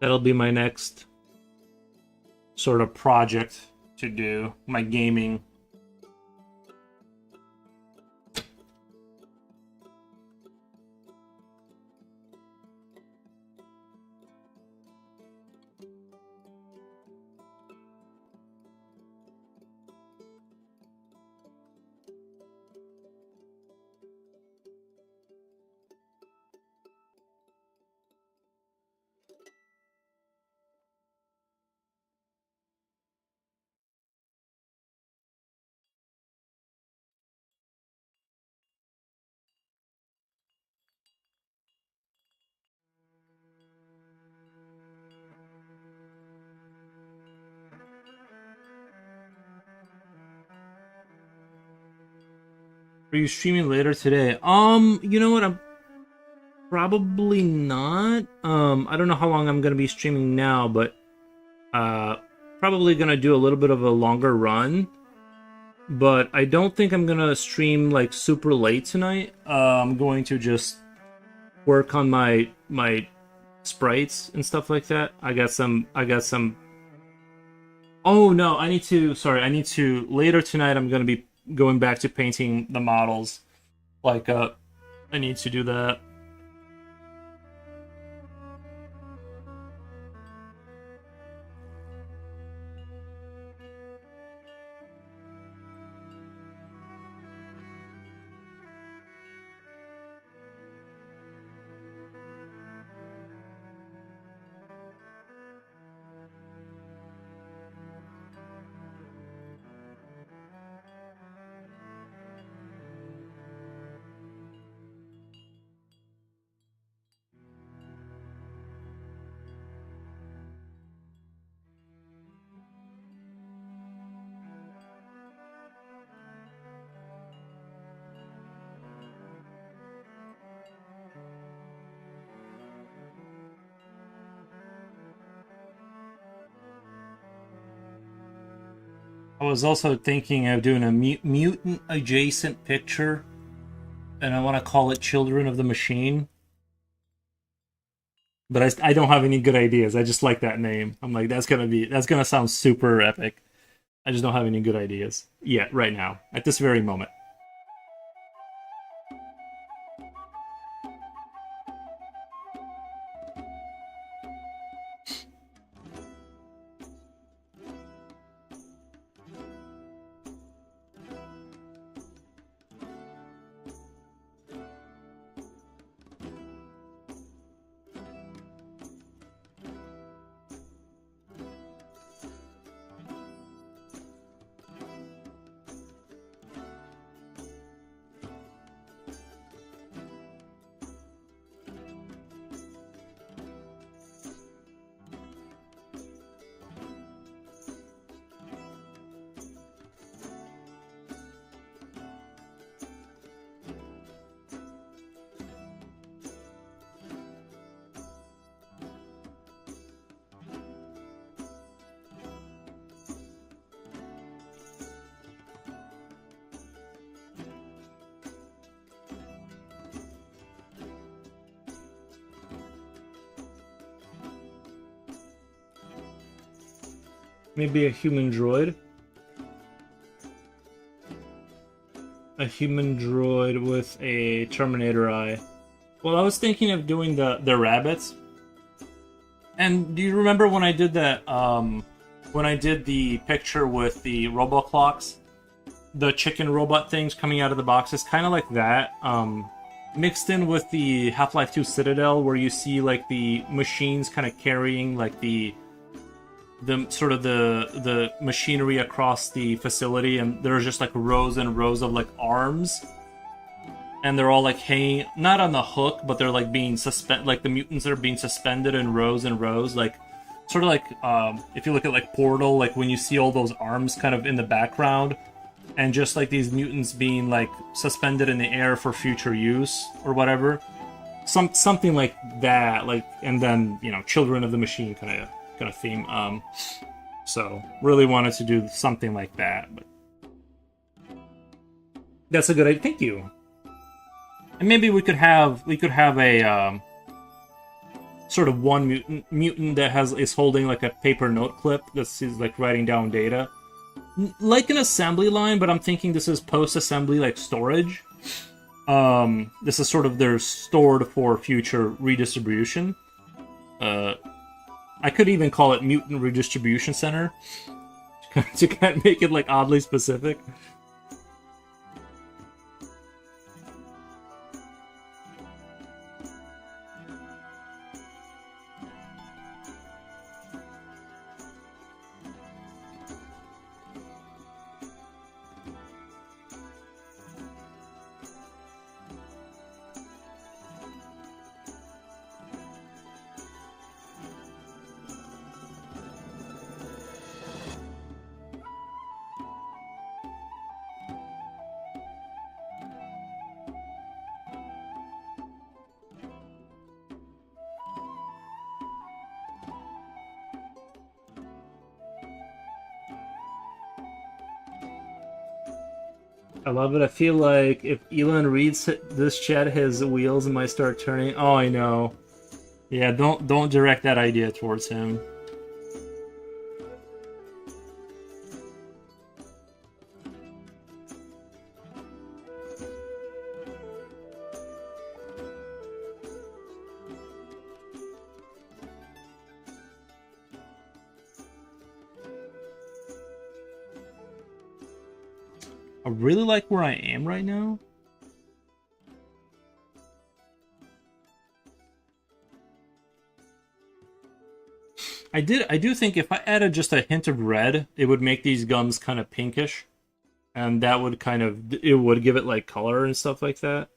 That'll be my next sort of project to do, my gaming. Are you streaming later today? You know what? I'm probably not. I don't know how long I'm gonna be streaming now, but probably gonna do a little bit of a longer run. But I don't think I'm gonna stream like super late tonight. I'm going to just work on my sprites and stuff like that. I got some. Oh no, I need to. Sorry, I need to. Later tonight, I'm gonna be going back to painting the models. Like, I need to do that. I was also thinking of doing a mutant adjacent picture, and I want to call it Children of the Machine. But I don't have any good ideas. I just like that name. I'm like, that's gonna sound super epic. I just don't have any good ideas yet, right now, at this very moment. Maybe a human droid. A human droid with a Terminator eye. Well, I was thinking of doing the rabbits. And do you remember when I did that? When I did the picture with the roboclocks, the chicken robot things coming out of the boxes, kind of like that. Mixed in with the Half-Life 2 Citadel, where you see like the machines kind of carrying like the sort of the machinery across the facility, and there's just like rows and rows of like arms, and they're all like hanging not on the hook, but they're like being suspended, like the mutants that are being suspended in rows and rows, like sort of like if you look at like Portal, like when you see all those arms kind of in the background, and just like these mutants being like suspended in the air for future use or whatever, something like that, like, and then Children of the Machine kind of theme. So really wanted to do something like that, but that's a good idea. Thank you. And maybe we could have a sort of one mutant that is holding like a paper note clip that's like writing down data, like an assembly line. But I'm thinking this is post-assembly, like storage. This is sort of they're stored for future redistribution. I could even call it Mutant Redistribution Center to kind of make it like oddly specific. I love it. I feel like if Elon reads this chat, his wheels might start turning. Oh, I know. Yeah, don't direct that idea towards him. I really like where I am right now. I do think if I added just a hint of red, it would make these gums kind of pinkish, and that would it would give it like color and stuff like that.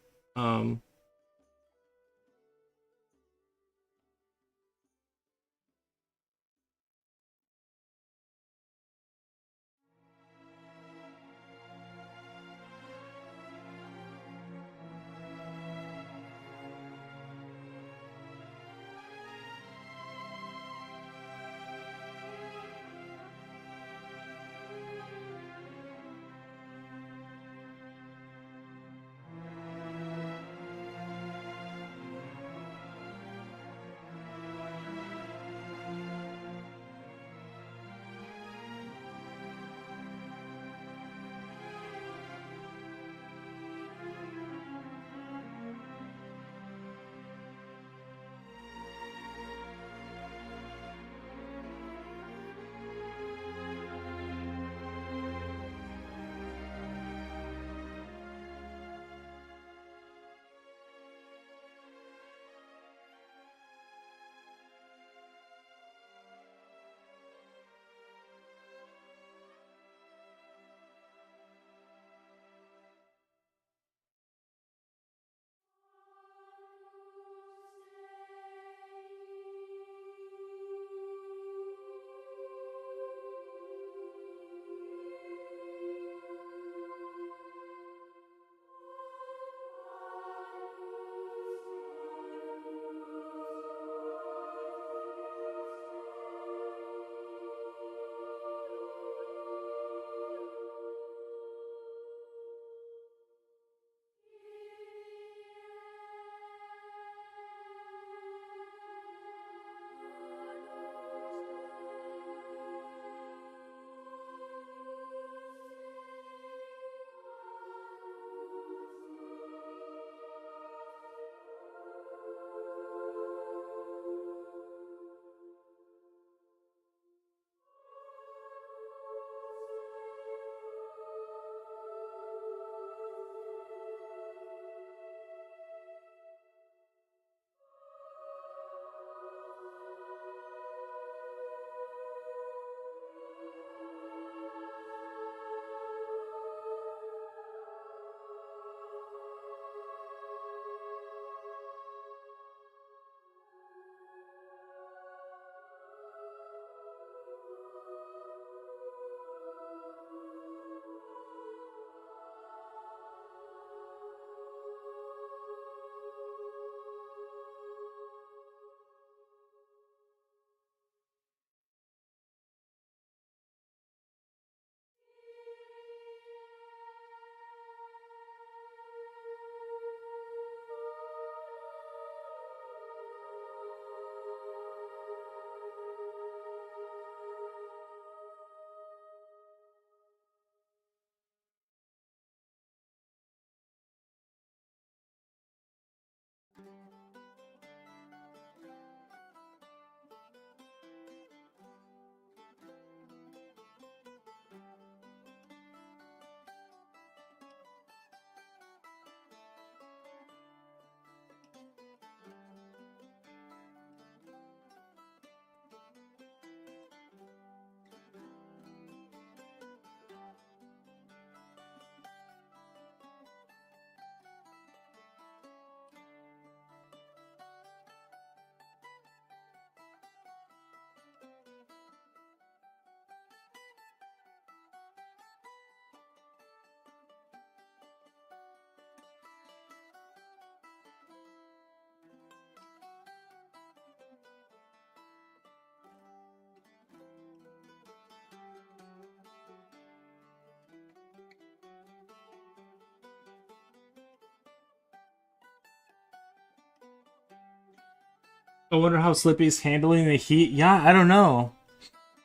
I wonder how Slippy's handling the heat. Yeah, I don't know.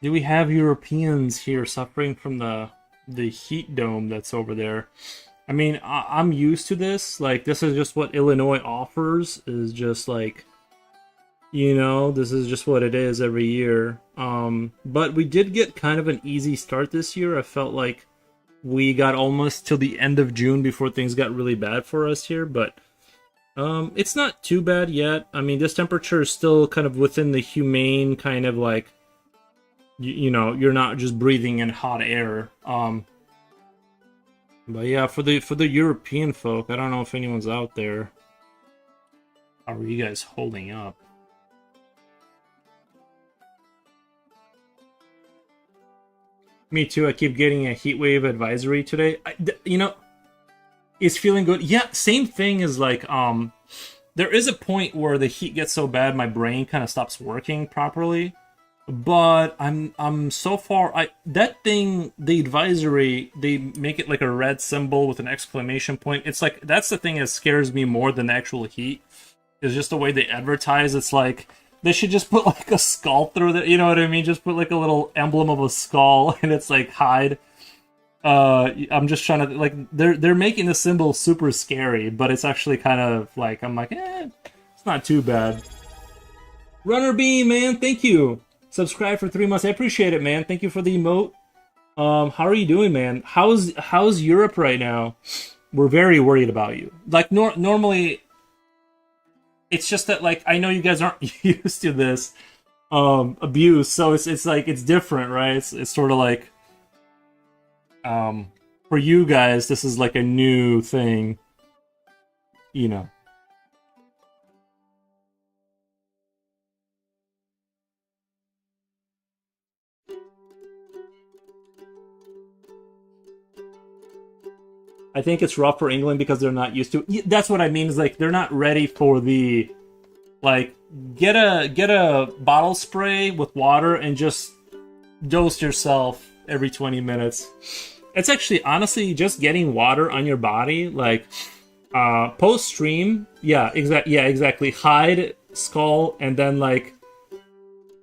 Do we have Europeans here suffering from the heat dome that's over there? I mean, I'm used to this. Like, this is just what Illinois offers. Is just like, this is just what it is every year. But we did get kind of an easy start this year. I felt like we got almost till the end of June before things got really bad for us here. But it's not too bad yet. I mean, this temperature is still kind of within the humane kind of like, you're not just breathing in hot air. But yeah, for the European folk, I don't know if anyone's out there. How are you guys holding up? Me too. I keep getting a heat wave advisory today. Is feeling good. Yeah, same thing as like there is a point where the heat gets so bad my brain kind of stops working properly. But I'm so far that thing, the advisory, they make it like a red symbol with an exclamation point. It's like that's the thing that scares me more than the actual heat. Is just the way they advertise. It's like they should just put like a skull through it, you know what I mean? Just put like a little emblem of a skull and it's like hide. I'm just trying to like they're making the symbol super scary, but it's actually kind of like I'm like, it's not too bad. Runner Beam, man, thank you. Subscribe for 3 months. I appreciate it, man. Thank you for the emote. How are you doing, man? How's Europe right now? We're very worried about you. Like normally, it's just that like I know you guys aren't used to this abuse, so it's like it's different, right? It's sort of like for you guys, this is like a new thing, you know. I think it's rough for England because they're not used to it. That's what I mean, is like they're not ready for the like get a bottle spray with water and just dose yourself every 20 minutes. It's actually honestly just getting water on your body like post stream. Yeah, exactly. Hide skull and then like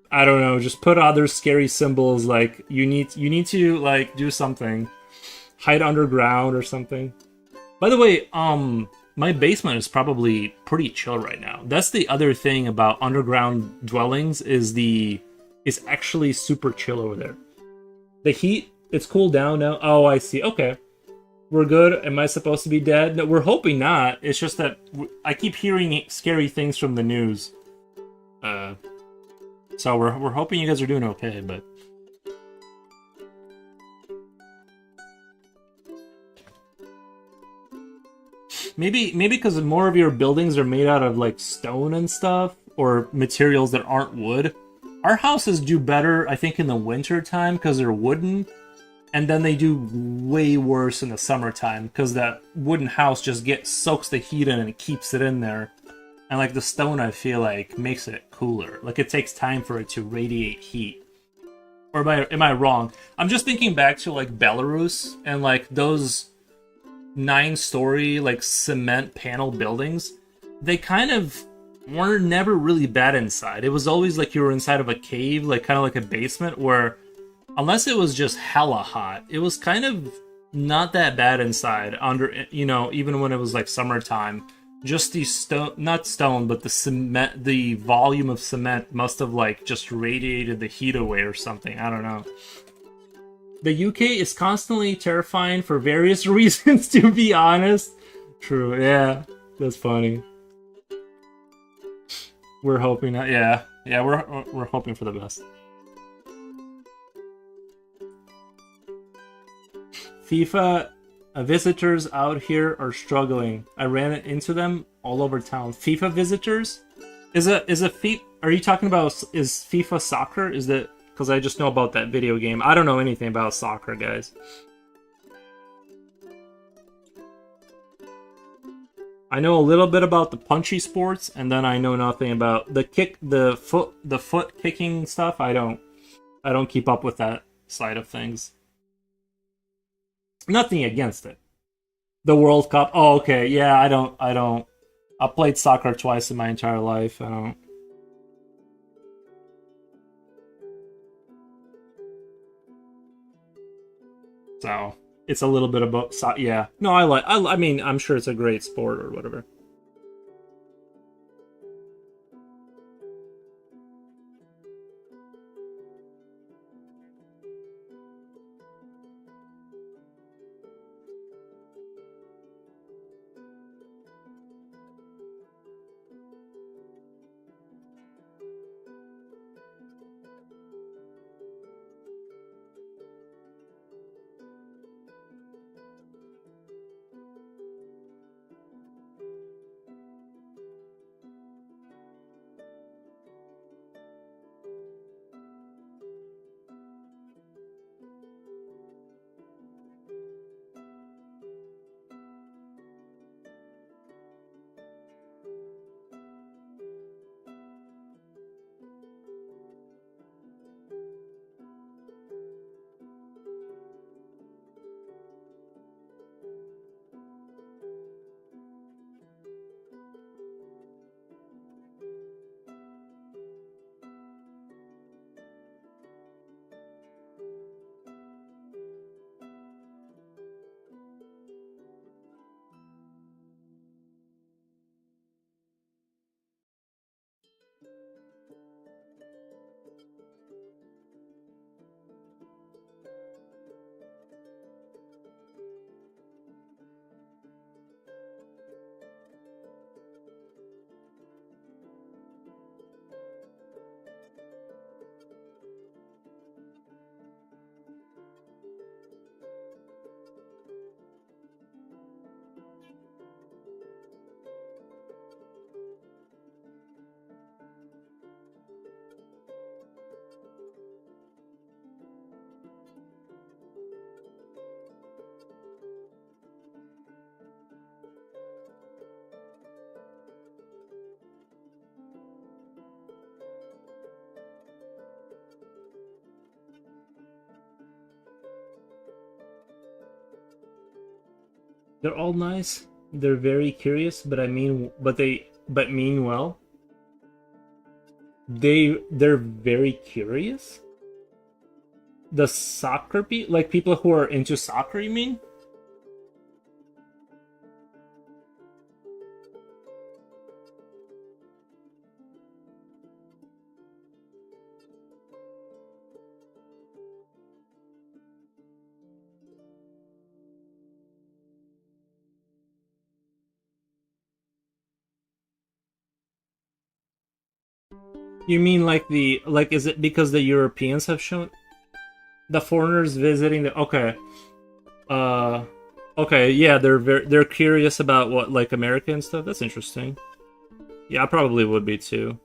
I don't know, just put other scary symbols like you need to like do something. Hide underground or something. By the way, my basement is probably pretty chill right now. That's the other thing about underground dwellings is it's actually super chill over there. The heat, it's cooled down now. Oh, I see. Okay. We're good. Am I supposed to be dead? No, we're hoping not. It's just that I keep hearing scary things from the news. So we're hoping you guys are doing okay, but maybe because more of your buildings are made out of like stone and stuff or materials that aren't wood. Our houses do better, I think, in the winter time because they're wooden, and then they do way worse in the summertime because that wooden house just soaks the heat in and it keeps it in there. And like the stone, I feel like makes it cooler. Like it takes time for it to radiate heat. Or am I wrong? I'm just thinking back to like Belarus and like those 9-story like cement panel buildings. They kind of were never really bad inside. It was always like you were inside of a cave, like kind of like a basement where unless it was just hella hot, it was kind of not that bad inside under, even when it was like summertime. Just the stone, not stone, but the cement, the volume of cement must have like just radiated the heat away or something. I don't know. The UK is constantly terrifying for various reasons, to be honest. True, yeah. That's funny. We're hoping that, yeah. Yeah, we're hoping for the best. FIFA visitors out here are struggling. I ran into them all over town. FIFA visitors? Is a FIFA? Are you talking about is FIFA soccer? Is that because I just know about that video game? I don't know anything about soccer, guys. I know a little bit about the punchy sports, and then I know nothing about the foot kicking stuff. I don't keep up with that side of things. Nothing against it. The World Cup. Oh, okay. Yeah, I don't. I played soccer twice in my entire life. I don't. So it's a little bit about yeah. No, I mean, I'm sure it's a great sport or whatever. They're all nice. They're very curious, but but mean well. They're very curious. The soccer like people who are into soccer, you mean? You mean like is it because the Europeans have shown the foreigners visiting the uh okay, yeah, they're curious about what like American stuff. That's interesting. Yeah, I probably would be too.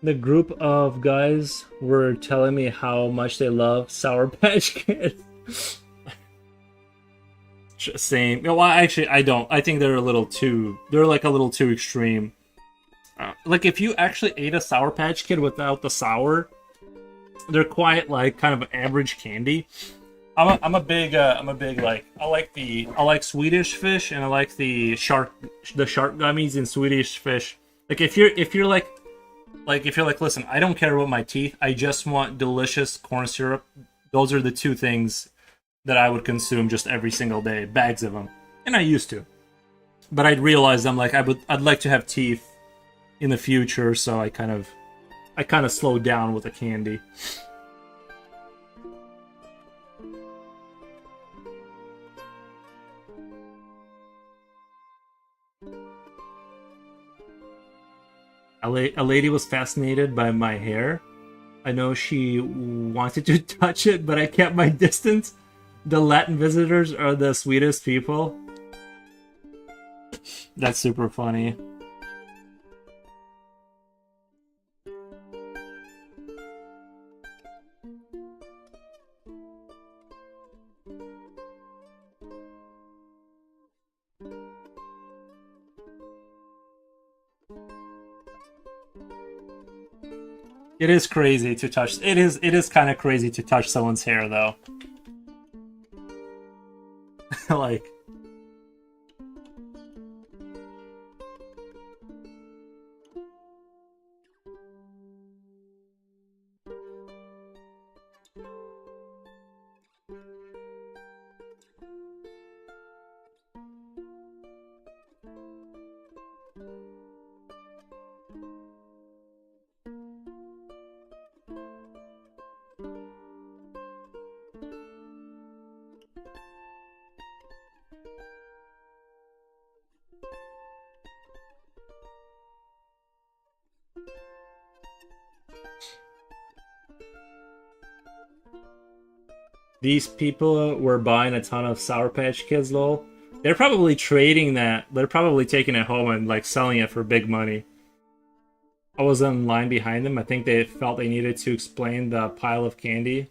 The group of guys were telling me how much they love Sour Patch Kids. Same. No, well, actually, I don't. I think they're a little too. They're like a little too extreme. Like if you actually ate a Sour Patch Kid without the sour, they're quite like kind of average candy. I'm a big like I like Swedish fish and I like the shark gummies in Swedish fish. Like if you're like if you're like, listen, I don't care about my teeth. I just want delicious corn syrup. Those are the two things that I would consume just every single day, bags of them. And I used to. But I'd realized I'd like to have teeth in the future, so I kind of slowed down with the candy. A lady was fascinated by my hair. I know she wanted to touch it, but I kept my distance. The Latin visitors are the sweetest people. That's super funny. It is crazy to touch. It is kind of crazy to touch someone's hair though. Like these people were buying a ton of Sour Patch Kids, lol. They're probably trading that. They're probably taking it home and like selling it for big money. I was in line behind them. I think they felt they needed to explain the pile of candy.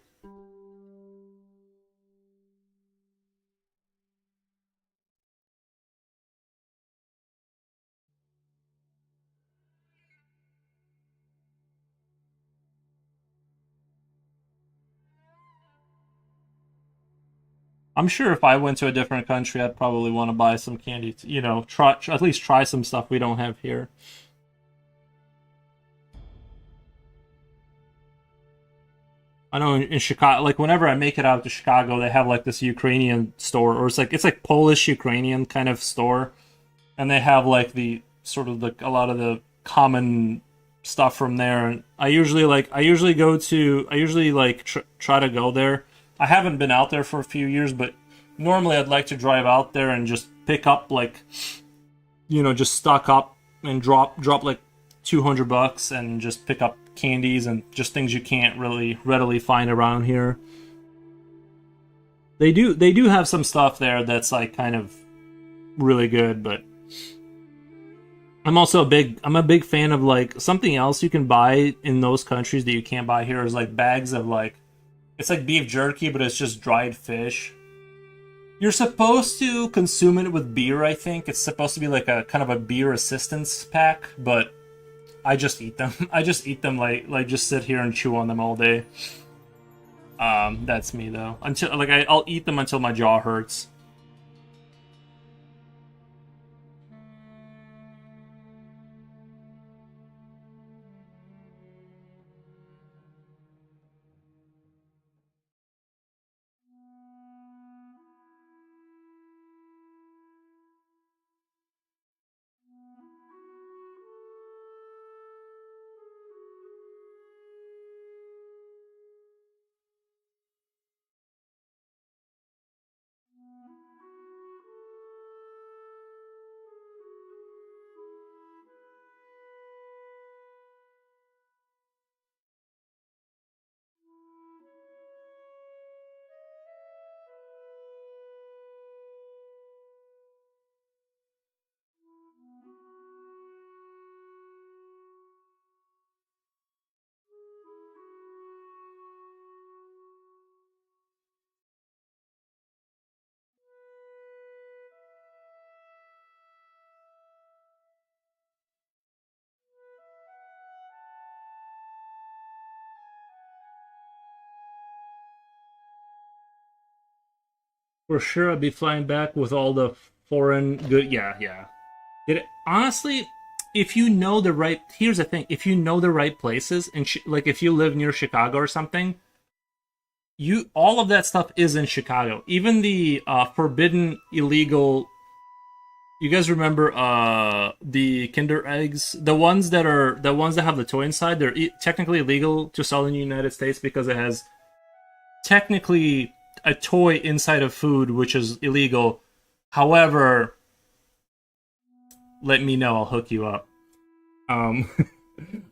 I'm sure if I went to a different country, I'd probably want to buy some candy. You know, try at least try some stuff we don't have here. I know in Chicago, like whenever I make it out to Chicago, they have like this Ukrainian store, or it's like Polish Ukrainian kind of store, and they have like the sort of the a lot of the common stuff from there. And I usually like try to go there. I haven't been out there for a few years, but normally I'd like to drive out there and just pick up like just stock up and drop like $200 and just pick up candies and just things you can't really readily find around here. They do have some stuff there that's like kind of really good, but I'm a big fan of like something else you can buy in those countries that you can't buy here is like bags of like it's like beef jerky, but it's just dried fish. You're supposed to consume it with beer, I think. It's supposed to be like a kind of a beer assistance pack, but I just eat them. I just eat them like just sit here and chew on them all day. That's me though. Until like I'll eat them until my jaw hurts. For sure, I'd be flying back with all the foreign good. Yeah, yeah. Honestly, if you know the right, here's the thing: if you know the right places, and like if you live near Chicago or something, you all of that stuff is in Chicago. Even the forbidden illegal. You guys remember the Kinder eggs, the ones that have the toy inside? They're technically illegal to sell in the United States because it has technically a toy inside of food, which is illegal. However, let me know. I'll hook you up. Um,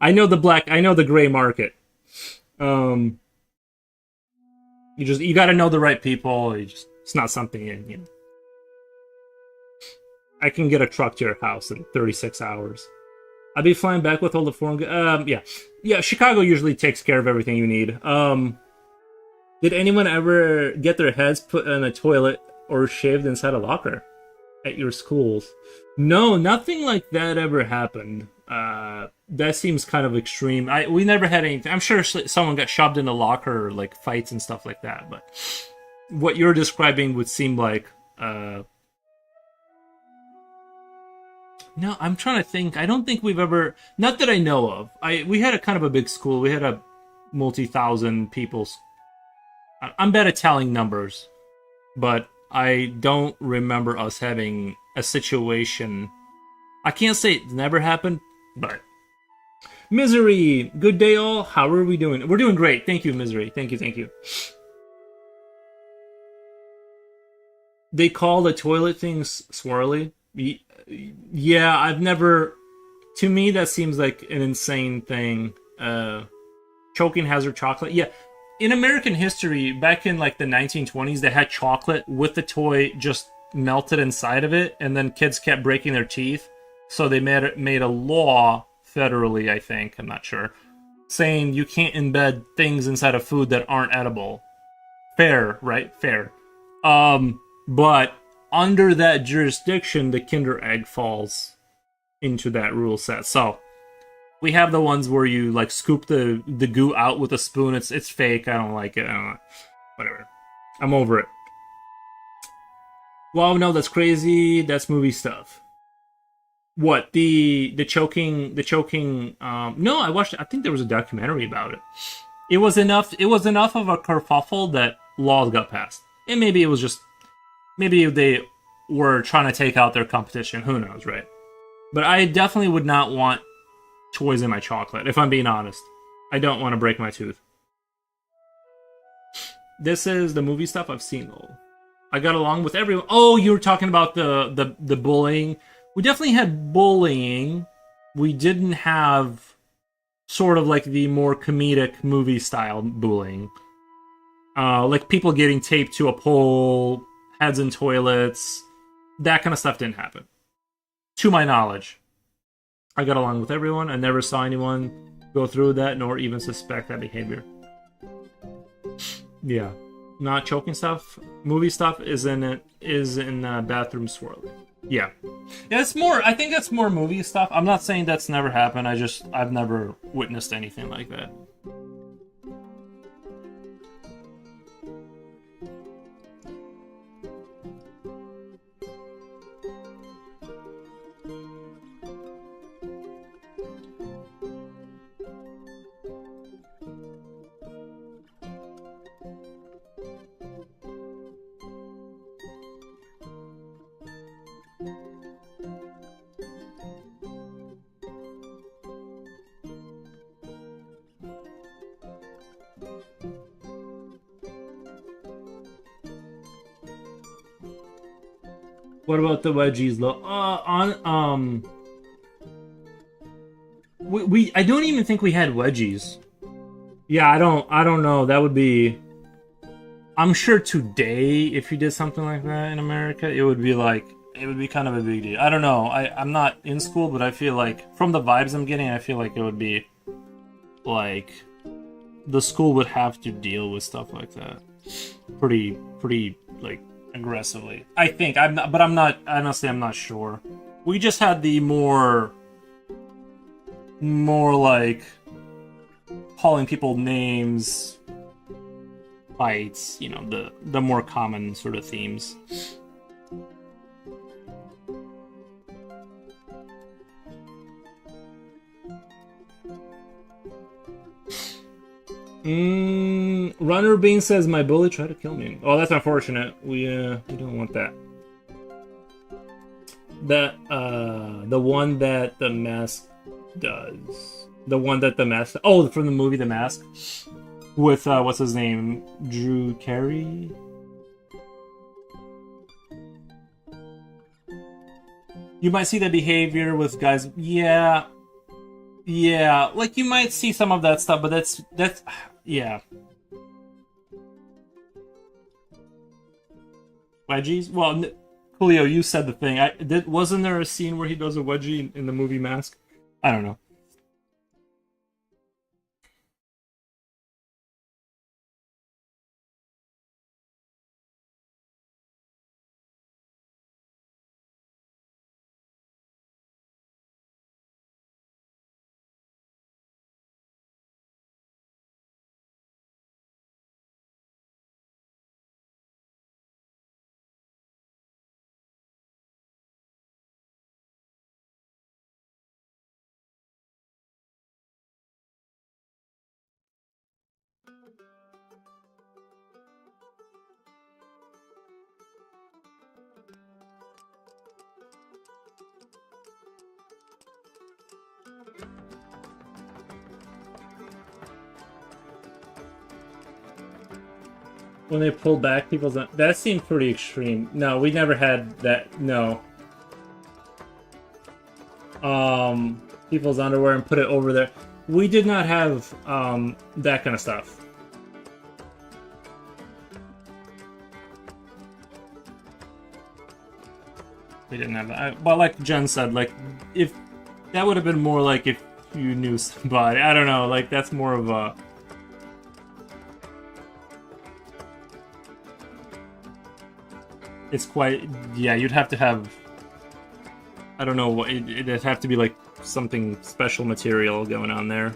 I know the gray market. Um, you got to know the right people. It's not something you know. I can get a truck to your house in 36 hours. I'd be flying back with all the foreign. Yeah. Chicago usually takes care of everything you need. Did anyone ever get their heads put in a toilet or shaved inside a locker at your schools? No, nothing like that ever happened. That seems kind of extreme. We never had anything. I'm sure someone got shoved in a locker, or like fights and stuff like that. But what you're describing would seem like. No, I'm trying to think. I don't think we've ever. Not that I know of. We had a kind of a big school. We had a multi-thousand people. I'm bad at telling numbers, but I don't remember us having a situation. I can't say it never happened, but Misery, good day all. How are we doing? We're doing great. Thank you, Misery. Thank you. They call the toilet things swirly. Yeah, I've never. To me, that seems like an insane thing. Choking hazard chocolate. Yeah, in American history, back in like the 1920s, they had chocolate with the toy just melted inside of it, and then kids kept breaking their teeth. So they made a law federally, I think, I'm not sure, saying you can't embed things inside of food that aren't edible. Fair, right? Fair. But under that jurisdiction, the Kinder Egg falls into that rule set. So we have the ones where you like scoop the goo out with a spoon. It's fake. I don't like it. I don't know. Whatever. I'm over it. Well, no, that's crazy. That's movie stuff. What the choking? No, I watched. I think there was a documentary about it. It was enough of a kerfuffle that laws got passed, and maybe it was just maybe they were trying to take out their competition. Who knows, right? But I definitely would not want toys in my chocolate. If I'm being honest, I don't want to break my tooth. This is the movie stuff I've seen though. I got along with everyone. Oh, you were talking about the bullying. We definitely had bullying. We didn't have sort of like the more comedic movie style bullying. Like people getting taped to a pole, heads in toilets. That kind of stuff didn't happen. To my knowledge. I got along with everyone. I never saw anyone go through that, nor even suspect that behavior. Yeah. Not choking stuff. Movie stuff is in bathroom swirling. Yeah, it's more. I think that's more movie stuff. I'm not saying that's never happened. I've never witnessed anything like that. What about the wedgies? We I don't even think we had wedgies. Yeah, I don't know. That would be. I'm sure today, if you did something like that in America, it would be kind of a big deal. I don't know. I'm not in school, but I feel like from the vibes I'm getting, I feel like it would be like the school would have to deal with stuff like that pretty like aggressively. I think I'm not honestly I'm not sure. We just had the more like calling people names, fights, you know, the more common sort of themes. Runner Bean says my bully tried to kill me. Oh, that's unfortunate. We don't want that. The one that the mask does. The one that the mask. Oh, from the movie The Mask, with what's his name, Drew Carey. You might see that behavior with guys. Yeah, Yeah, like you might see some of that stuff, but that's yeah. Wedgies. Well, Julio, you said the thing. Wasn't there a scene where he does a wedgie in the movie Mask? I don't know. When they pulled back people's that seemed pretty extreme. No, we never had that. No, people's underwear and put it over there. We did not have that kind of stuff. We didn't have that. But like Jen said, like if that would have been more like if you knew somebody. I don't know. Like that's more of a. It's quite. Yeah, you'd have to have. I don't know what it'd have to be like something special material going on there.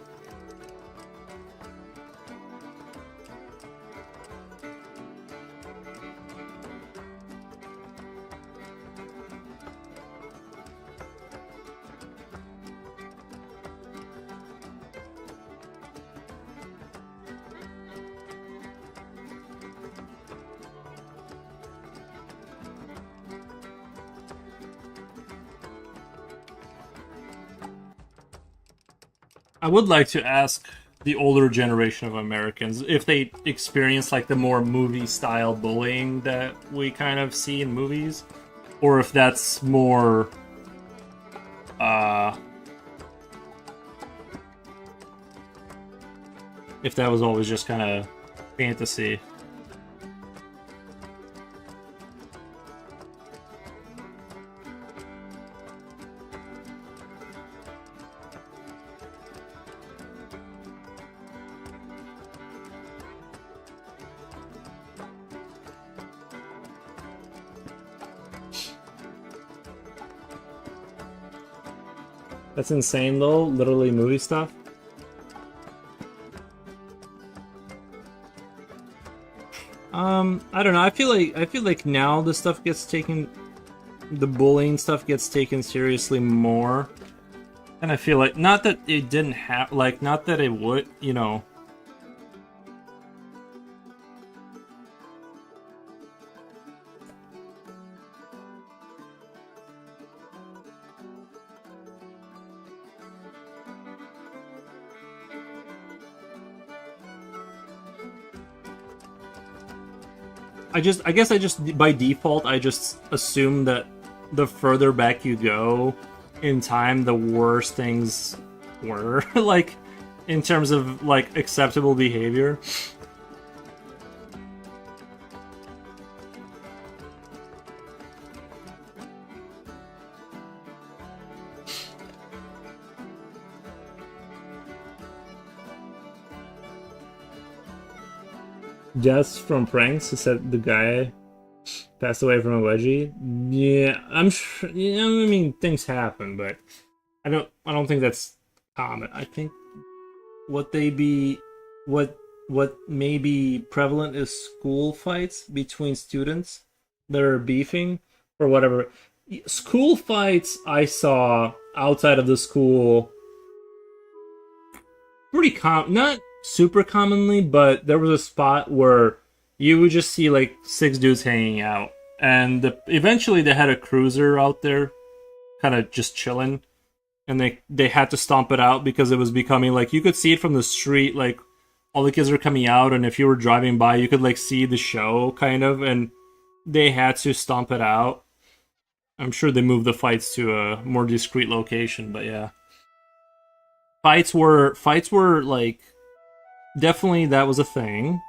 I would like to ask the older generation of Americans if they experience like the more movie style bullying that we kind of see in movies, or if that's more uh if that was always just kind of fantasy. That's insane though, literally movie stuff. I don't know. I feel like now the stuff gets taken the bullying stuff gets taken seriously more. And I feel like not that it didn't have like not that it would, you know. I guess I just by default I just assume that the further back you go in time, the worse things were, like in terms of like acceptable behavior. Jess from Pranks who said the guy passed away from a wedgie. Yeah, I'm sure. Yeah, I mean, things happen, but I don't think that's common. I think what they be, what what may be prevalent is school fights between students that are beefing or whatever. School fights I saw outside of the school pretty not super commonly, but there was a spot where you would just see like six dudes hanging out, and eventually they had a cruiser out there, kind of just chilling, and they had to stomp it out because it was becoming like you could see it from the street, like all the kids were coming out, and if you were driving by, you could like see the show kind of, and they had to stomp it out. I'm sure they moved the fights to a more discreet location, but yeah. Fights were like definitely that was a thing.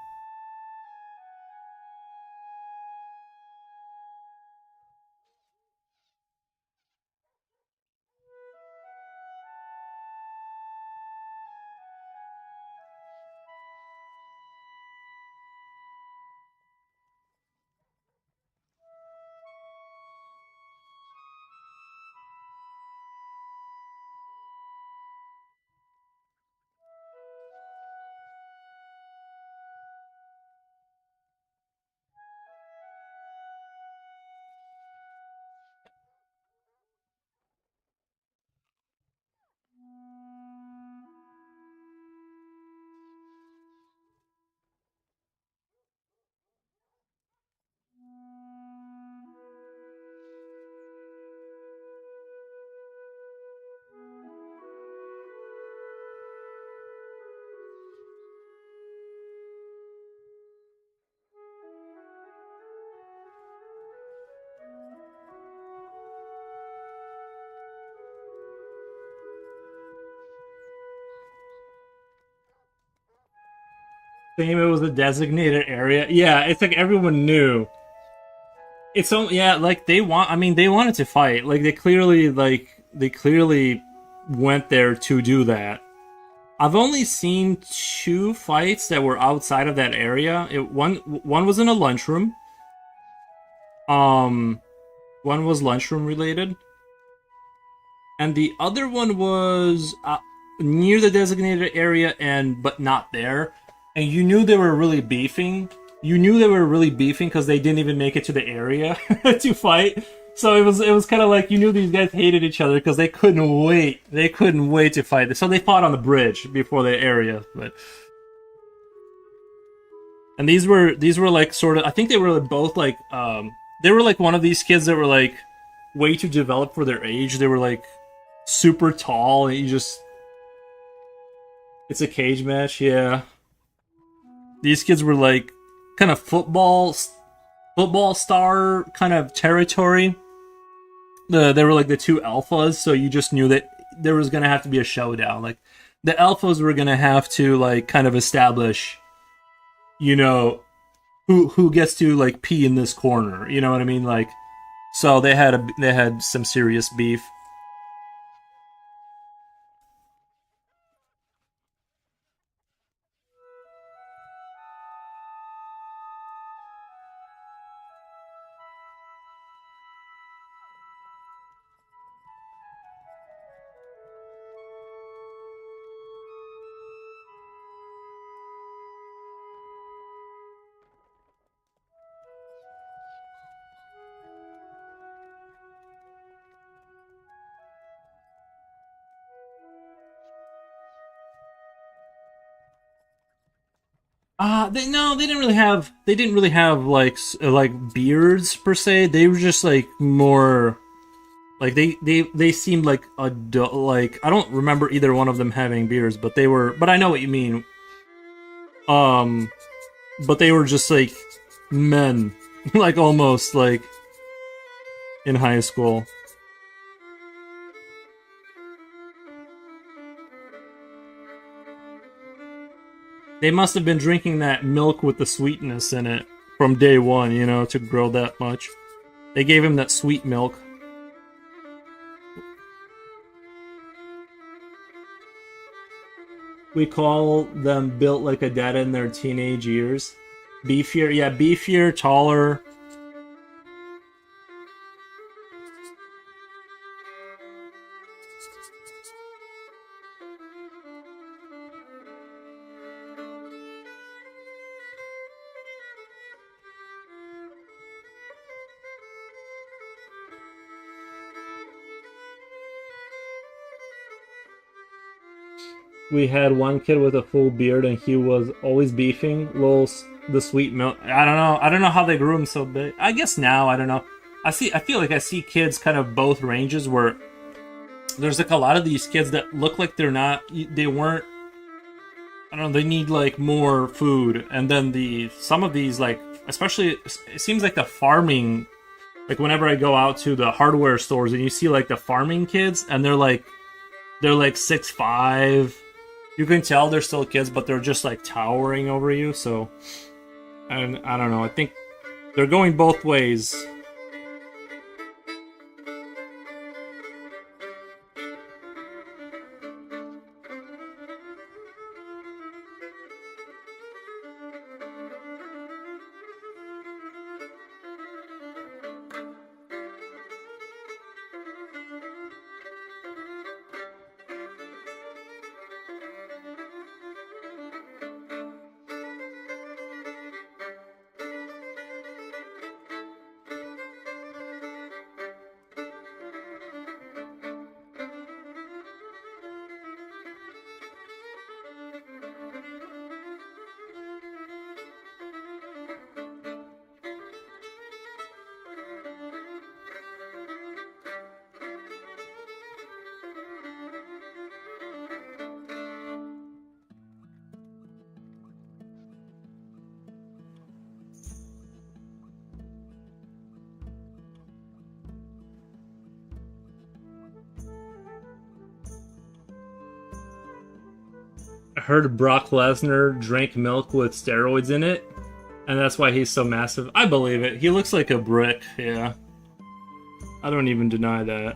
Same, it was a designated area. Yeah, it's like everyone knew. It's only yeah, like they want. I mean, they wanted to fight. Like they clearly went there to do that. I've only seen two fights that were outside of that area. One was in a lunchroom. Um, one was lunchroom related, and the other one was near the designated area, and but not there. And you knew they were really beefing. You knew they were really beefing because they didn't even make it to the area to fight. So it was kind of like you knew these guys hated each other because they couldn't wait. They couldn't wait to fight. So they fought on the bridge before the area. But and these were like sort of. I think they were both like they were like one of these kids that were like way too developed for their age. They were like super tall, and you just it's a cage match. Yeah, these kids were like kind of football star kind of territory. They were like the two alphas, so you just knew that there was gonna have to be a showdown. Like the alphas were gonna have to like kind of establish, you know, who gets to like pee in this corner. You know what I mean? Like, so they had some serious beef. They no, they didn't really have like like beards per se. They were just like more like they seemed like adult. Like I don't remember either one of them having beards, but they were. But I know what you mean. Um, but they were just like men, like almost like in high school. They must have been drinking that milk with the sweetness in it from day one, you know, to grow that much. They gave him that sweet milk. We call them built like a dad in their teenage years. Beefier, yeah, beefier, taller. We had one kid with a full beard, and he was always beefing. The sweet milk. I don't know. I don't know how they grew him so big. I guess now I don't know. I feel like I see kids kind of both ranges where there's like a lot of these kids that look like they're not. They weren't. I don't know. They need like more food, and then the some of these like especially it seems like the farming. Like whenever I go out to the hardware stores and you see like the farming kids, and They're like 6'5". You can tell they're still kids, but they're just like towering over you. So, and I don't know. I think they're going both ways. I heard Brock Lesnar drank milk with steroids in it, and that's why he's so massive. I believe it. He looks like a brick, yeah. I don't even deny that.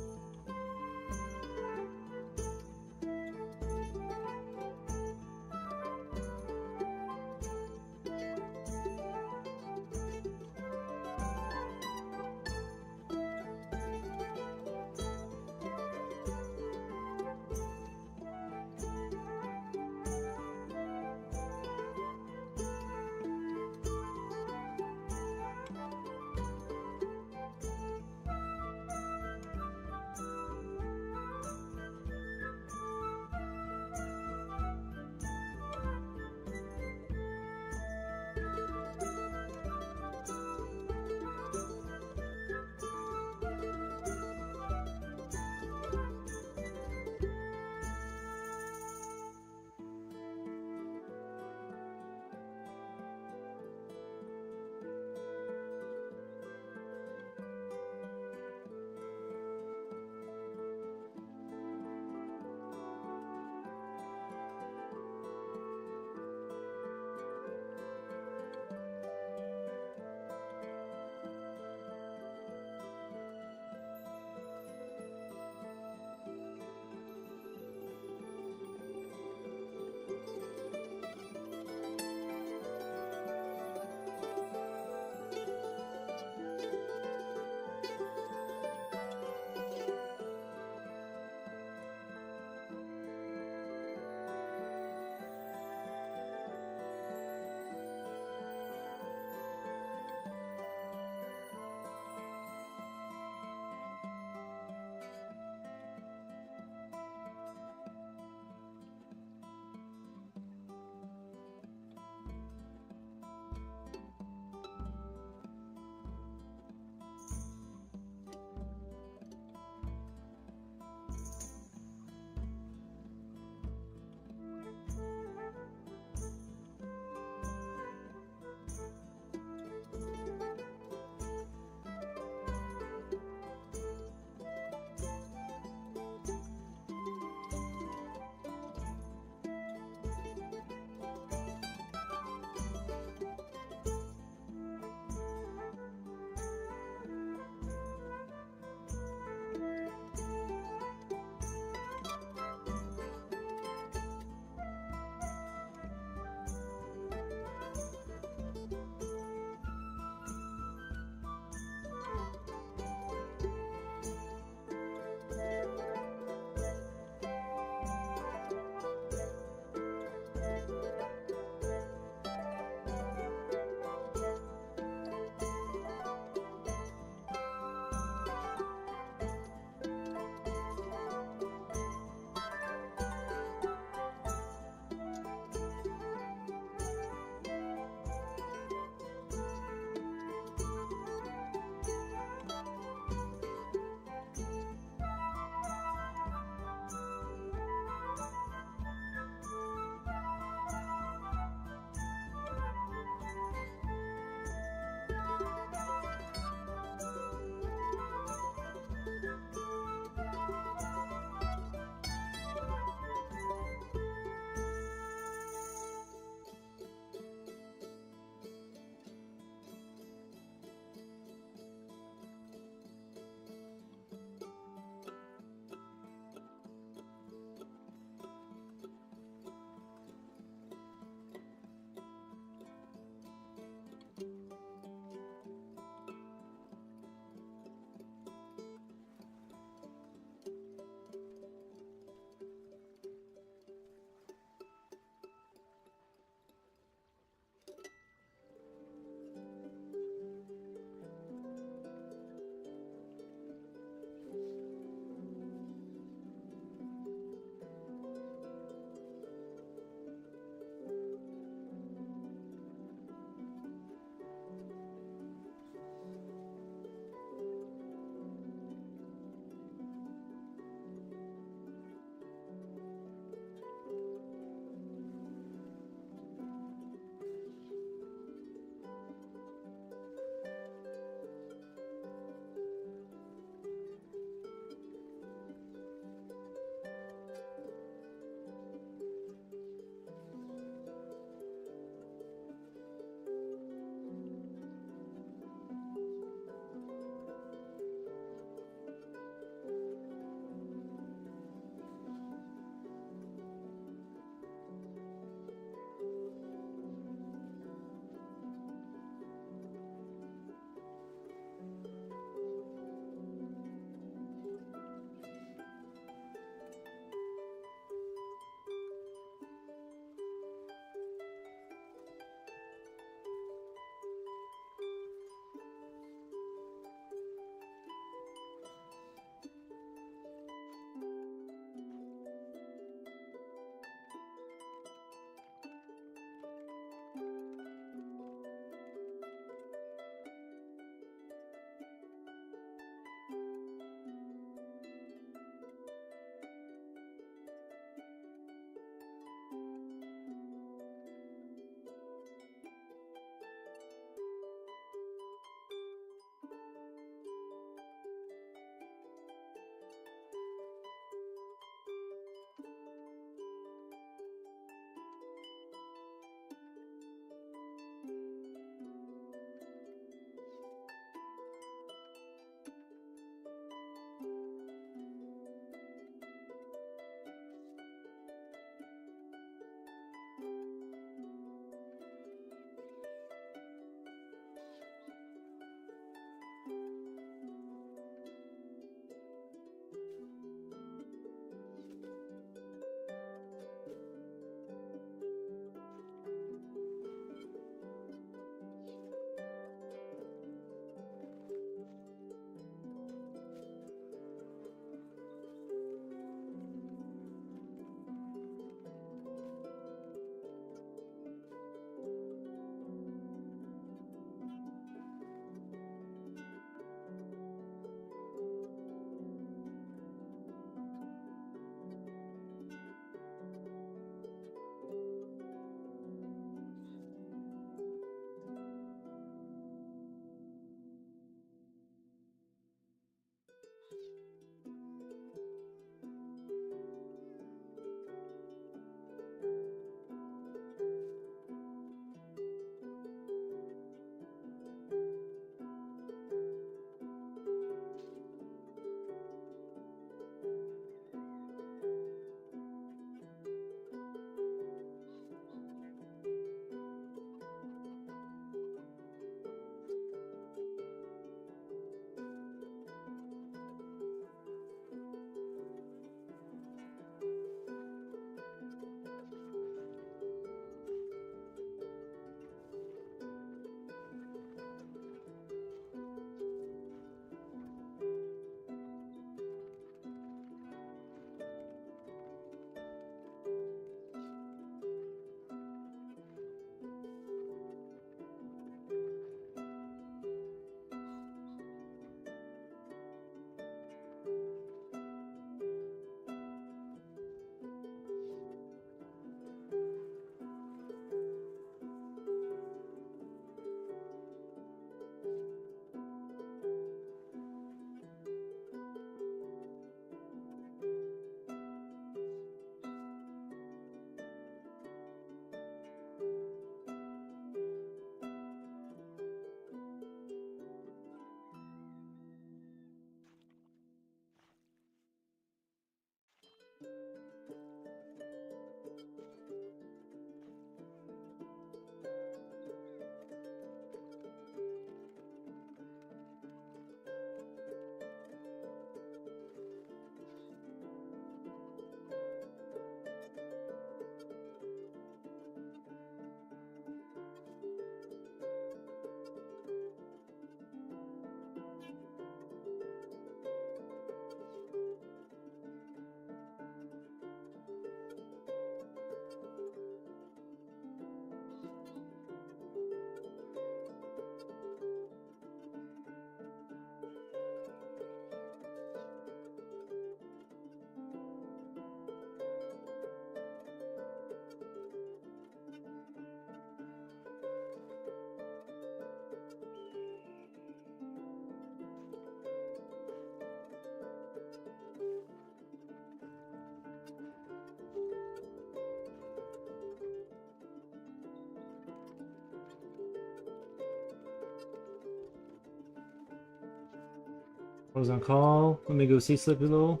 I was on call. Let me go see Sleepy Little.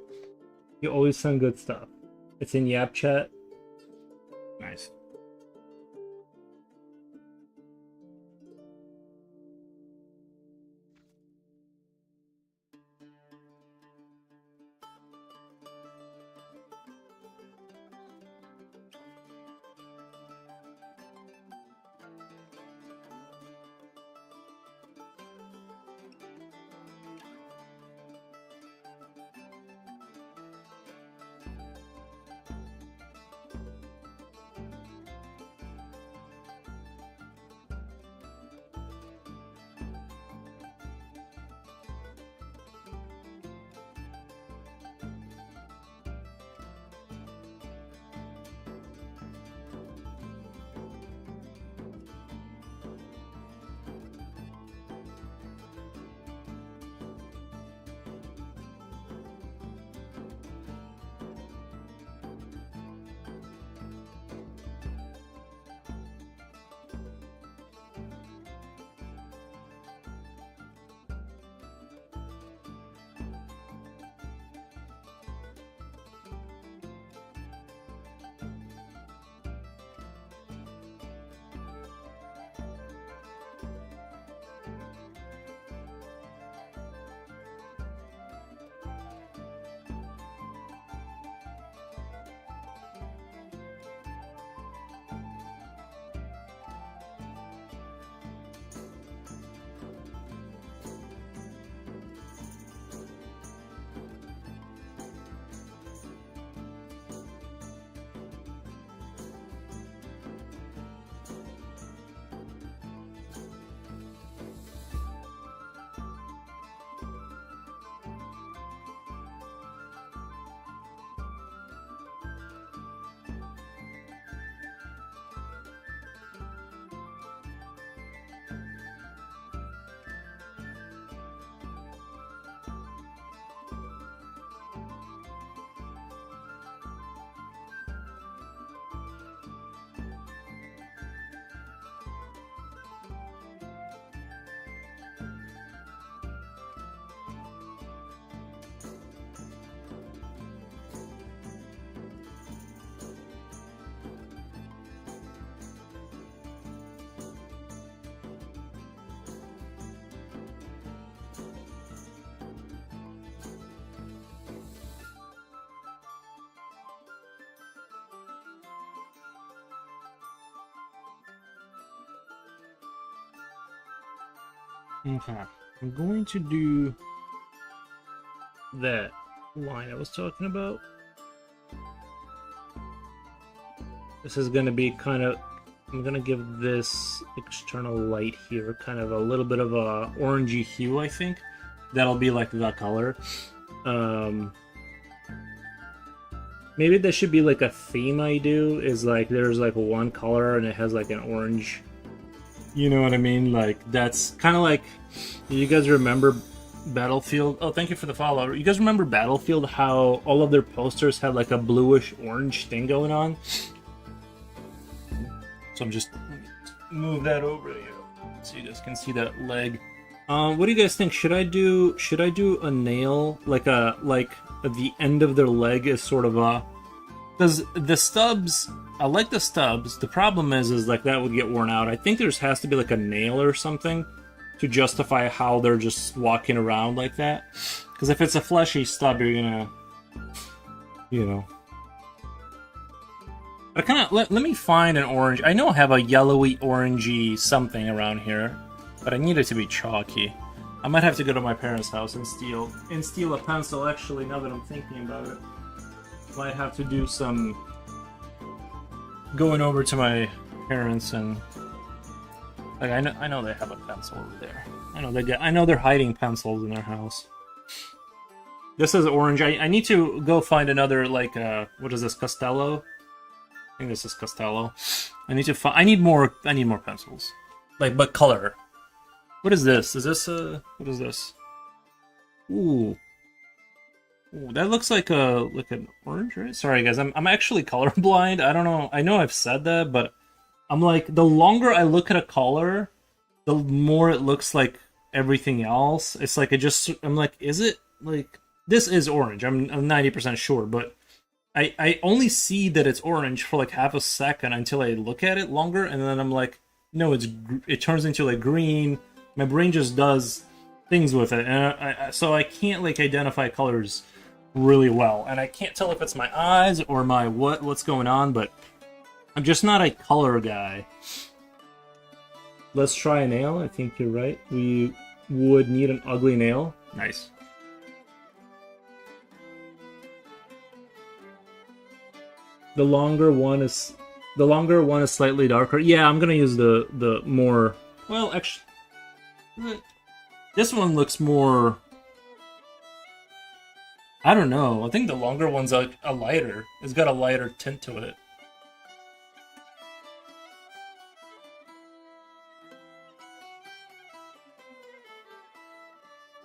You always send good stuff. It's in Yap Chat. Nice. Okay, I'm going to do that line I was talking about. This is going to be kind of, I'm going to give this external light here kind of a little bit of a orangey hue, I think. That'll be like the color. Maybe that should be like a theme I do, is like there's like one color and it has like an orange. You know what I mean? Like, that's kind of like, you guys remember Battlefield? Oh, thank you for the follow. You guys remember Battlefield, how all of their posters had like a bluish orange thing going on? So I'm just move that over here so you guys can see that leg. What do you guys think? Should I do a nail, like at the end of their leg is sort of a, because the stubs, I like the stubs. The problem is like that would get worn out. I think there has to be like a nail or something to justify how they're just walking around like that. Because if it's a fleshy stub, you're gonna, you know. I kind of let me find an orange. I know I have a yellowy, orangey something around here, but I need it to be chalky. I might have to go to my parents' house and steal a pencil. Actually, now that I'm thinking about it, might have to do some going over to my parents and like I know they have a pencil over there. I know they're hiding pencils in their house. This is orange. I need to go find another, like what is this, Costello? I think this is Costello. I need more pencils. Like, but color. What is this? Is this what is this? Ooh, that looks like an orange, right? Sorry guys, I'm actually colorblind. I don't know. I know I've said that, but I'm like, the longer I look at a color, the more it looks like everything else. It's like I'm like, is it like this is orange. I'm 90% sure, but I only see that it's orange for like half a second until I look at it longer, and then I'm like, no, it turns into like green. My brain just does things with it, and so I can't like identify colors really well, and I can't tell if it's my eyes or my what's going on, but I'm just not a color guy. Let's try a nail. I think you're right. We would need an ugly nail. Nice. The longer one is slightly darker. Yeah, I'm gonna use the more. Well, actually, this one looks more. I don't know. I think the longer one's a lighter. It's got a lighter tint to it.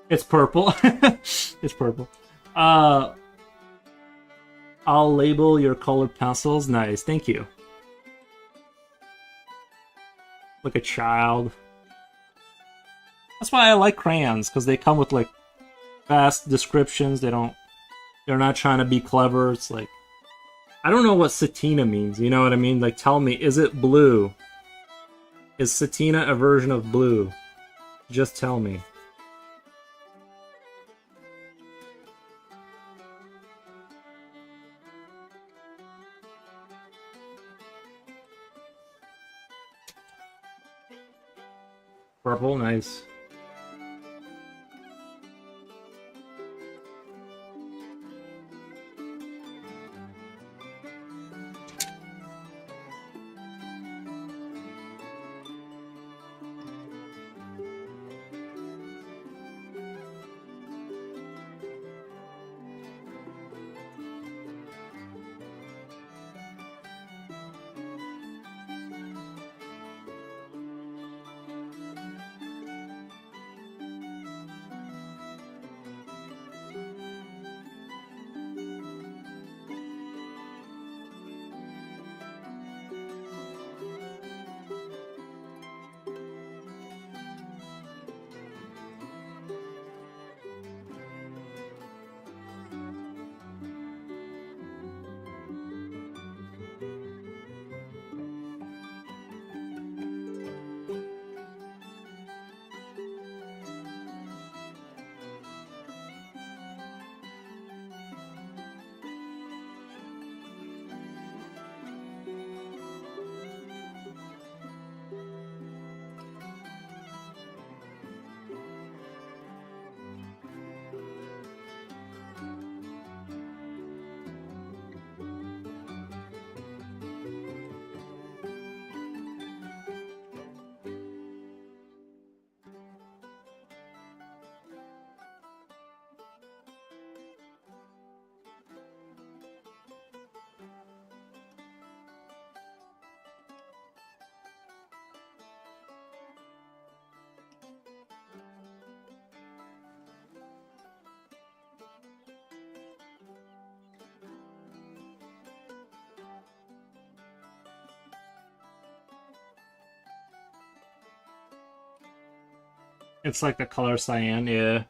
It's purple. It's purple. I'll label your colored pencils. Nice, thank you. Like a child. That's why I like crayons, because they come with like fast descriptions. They're not trying to be clever. It's like, I don't know what satina means. You know what I mean? Like, tell me, is it blue? Is satina a version of blue? Just tell me. Purple, nice. It's like the color cyan, yeah.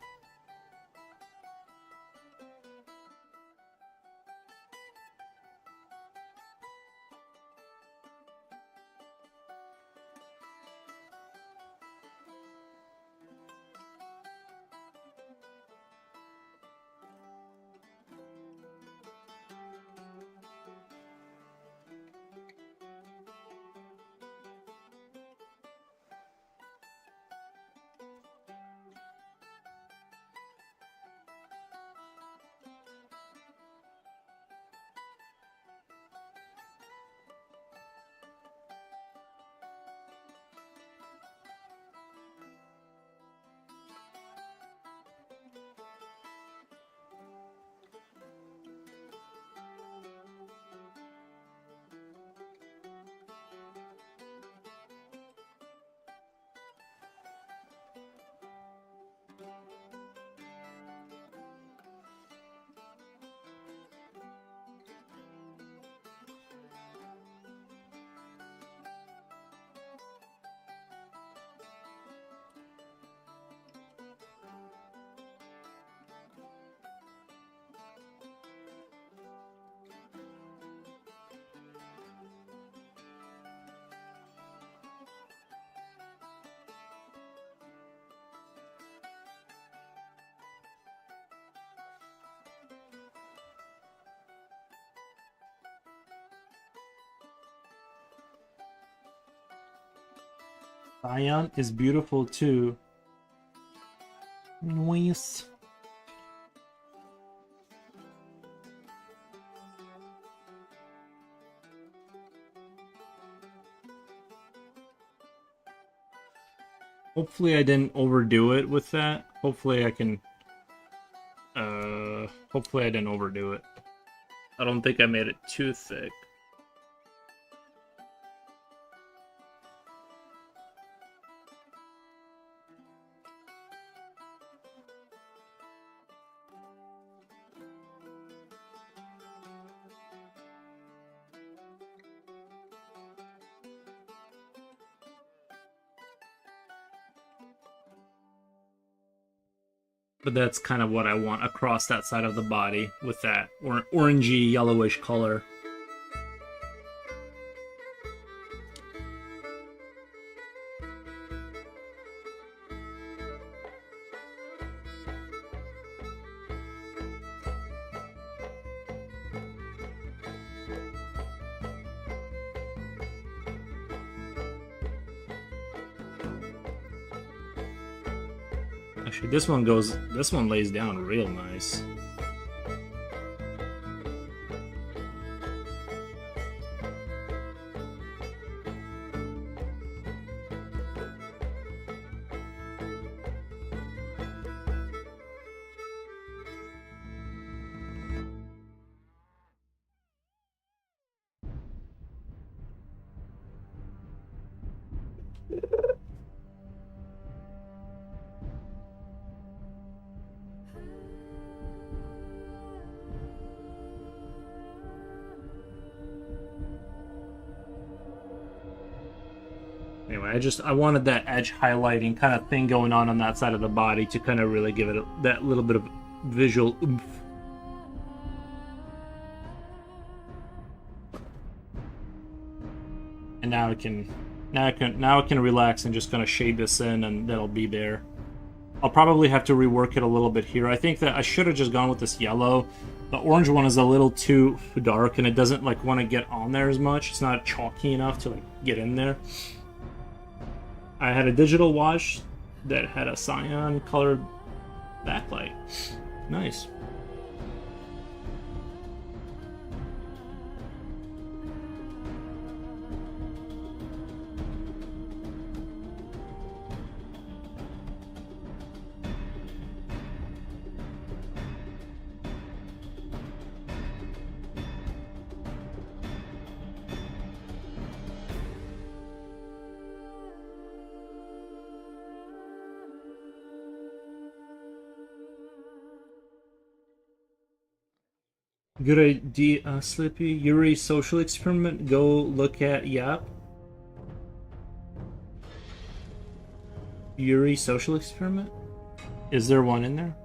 Cyan is beautiful too. Nice. Hopefully I didn't overdo it with that. Hopefully I can... hopefully I didn't overdo it. I don't think I made it too thick. But that's kind of what I want across that side of the body with that orangey yellowish color. Actually, this one lays down real nice. Anyway, I wanted that edge highlighting kind of thing going on that side of the body to kind of really give it that little bit of visual oomph. And now I can relax and just kind of shade this in, and that'll be there. I'll probably have to rework it a little bit here. I think that I should have just gone with this yellow. The orange one is a little too dark, and it doesn't like want to get on there as much. It's not chalky enough to like get in there. I had a digital wash that had a cyan colored backlight. Nice. Good idea, Slippy. Yuri social experiment. Go look at Yap. Yuri social experiment? Is there one in there?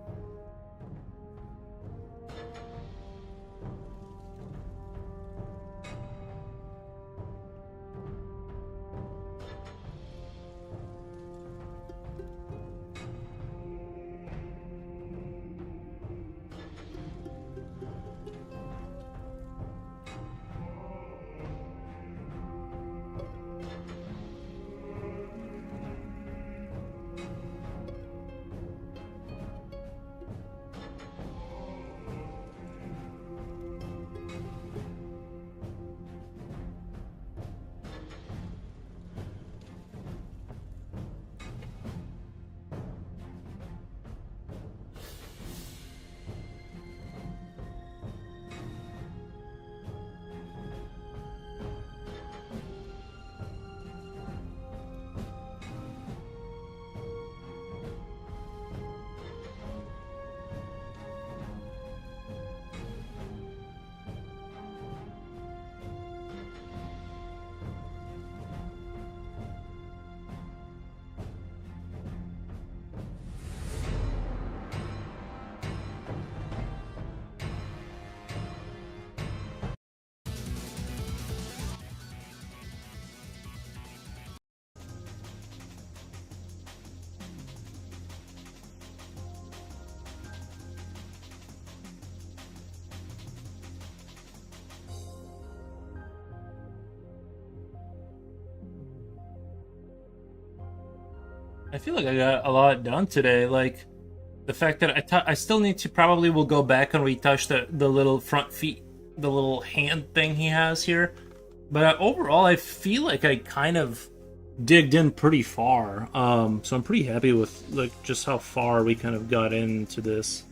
I feel like I got a lot done today. Like the fact that I still need to probably will go back and retouch the little front feet, the little hand thing he has here. But overall, I feel like I kind of digged in pretty far. So I'm pretty happy with like just how far we kind of got into this.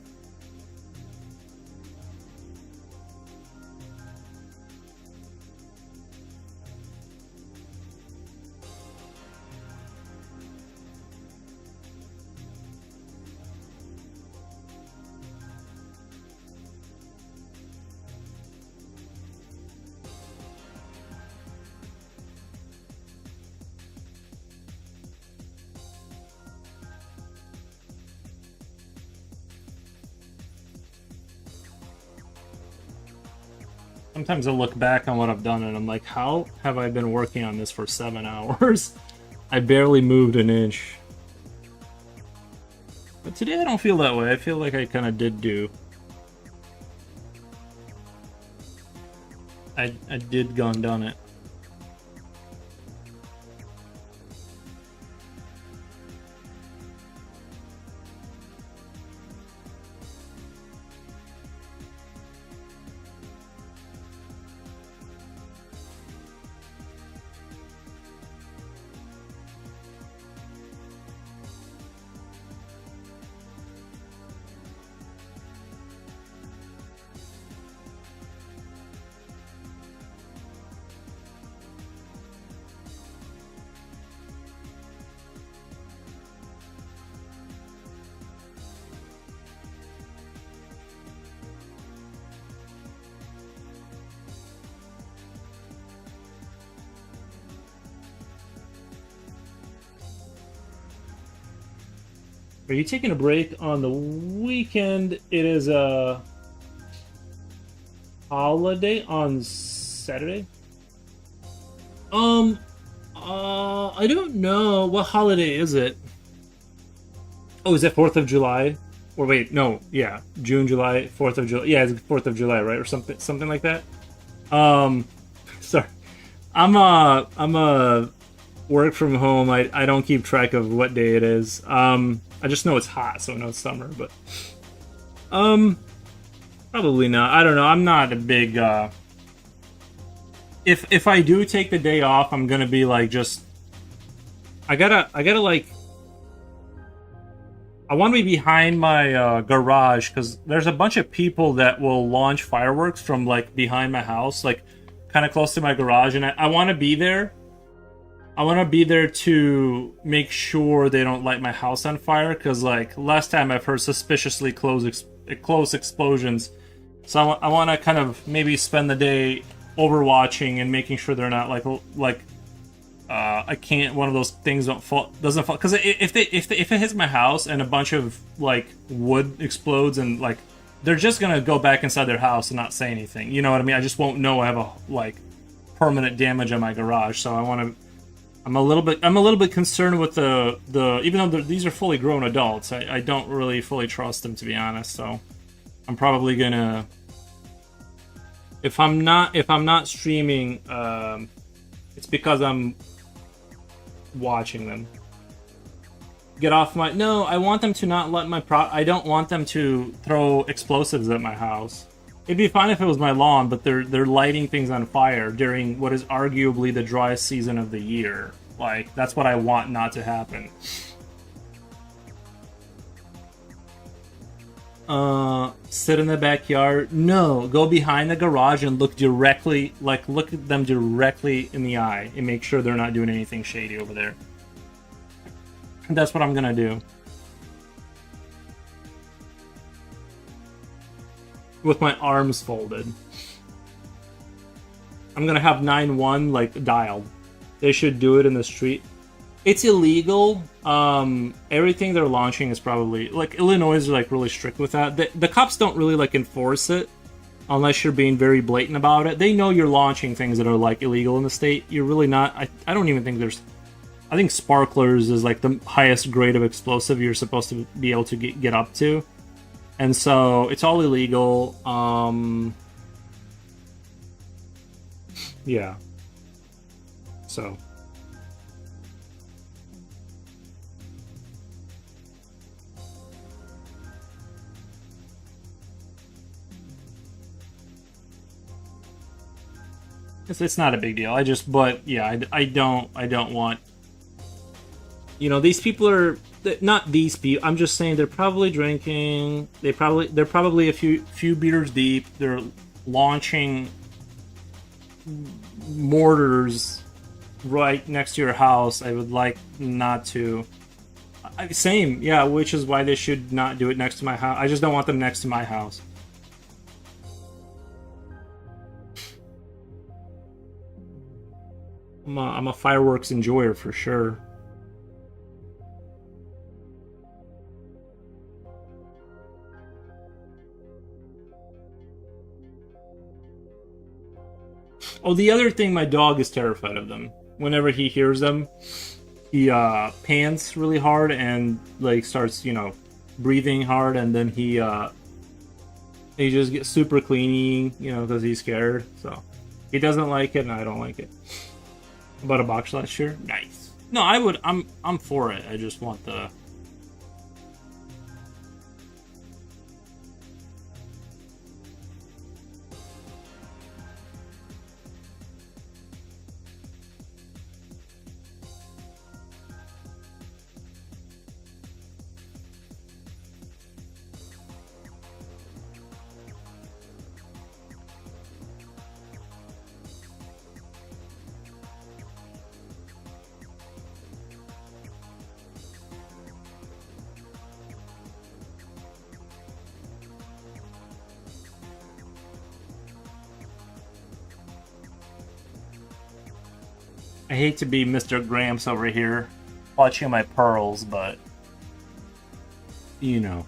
Sometimes I look back on what I've done and I'm like, how have I been working on this for 7 hours? I barely moved an inch. But today I don't feel that way. I feel like I kind of did do. I did gone done it. Are you taking a break on the weekend? It is a holiday on Saturday. Um, I don't know. What holiday is it? Oh, is it 4th of July? Or wait, no, yeah, June, July, 4th of July. Yeah, it's 4th of July, right? Or something like that. Um, sorry. I'm a work from home. I don't keep track of what day it is. I just know it's hot, so I know it's summer, but um probably not. I don't know. I'm not a big if I do take the day off, I'm gonna be like just I gotta like I want to be behind my garage because there's a bunch of people that will launch fireworks from like behind my house, like kind of close to my garage, and I want to be there. I want to be there to make sure they don't light my house on fire because like last time I've heard suspiciously close explosions. So I want to kind of maybe spend the day overwatching and making sure they're not like I can't one of those things doesn't fall because if it hits my house and a bunch of like wood explodes and like they're just gonna go back inside their house and not say anything. You know what I mean? I just won't know I have a like permanent damage on my garage. So I want to. I'm a little bit concerned with the even though these are fully grown adults, I don't really fully trust them to be honest. So I'm probably gonna if I'm not streaming, it's because I'm watching them. Get off my no. I want them to not let my I don't want them to throw explosives at my house. It'd be fine if it was my lawn, but they're lighting things on fire during what is arguably the driest season of the year. Like that's what I want not to happen. Sit in the backyard. No, go behind the garage and look at them directly in the eye and make sure they're not doing anything shady over there. That's what I'm gonna do. With my arms folded. I'm gonna have 911 like dialed. They should do it in the street. It's illegal. Everything they're launching is probably like Illinois is like really strict with that. The cops don't really like enforce it unless you're being very blatant about it. They know you're launching things that are like illegal in the state. You're really not. I don't even think there's. I think sparklers is like the highest grade of explosive you're supposed to be able to get up to. And so it's all illegal. Yeah. So It's not a big deal. But yeah, I don't want. These people are not these people. I'm just saying they're probably drinking. They're probably a few beers deep. They're launching mortars right next to your house. I would like not to. Same, yeah, which is why they should not do it next to my house. I just don't want them next to my house. I'm a fireworks enjoyer for sure. Oh, the other thing, my dog is terrified of them. Whenever he hears them, he pants really hard and like starts, breathing hard, and then he just gets super cleany, because he's scared. So he doesn't like it, and I don't like it. About a box last year, nice. No, I would. I'm for it. I just want the. I hate to be Mr. Gramps over here, watching my pearls, but you know.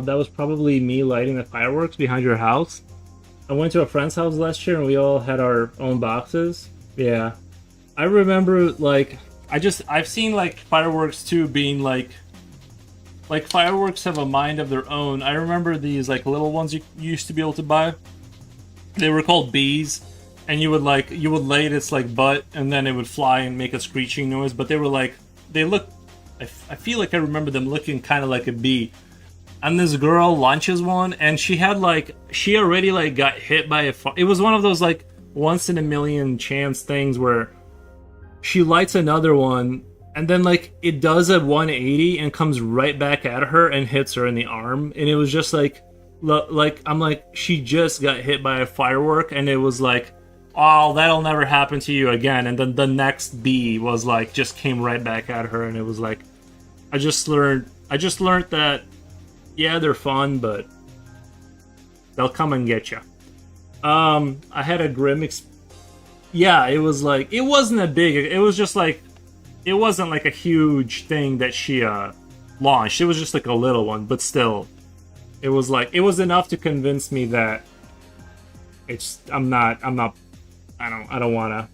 That was probably me lighting the fireworks behind your house. I went to a friend's house last year and we all had our own boxes. Yeah. I remember like I've seen like fireworks too being like fireworks have a mind of their own. I remember these like little ones you used to be able to buy. They were called bees, and you would light its like butt, and then it would fly and make a screeching noise. But they look. I feel like I remember them looking kind of like a bee. And this girl launches one, and she already like got hit by it was one of those like once in a million chance things where she lights another one, and then like it does a 180 and comes right back at her and hits her in the arm, and it was just like I'm like, she just got hit by a firework, and it was like, oh, that'll never happen to you again. And then the next bee was like just came right back at her, and it was like, I just learned that yeah, they're fun, but they'll come and get you. I had a grim yeah, it was like, it wasn't a big, it was just like, it wasn't like a huge thing that she launched. It was just like a little one, but still, it was like, it was enough to convince me that I don't want to,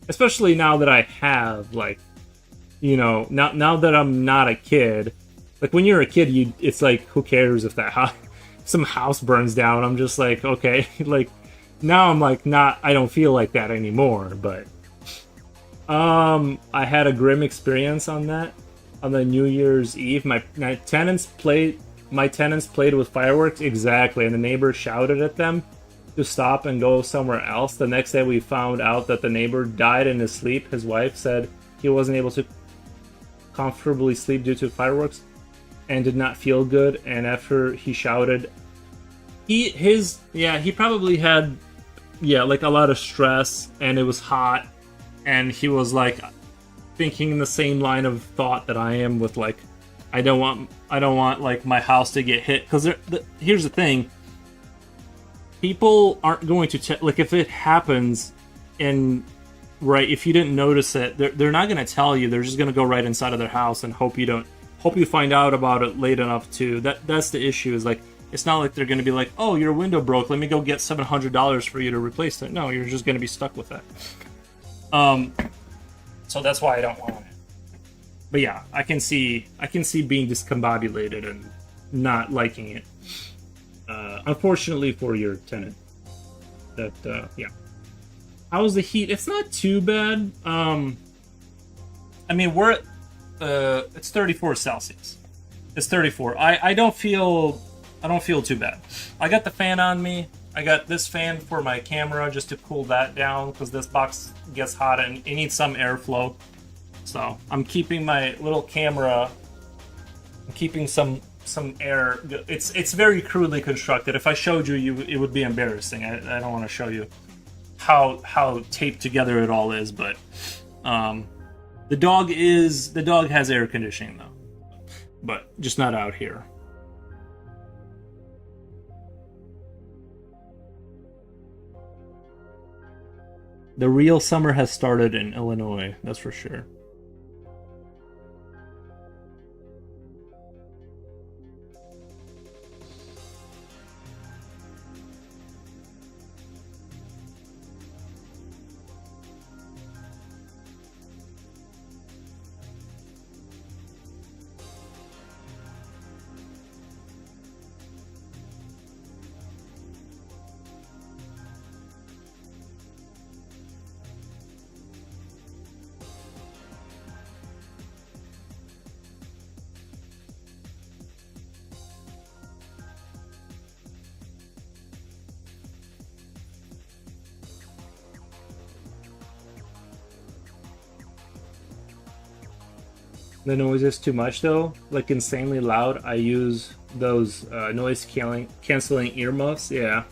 especially now that I have like, now that I'm not a kid. Like when you're a kid, it's like, who cares if if some house burns down? I'm just like, okay, like now I'm like, I don't feel like that anymore. But I had a grim experience on that on the New Year's Eve. My tenants played with fireworks, exactly, and the neighbor shouted at them to stop and go somewhere else. The next day we found out that the neighbor died in his sleep. His wife said he wasn't able to comfortably sleep due to fireworks and did not feel good. And after he shouted, he probably had like a lot of stress, and it was hot, and he was like thinking in the same line of thought that I am with like I don't want like my house to get hit because here's the thing: people aren't going to like if it happens, and right if you didn't notice it, they're not going to tell you. They're just going to go right inside of their house and hope you find out about it late enough to that's the issue. Is like it's not like they're going to be like, oh, your window broke, let me go get $700 for you to replace it. No, you're just going to be stuck with that. So that's why I don't want it. But yeah, I can see being discombobulated and not liking it. Unfortunately for your tenant. Yeah. How's the heat? It's not too bad. I mean, we're at, it's 34 Celsius. It's 34. I don't feel too bad. I got the fan on me. I got this fan for my camera just to cool that down because this box gets hot and it needs some airflow. So I'm keeping my little camera. I'm keeping some air. It's very crudely constructed. If I showed you, it would be embarrassing. I don't want to show you how taped together it all is. But the dog has air conditioning though, but just not out here. The real summer has started in Illinois, that's for sure. The noise is too much though, like insanely loud. I use those noise canceling earmuffs. Yeah.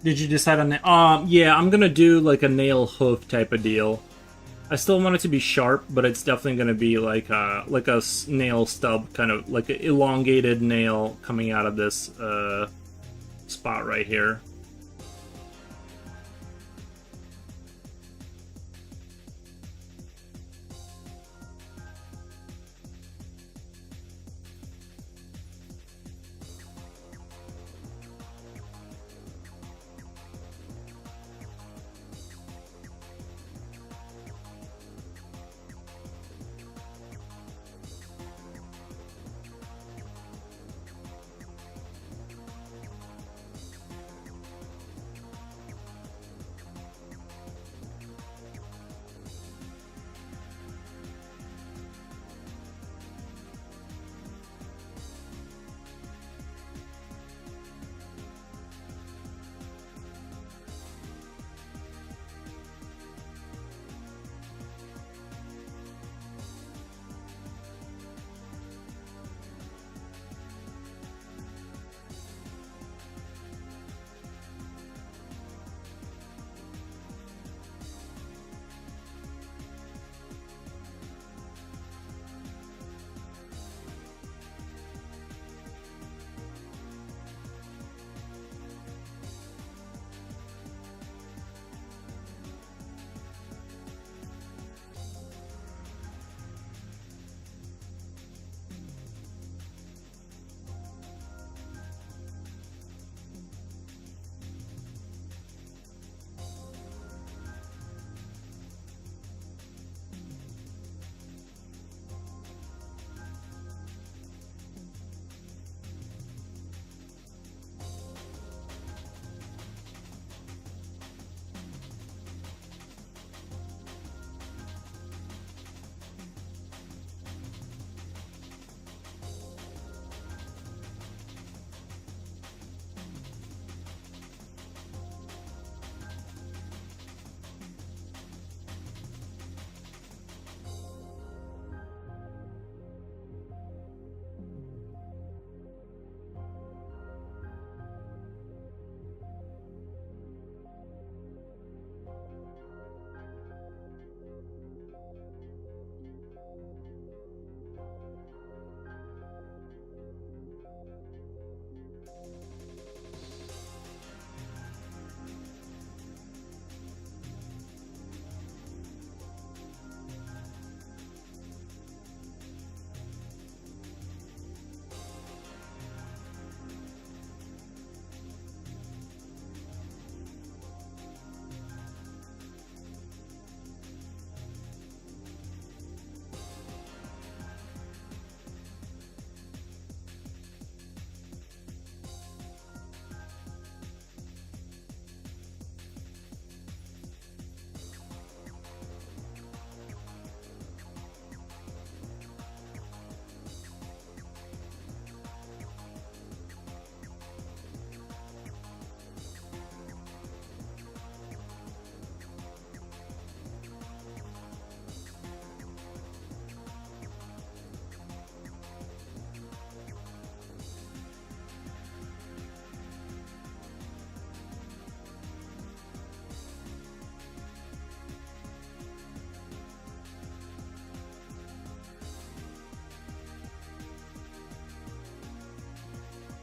Did you decide on that? Yeah, I'm gonna do like a nail hoof type of deal. I still want it to be sharp, but it's definitely gonna be like a nail stub, kind of like an elongated nail coming out of this spot right here.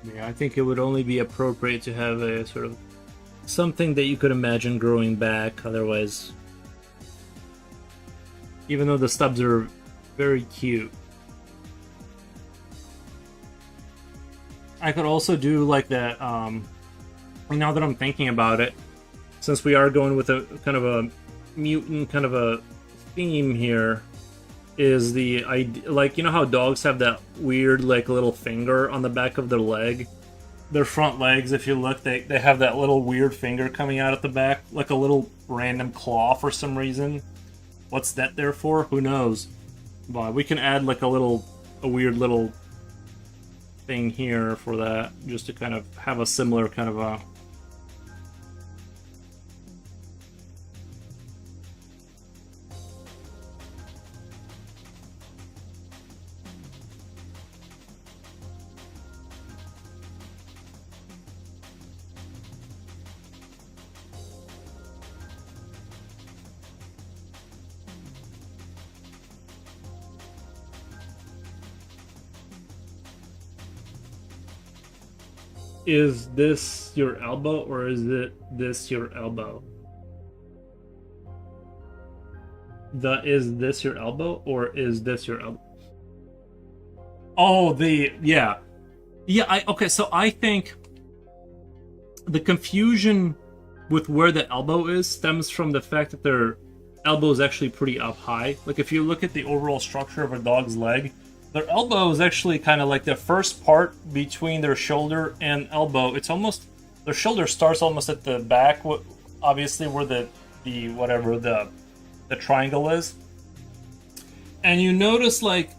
Yeah, I think it would only be appropriate to have a sort of something that you could imagine growing back. Otherwise, even though the stubs are very cute, I could also do like that. Now that I'm thinking about it, since we are going with a kind of a mutant kind of a theme here, is the idea, like, you know how dogs have that weird like little finger on the back of their leg, their front legs. If you look, they have that little weird finger coming out at the back, like a little random claw for some reason. What's that there for? Who knows? But we can add like a weird little thing here for that, just to kind of have a similar kind of a. Is this your elbow, or is it this your elbow? Is this your elbow, or is this your elbow? Oh, yeah. Okay. So I think the confusion with where the elbow is stems from the fact that their elbow is actually pretty up high. Like if you look at the overall structure of a dog's leg, their elbow is actually kind of like the first part between their shoulder and elbow. It's almost, their shoulder starts almost at the back, obviously where the whatever the triangle is. And you notice like,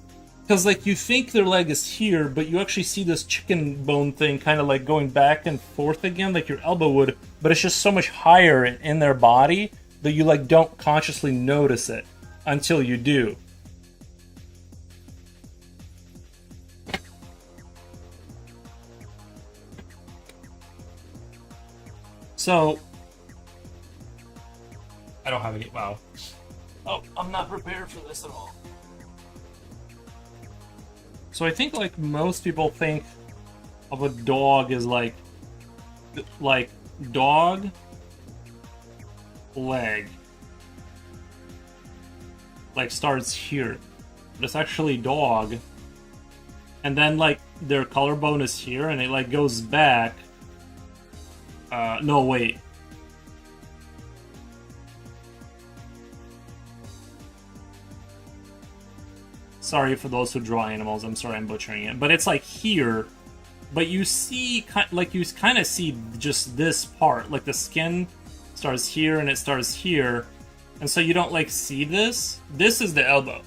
because like you think their leg is here, but you actually see this chicken bone thing kind of like going back and forth again, like your elbow would, but it's just so much higher in their body that you like don't consciously notice it until you do. So, I don't have any. Wow. Oh, I'm not prepared for this at all. So I think like most people think of a dog as like dog, leg, like starts here, but it's actually dog, and then like their collarbone is here, and it like goes back. No, wait. Sorry for those who draw animals. I'm sorry I'm butchering it. But it's like here. But you see, like you kind of see just this part. Like the skin starts here and it starts here. And so you don't like see this. This is the elbow.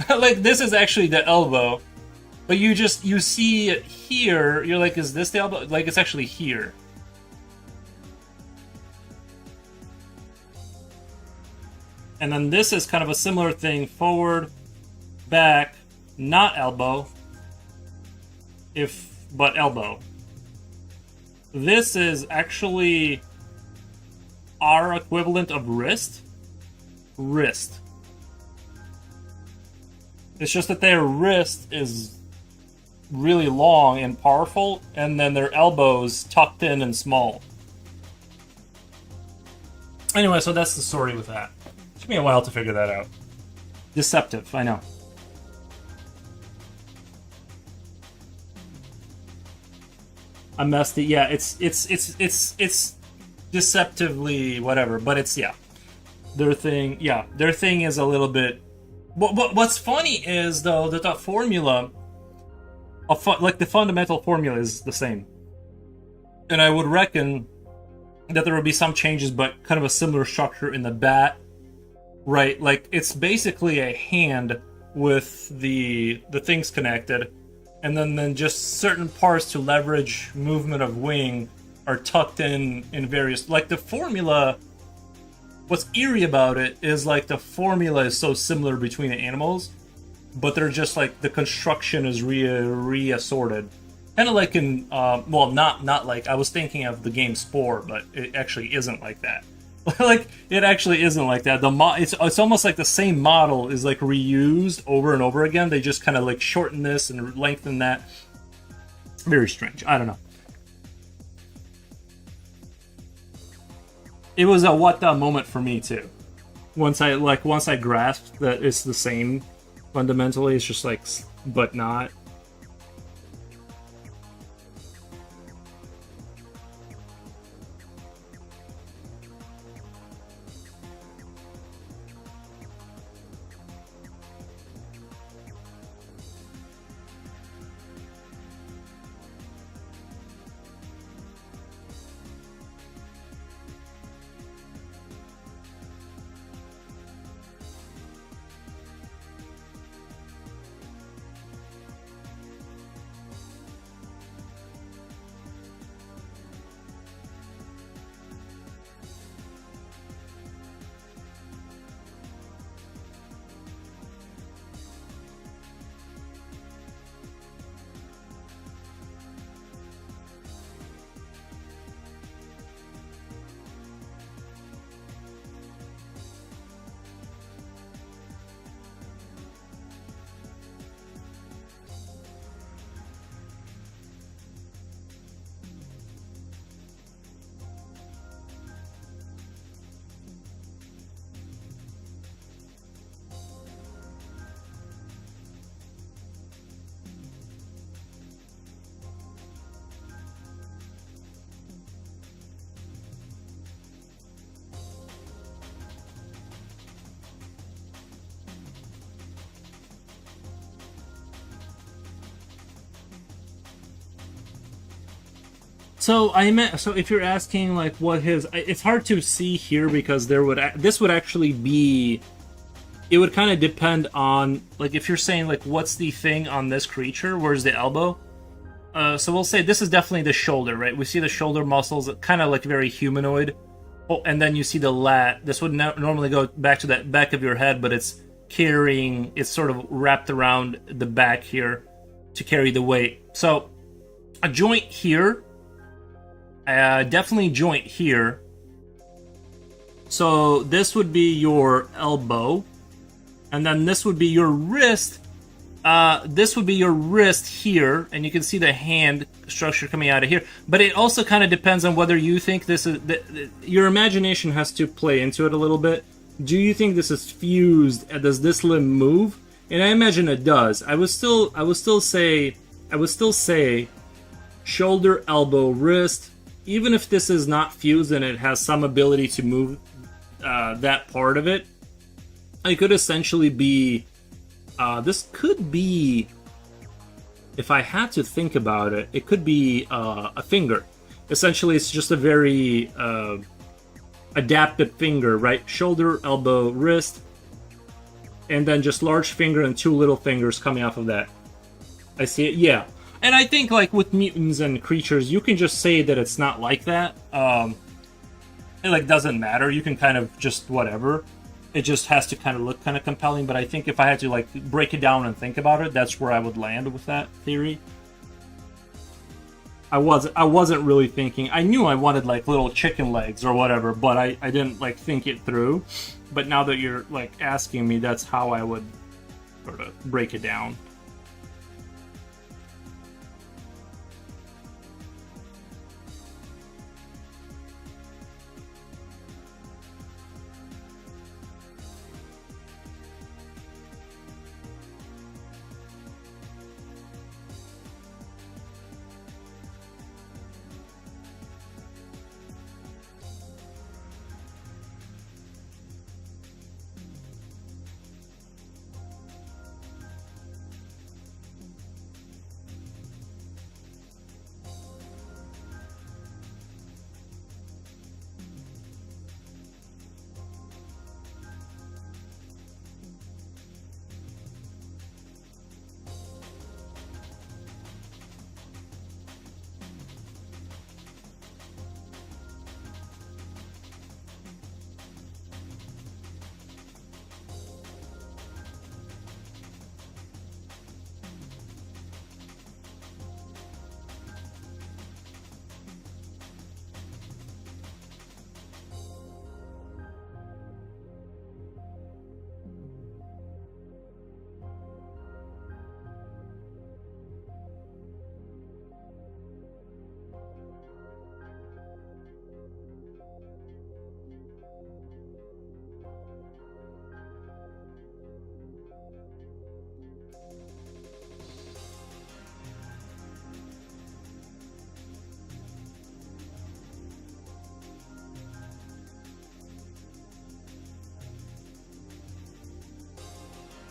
Like this is actually the elbow. But you see it here. You're like, is this the elbow? Like it's actually here. And then this is kind of a similar thing. Forward, back, not elbow. But elbow. This is actually our equivalent of wrist. Wrist. It's just that their wrist is really long and powerful, and then their elbows tucked in and small. Anyway, so that's the story with that. Took me a while to figure that out. Deceptive, I know. I messed it. Yeah, it's deceptively whatever, but it's their thing. Yeah, their thing is a little bit. What's funny is though that the formula, like the fundamental formula is the same, and I would reckon that there would be some changes, but kind of a similar structure in the bat, right? Like it's basically a hand with the things connected. And then just certain parts to leverage movement of wing are tucked in various... Like, the formula... What's eerie about it is, like, the formula is so similar between the animals, but they're just, like, the construction is reassorted. Kind of like in... well, not like... I was thinking of the game Spore, but it actually isn't like that. Like, it actually isn't like that. It's almost like the same model is like reused over and over again. They just kind of like shorten this and lengthen that. Very strange. I don't know. It was a what the moment for me too. Once I grasped that it's the same fundamentally, it's just like, but not. So I meant, so if you're asking like what his, it's hard to see here because this would actually be, it would kind of depend on, like, if you're saying like what's the thing on this creature, where's the elbow? So we'll say this is definitely the shoulder, right? We see the shoulder muscles, kind of like very humanoid. Oh, and then you see the lat. This would normally go back to that back of your head, but it's carrying, it's sort of wrapped around the back here to carry the weight. So a joint here. Definitely joint here. So this would be your elbow. And then this would be your wrist. This would be your wrist here. And you can see the hand structure coming out of here. But it also kind of depends on whether you think this is... your imagination has to play into it a little bit. Do you think this is fused? Does this limb move? And I imagine it does. I would still say shoulder, elbow, wrist. Even if this is not fused and it has some ability to move that part of it, it could essentially be... this could be... if I had to think about it, it could be a finger. Essentially, it's just a very adapted finger, right? Shoulder, elbow, wrist, and then just large finger and two little fingers coming off of that. I see it? Yeah. And I think, like, with mutants and creatures, you can just say that it's not like that. It, like, doesn't matter. You can kind of just whatever. It just has to kind of look kind of compelling. But I think if I had to, like, break it down and think about it, that's where I would land with that theory. I wasn't really thinking. I knew I wanted, like, little chicken legs or whatever, but I didn't, like, think it through. But now that you're, like, asking me, that's how I would sort of break it down.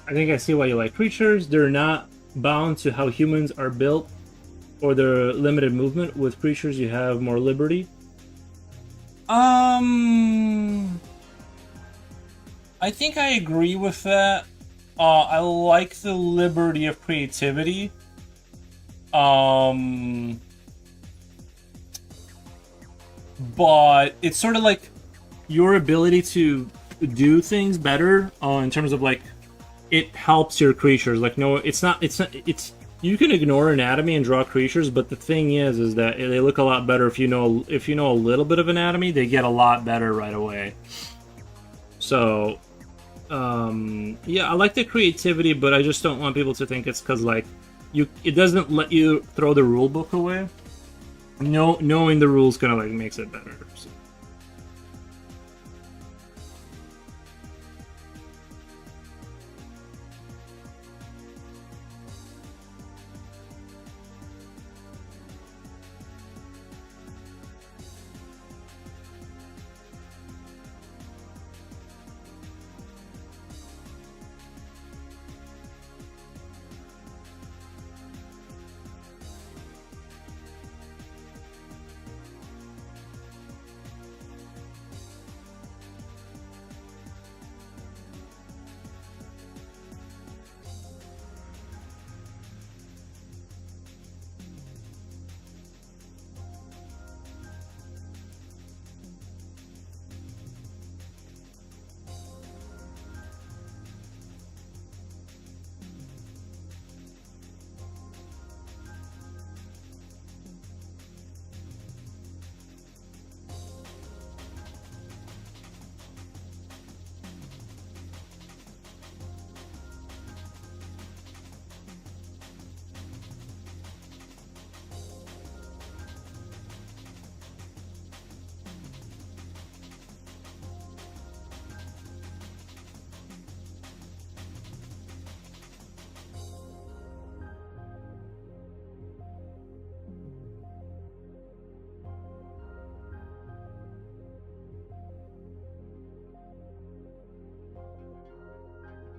I think I see why you like creatures. They're not bound to how humans are built or their limited movement. With creatures, you have more liberty. I think I agree with that. I like the liberty of creativity. But it's sort of like your ability to do things better in terms of like it helps your creatures. Like no, it's not. It's you can ignore anatomy and draw creatures, but the thing is that they look a lot better if you know a little bit of anatomy. They get a lot better right away. So, yeah, I like the creativity, but I just don't want people to think it's because like it doesn't let you throw the rule book away. No, knowing the rules kind of like makes it better. So.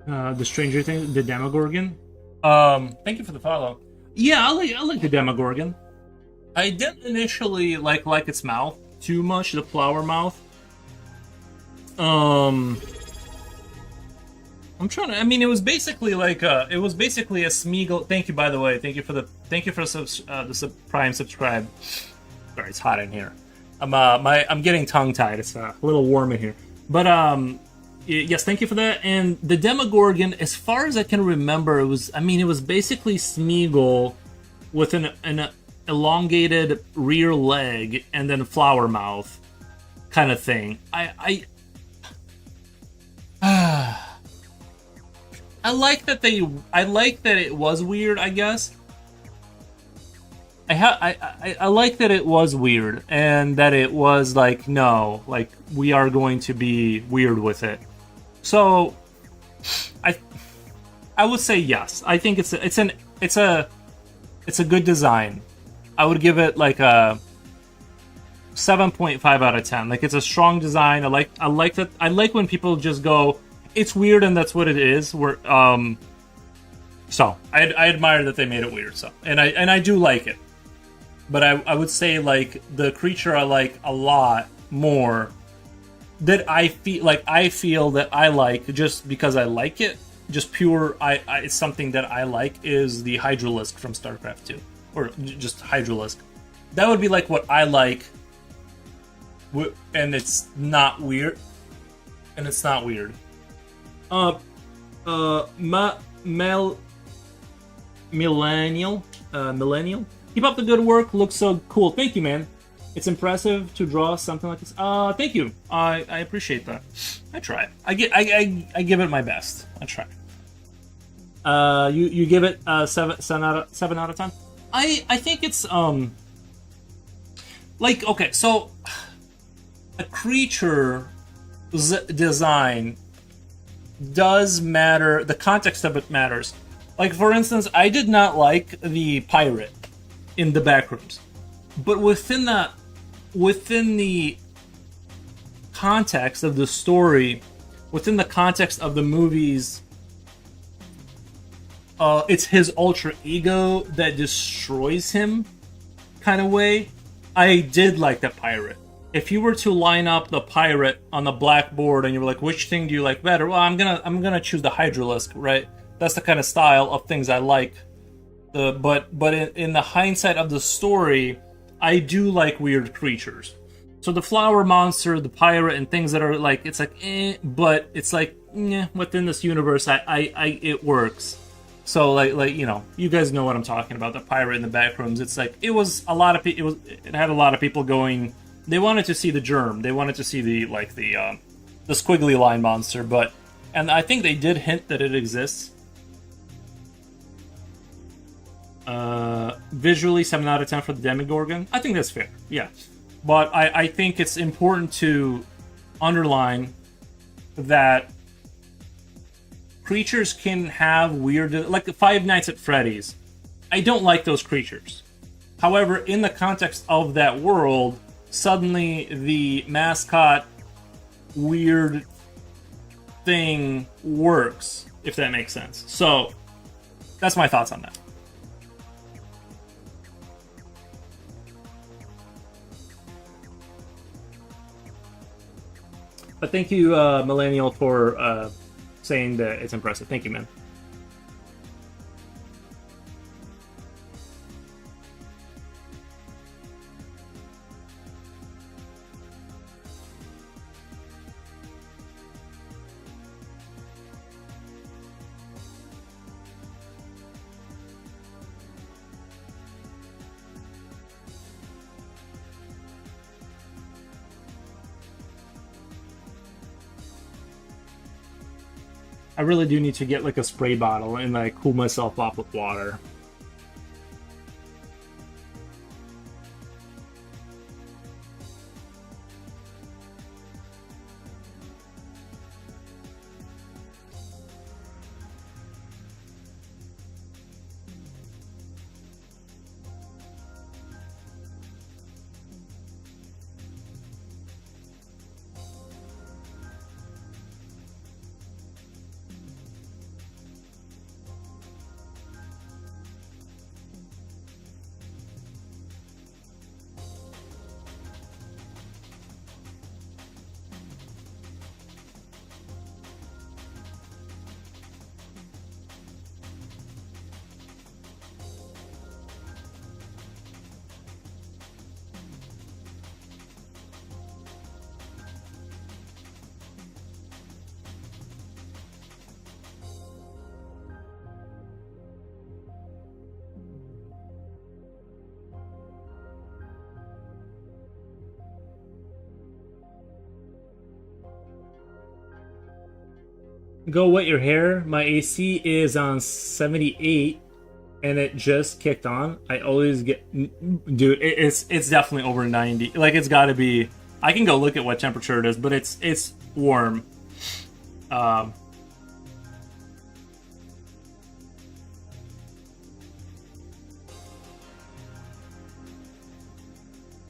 The Stranger Things, the Demogorgon. Thank you for the follow. Yeah, I like the Demogorgon. I didn't initially like its mouth too much, the flower mouth. I'm trying to. I mean, it was basically like it was basically a Smeagol. Thank you, by the way. Thank you for the Prime subscribe. Sorry, it's hot in here. I'm getting tongue tied. It's a little warm in here. But yes, thank you for that. And the Demogorgon, as far as I can remember, it was basically Smeagol with an elongated rear leg and then flower mouth kind of thing. I like that it was weird, I guess. I like that it was weird and that it was like, no, like we are going to be weird with it. So I would say yes. I think it's a good design. I would give it like a 7.5 out of 10. Like it's a strong design. I like that. I like when people just go, it's weird and that's what it is. So I admire that they made it weird. So and I do like it. But I would say like the creature I like a lot more that I feel that I like just because I like it, just pure it's something that I like is the Hydralisk from StarCraft 2 or just Hydralisk. That would be like what I like, and it's not weird. Millennial. Keep up the good work. Looks so cool. Thank you, man. It's impressive to draw something like this. Thank you. I appreciate that. I try. I give it my best. I try. You give it 7 out of 10. I think it's like, okay, so a creature design does matter. The context of it matters. Like, for instance, I did not like the pirate in the backrooms, but within the context of the story, within the context of the movie's it's his alter ego that destroys him kind of way. I did like the pirate. If you were to line up the pirate on the blackboard and you were like, which thing do you like better? Well, I'm gonna choose the Hydralisk, right? That's the kind of style of things I like. But in the hindsight of the story, I do like weird creatures. So the flower monster, the pirate, and things that are like, it's like, but it's like, within this universe, it works. So like you know, you guys know what I'm talking about. The pirate in the back rooms. It's like it had a lot of people going. They wanted to see the germ. They wanted to see the squiggly line monster. And I think they did hint that it exists. Visually, 7 out of 10 for the Demogorgon. I think that's fair. Yeah, but I think it's important to underline that creatures can have weird, like the Five Nights at Freddy's. I don't like those creatures. However, in the context of that world, suddenly the mascot weird thing works, if that makes sense. So, that's my thoughts on that. But thank you, Millennial, for saying that it's impressive. Thank you, man. I really do need to get like a spray bottle and like cool myself off with water. Go wet your hair. My AC is on 78 and it just kicked on. I always get, dude, it's definitely over 90. Like it's got to be. I can go look at what temperature it is, but it's warm. I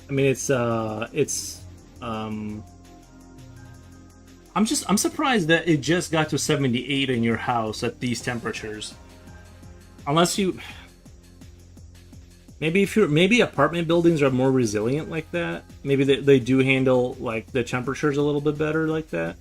mean, I'm surprised that it just got to 78 in your house at these temperatures. Unless you, maybe apartment buildings are more resilient like that. Maybe they do handle like the temperatures a little bit better like that.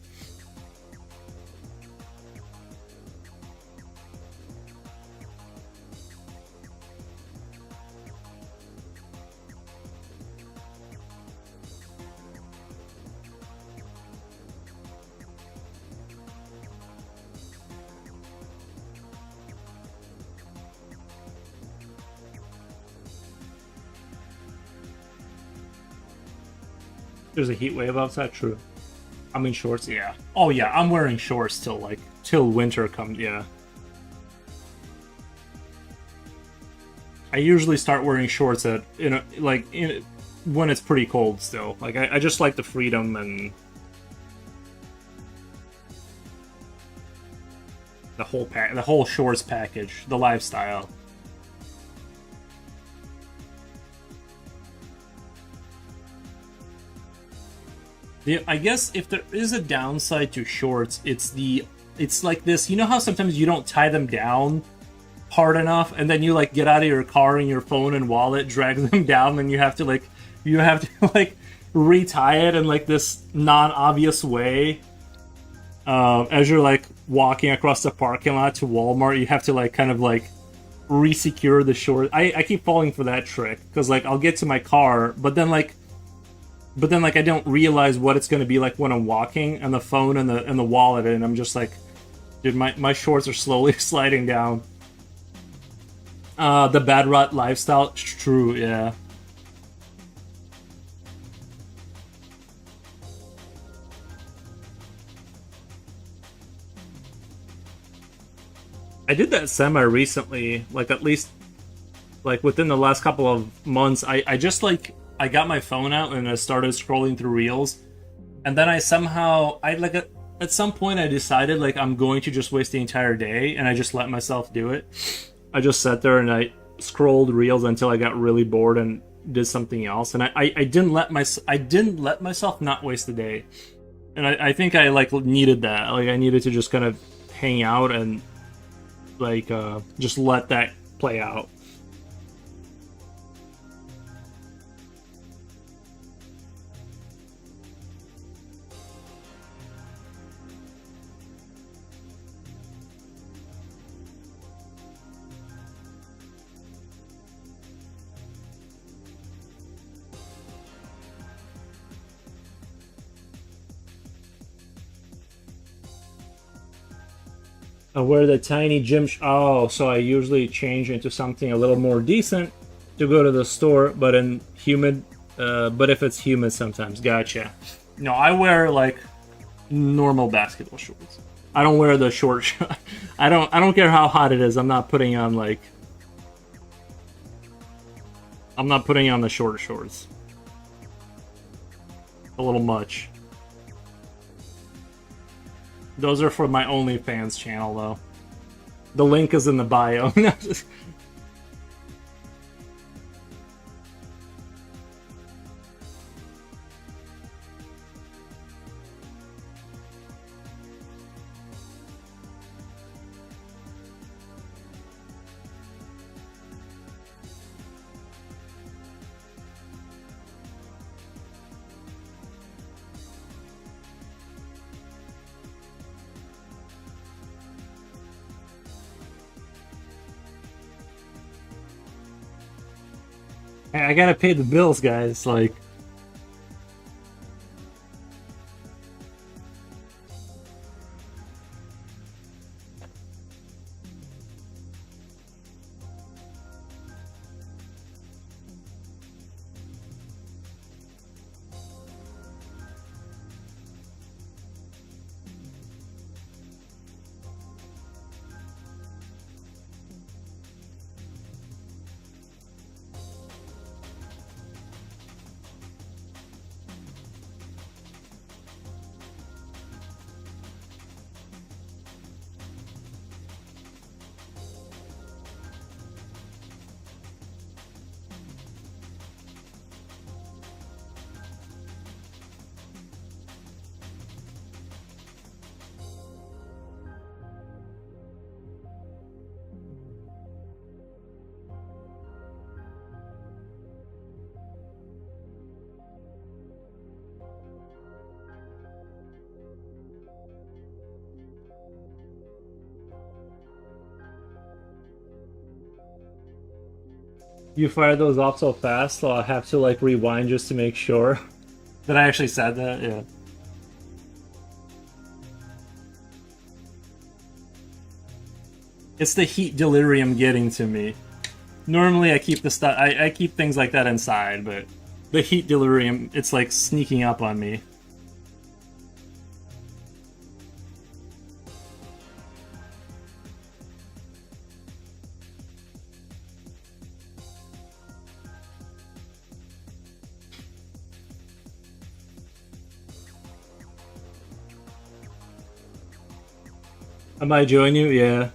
There's a heat wave outside. True. I'm in shorts. Yeah. Oh yeah. I'm wearing shorts till winter comes. Yeah. I usually start wearing shorts when it's pretty cold still. Like I just like the freedom and the whole shorts package, the lifestyle. I guess if there is a downside to shorts, it's like this. You know how sometimes you don't tie them down hard enough, and then you like get out of your car and your phone and wallet drags them down, and you have to like retie it in like this non-obvious way. As you're like walking across the parking lot to Walmart, you have to like kind of like re-secure the short. I keep falling for that trick because like I'll get to my car, but then like I don't realize what it's going to be like when I'm walking, and the phone and the wallet, and I'm just like, dude, my shorts are slowly sliding down. The bad rut lifestyle, true, yeah. I did that semi recently, like at least like within the last couple of months. I just like I got my phone out and I started scrolling through reels, and then I somehow at some point I decided like I'm going to just waste the entire day, and I just let myself do it. I just sat there and I scrolled reels until I got really bored and did something else, and I didn't let myself not waste the day, and I think I like needed that. Like I needed to just kind of hang out and like just let that play out. I wear the tiny gym. Oh, so I usually change into something a little more decent to go to the store, but in humid. But if it's humid, sometimes. Gotcha. No, I wear like normal basketball shorts. I don't wear the short. I don't care how hot it is. I'm not putting on like. I'm not putting on the short shorts. A little much. Those are for my OnlyFans channel, though. The link is in the bio. I gotta pay the bills, guys. Like, you fire those off so fast, so I'll have to like rewind just to make sure that I actually said that. Yeah. It's the heat delirium getting to me. Normally, I keep the stuff. I keep things like that inside, but the heat delirium, it's like sneaking up on me. Am I join you? Yeah.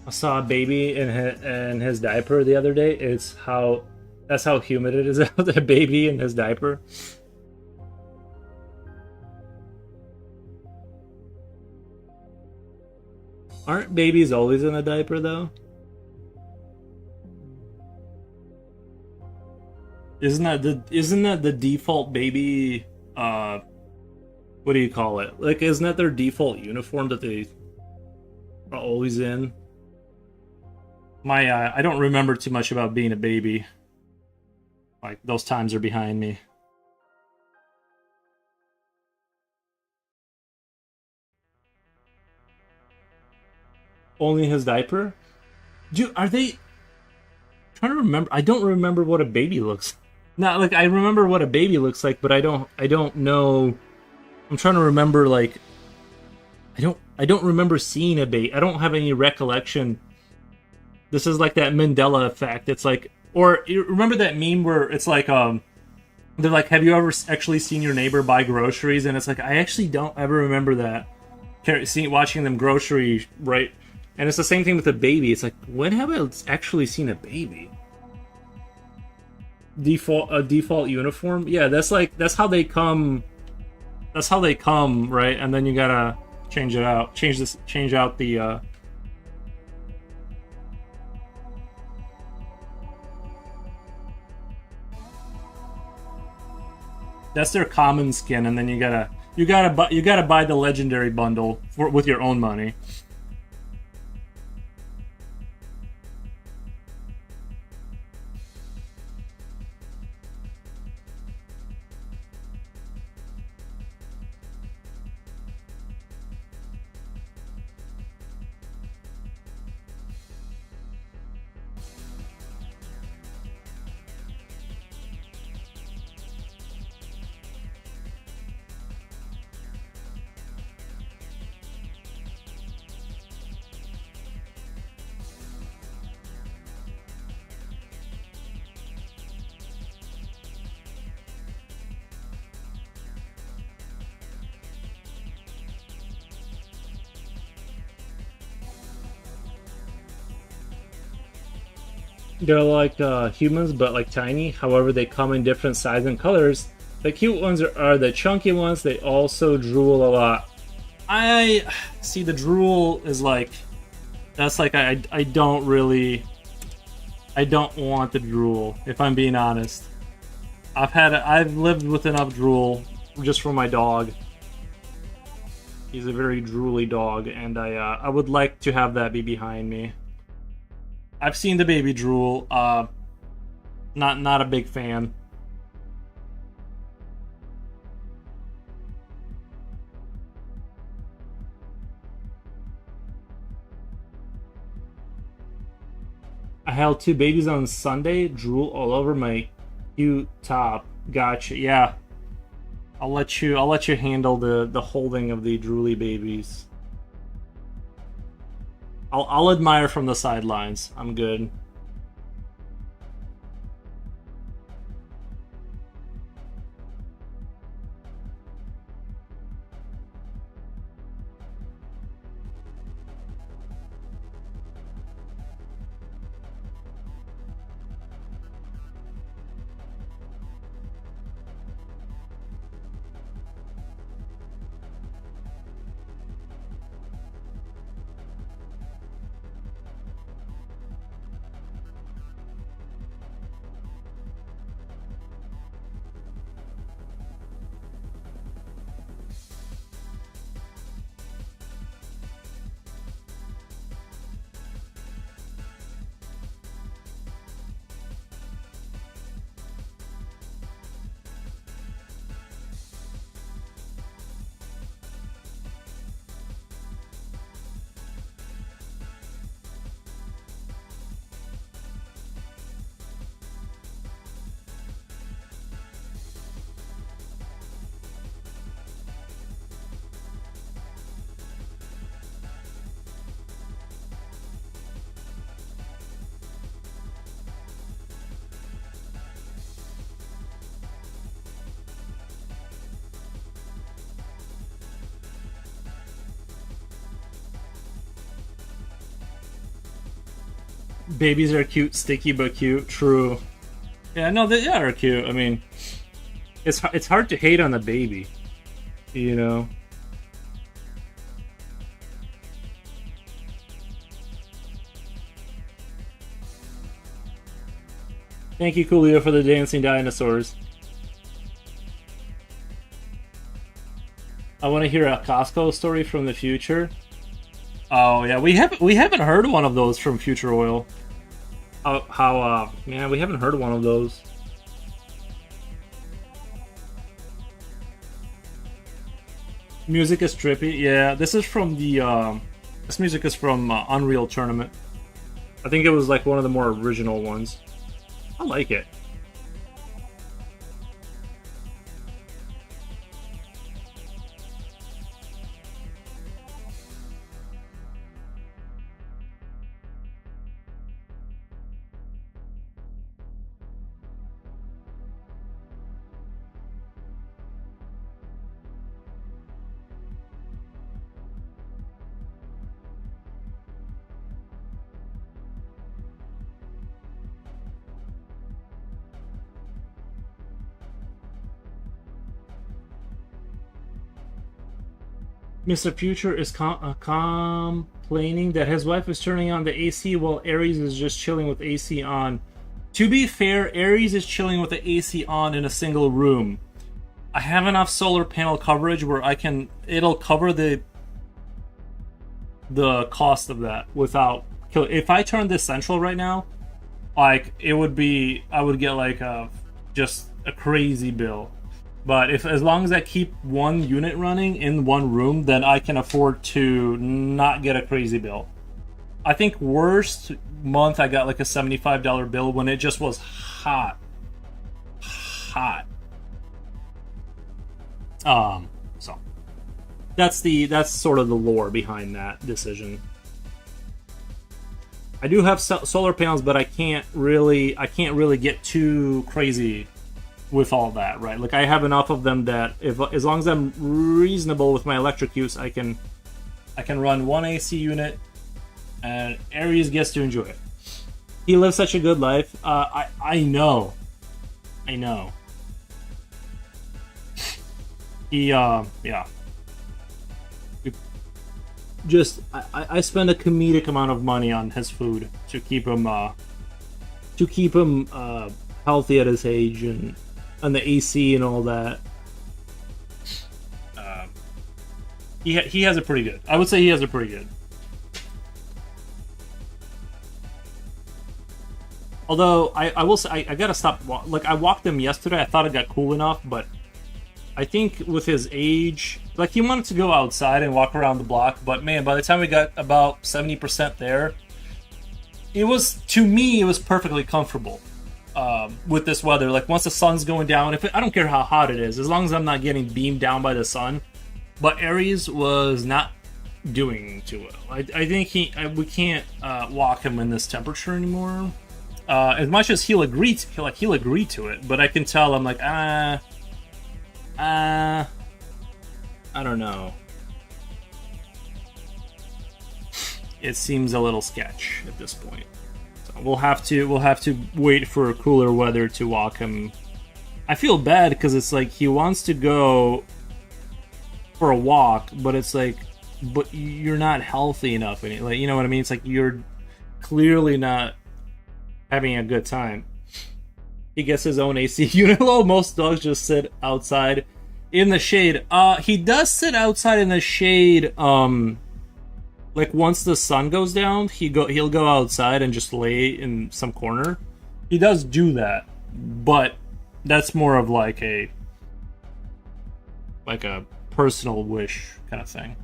I saw a baby in his diaper the other day. That's how humid it is out there, baby in his diaper. Aren't babies always in a diaper though? Isn't that the default baby what do you call it? Like isn't that their default uniform that they are always in? My I don't remember too much about being a baby. Like those times are behind me. Only his diaper? Are they trying to remember? I don't remember what a baby looks. Not like I remember what a baby looks like, but I don't know. I'm trying to remember like I don't remember seeing a baby. I don't have any recollection. This is like that Mandela effect. It's like, or you remember that meme where it's like they're like, have you ever actually seen your neighbor buy groceries? And it's like I actually don't ever remember that. Watching them grocery right. And it's the same thing with a baby. It's like, when have I actually seen a baby? Default uniform? Yeah, that's how they come. That's how they come, right? And then you gotta change it out. Change out the that's their common skin, and then you gotta buy the legendary bundle with your own money. They're like humans, but like tiny. However, they come in different sizes and colors. The cute ones are the chunky ones. They also drool a lot. I see the drool is like that's like I don't really I don't want the drool if I'm being honest. I've lived with enough drool just for my dog. He's a very drooly dog, and I would like to have that be behind me. I've seen the baby drool. Not a big fan. I held two babies on Sunday. Drool all over my cute top. Gotcha. Yeah, I'll let you handle the holding of the drooly babies. I'll admire from the sidelines. I'm good. Babies are cute, sticky but cute. True. Yeah, no, they are cute. I mean, it's hard to hate on a baby, you know. Thank you, Coolio, for the dancing dinosaurs. I want to hear a Costco story from the future. Oh yeah, we haven't heard one of those from Future Oil. Man, we haven't heard one of those. Music is trippy. Yeah, this is from the this music is from Unreal Tournament. I think it was like one of the more original ones. I like it. Mr. Future is complaining that his wife is turning on the AC while Ares is just chilling with AC on. To be fair, Ares is chilling with the AC on in a single room. I have enough solar panel coverage where it'll cover the cost of that without kill. If I turn this central right now, like I would get like just a crazy bill. But as long as I keep one unit running in one room, then I can afford to not get a crazy bill. I think worst month I got like a $75 bill when it just was hot. So that's sort of the lore behind that decision. I do have solar panels, but I can't really get too crazy with all that, right? Like I have enough of them that as long as I'm reasonable with my electric use, I can run one AC unit, and Ares gets to enjoy it. He lives such a good life. I know. He yeah. I spend a comedic amount of money on his food to keep him healthy at his age and the AC and all that. He has it pretty good. I would say he has it pretty good. Although I will say I gotta stop. Like I walked him yesterday. I thought it got cool enough, but I think with his age, like he wanted to go outside and walk around the block. But man, by the time we got about 70% there, it was perfectly comfortable. With this weather, like once the sun's going down, I don't care how hot it is, as long as I'm not getting beamed down by the sun. But Ares was not doing too well. I think we can't walk him in this temperature anymore. As much as he'll agree to it, but I can tell I'm like I don't know. It seems a little sketch at this point. We'll have to wait for cooler weather to walk him. I feel bad because it's like he wants to go for a walk, but it's like, but you're not healthy enough, and like, you know what I mean? It's like you're clearly not having a good time. He gets his own AC unit. Well, most dogs just sit outside in the shade. He does sit outside in the shade. Like once the sun goes down, he'll go outside and just lay in some corner. He does do that, but that's more of like a personal wish kind of thing.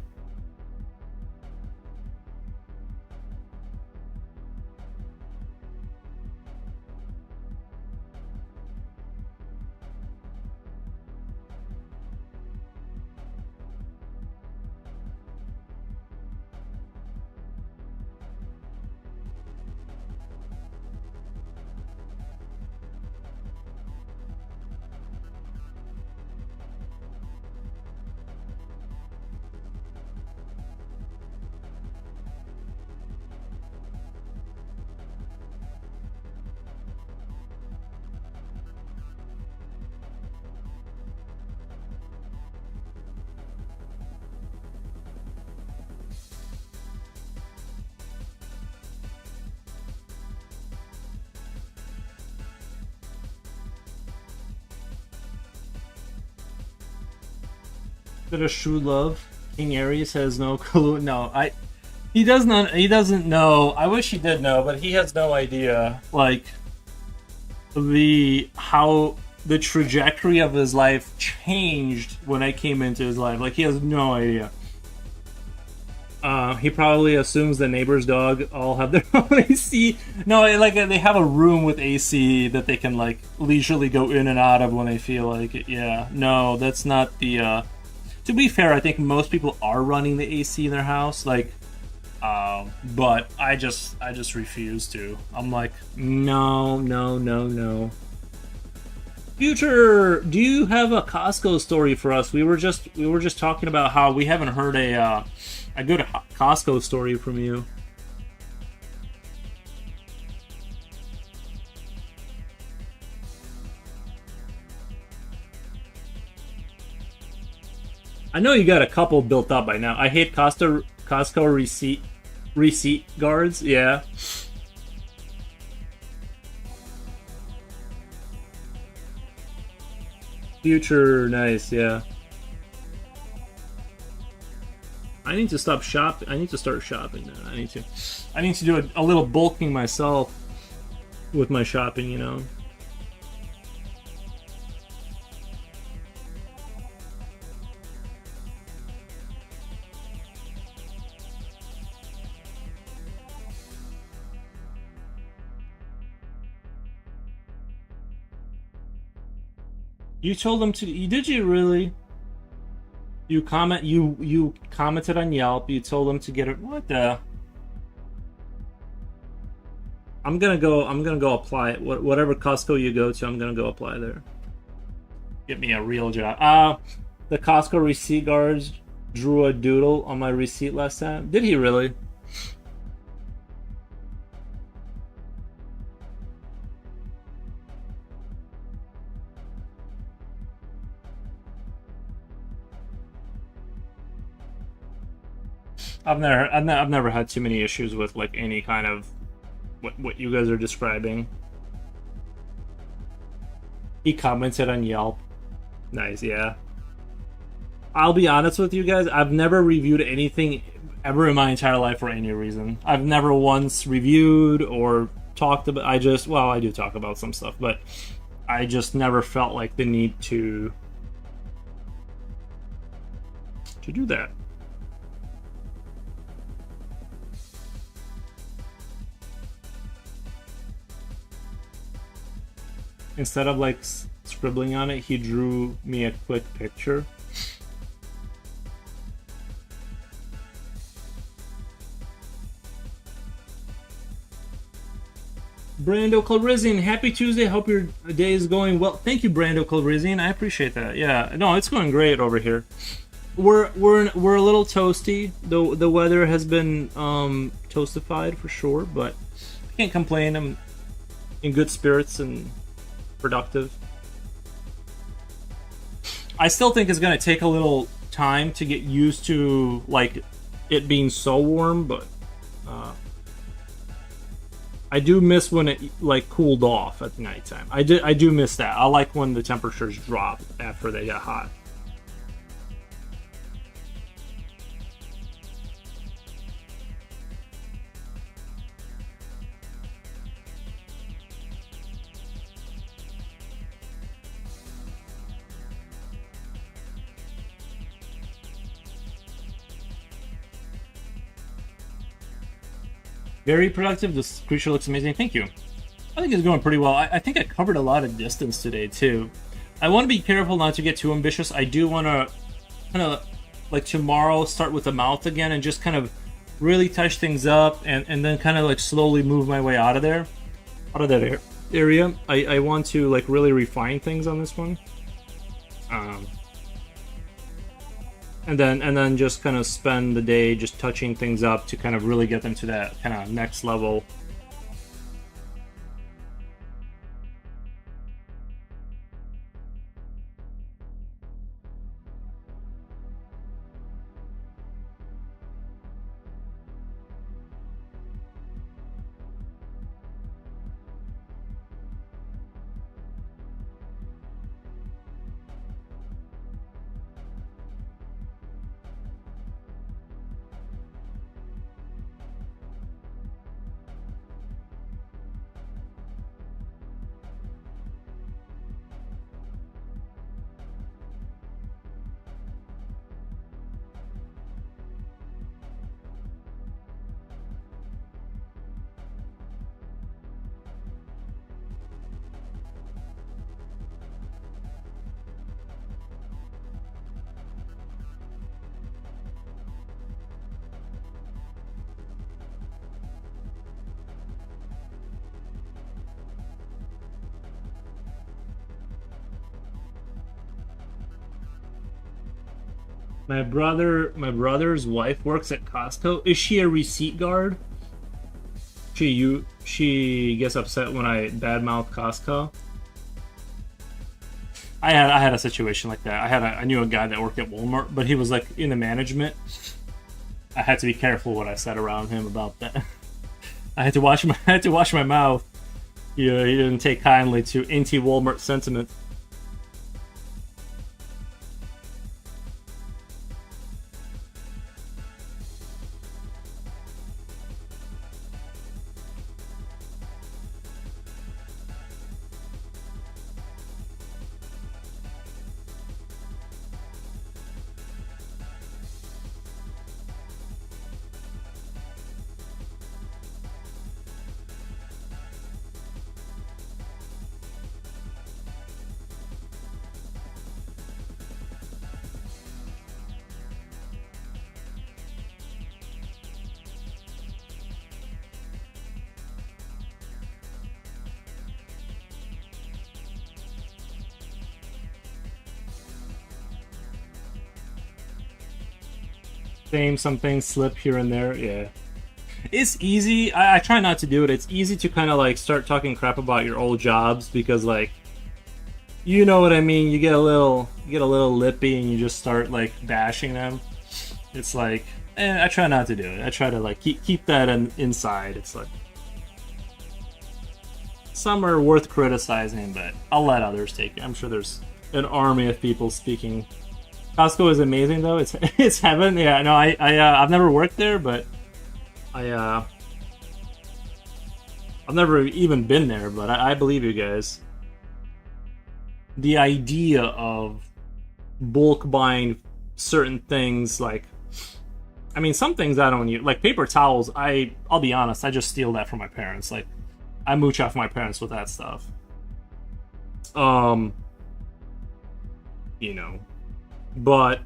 That a true love. King Aries has no clue. No, he does not. He doesn't know. I wish he did know, but he has no idea. Like how the trajectory of his life changed when I came into his life. Like he has no idea. He probably assumes the neighbor's dog all have their own AC. No, like they have a room with AC that they can like leisurely go in and out of when they feel like it. Yeah, no, that's not the. To be fair, I think most people are running the AC in their house. Like, but I just refuse to. I'm like, no, no, no, no. Future, do you have a Costco story for us? We were just talking about how we haven't heard a good Costco story from you. I know you got a couple built up by now. I hate Costco receipt guards. Yeah. Future, nice. Yeah. I need to stop shopping. I need to start shopping now. I need to do a little bulking myself with my shopping. You know. You told them to. Did you really? You commented on Yelp. You told them to get it. What the? I'm gonna go apply it. Whatever Costco you go to, I'm gonna go apply there. Get me a real job. The Costco receipt guards drew a doodle on my receipt last time. Did he really? I've never had too many issues with like any kind of what you guys are describing. He commented on Yelp. Nice, yeah. I'll be honest with you guys. I've never reviewed anything ever in my entire life for any reason. I've never once reviewed or talked about. I do talk about some stuff, but I just never felt like the need to do that. Instead of like scribbling on it, he drew me a quick picture. Brando Calrissian, happy Tuesday. Hope your day is going well. Thank you, Brando Calrissian. I appreciate that. Yeah, no, it's going great over here. We're a little toasty. The weather has been toastified for sure, but I can't complain. I'm in good spirits and productive. I still think it's gonna take a little time to get used to like it being so warm, but I do miss when it like cooled off at nighttime. I do miss that. I like when the temperatures drop after they get hot. Very productive. This creature looks amazing. Thank you. I think it's going pretty well. I think I covered a lot of distance today, too. I want to be careful not to get too ambitious. I do want to kind of, like tomorrow, start with the mouth again and just kind of really touch things up and then kind of like slowly move my way out of there. Out of that area. I want to like really refine things on this one. And then just kind of spend the day just touching things up to kind of really get them to that kind of next level. My brother's wife works at Costco. Is she a receipt guard? She gets upset when I badmouth Costco. I had a situation like that. I knew a guy that worked at Walmart, but he was like in the management. I had to be careful what I said around him about that. I had to watch my mouth. Yeah, he didn't take kindly to anti-Walmart sentiment. Some things slip here and there. Yeah, it's easy. I try not to do it. It's easy to kind of like start talking crap about your old jobs because like you know what I mean. You get a little lippy and you just start like bashing them. It's like I try not to do it. I try to like keep that inside. It's like some are worth criticizing, but I'll let others take it. I'm sure there's an army of people speaking. Costco is amazing though. It's heaven. Yeah, no, I've never worked there, but I've never even been there. But I believe you guys. The idea of bulk buying certain things, like, I mean, some things I don't use, like paper towels. I'll be honest, I just steal that from my parents. Like, I mooch off my parents with that stuff. You know. But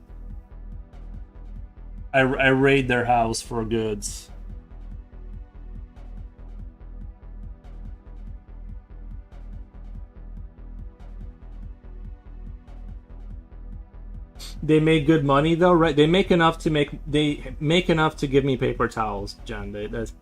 I raid their house for goods. They make good money though, right? They make enough to give me paper towels, John. That's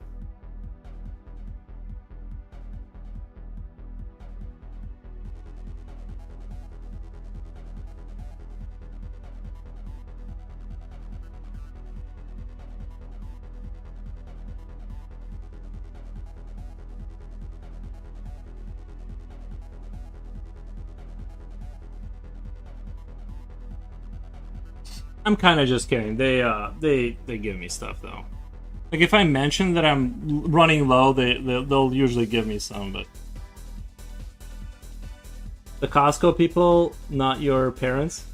I'm kind of just kidding. They give me stuff though. Like if I mention that I'm running low, they'll usually give me some. But the Costco people, not your parents.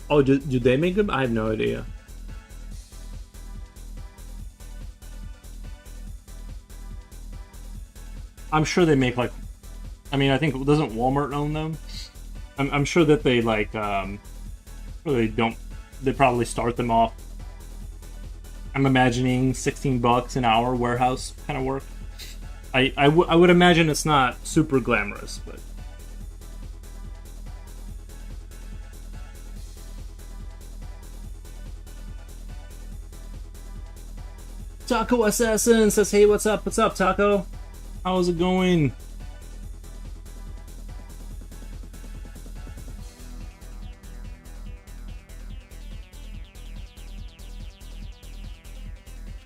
Oh, do they make them? I have no idea. I'm sure they make like. I mean, I think doesn't Walmart own them? I'm sure that they like really don't. They probably start them off. I'm imagining $16 an hour warehouse kind of work. I would imagine it's not super glamorous, but Taco Assassin says, "Hey, what's up? What's up, Taco? How's it going?"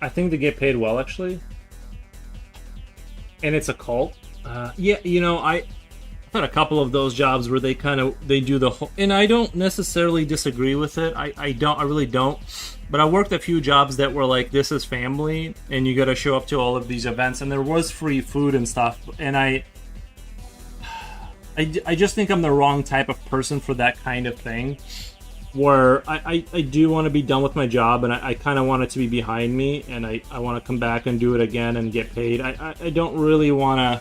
I think they get paid well, actually. And it's a cult. Yeah, you know, I've had a couple of those jobs where they do the whole, and I don't necessarily disagree with it. I really don't. But I worked a few jobs that were like, this is family, and you got to show up to all of these events, and there was free food and stuff. And I just think I'm the wrong type of person for that kind of thing. Where I do want to be done with my job, and I kind of want it to be behind me, and I want to come back and do it again and get paid. I don't really want to...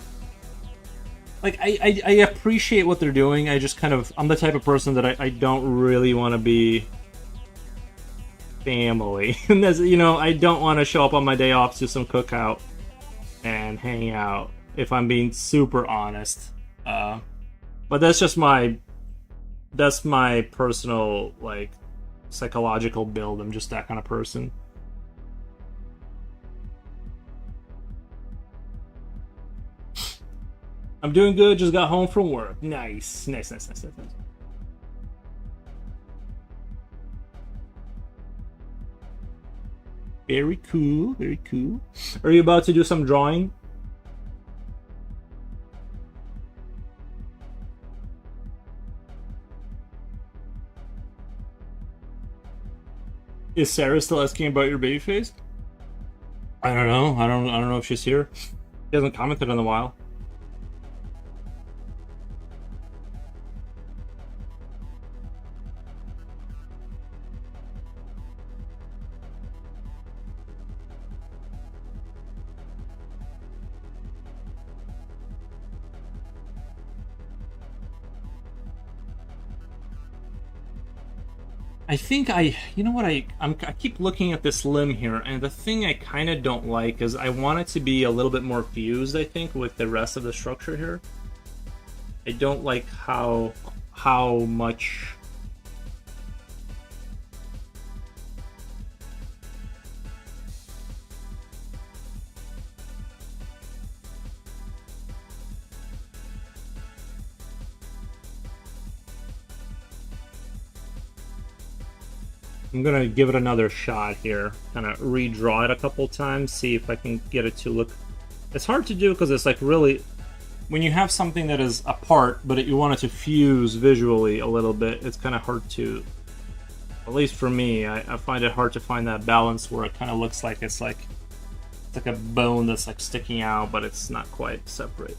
Like, I appreciate what they're doing. I just kind of... I'm the type of person that I don't really want to be family. And that's, you know, I don't want to show up on my day off to some cookout and hang out, if I'm being super honest. But that's just my That's my personal, like, psychological build. I'm just that kind of person. I'm doing good. Just got home from work. Nice, nice, nice, nice, nice, nice. Very cool. Very cool. Are you about to do some drawing? Is Sarah still asking about your baby face? I don't know. I don't know if she's here. She hasn't commented in a while. I think you know what, I keep looking at this limb here, and the thing I kind of don't like is I want it to be a little bit more fused, I think, with the rest of the structure here. I don't like how much. I'm gonna give it another shot here, kind of redraw it a couple times, see if I can get it to look. It's hard to do because it's like really, when you have something that is apart but you want it to fuse visually a little bit, it's kind of hard to, at least for me, I find it hard to find that balance where it kind of looks like it's like a bone that's like sticking out, but it's not quite separate.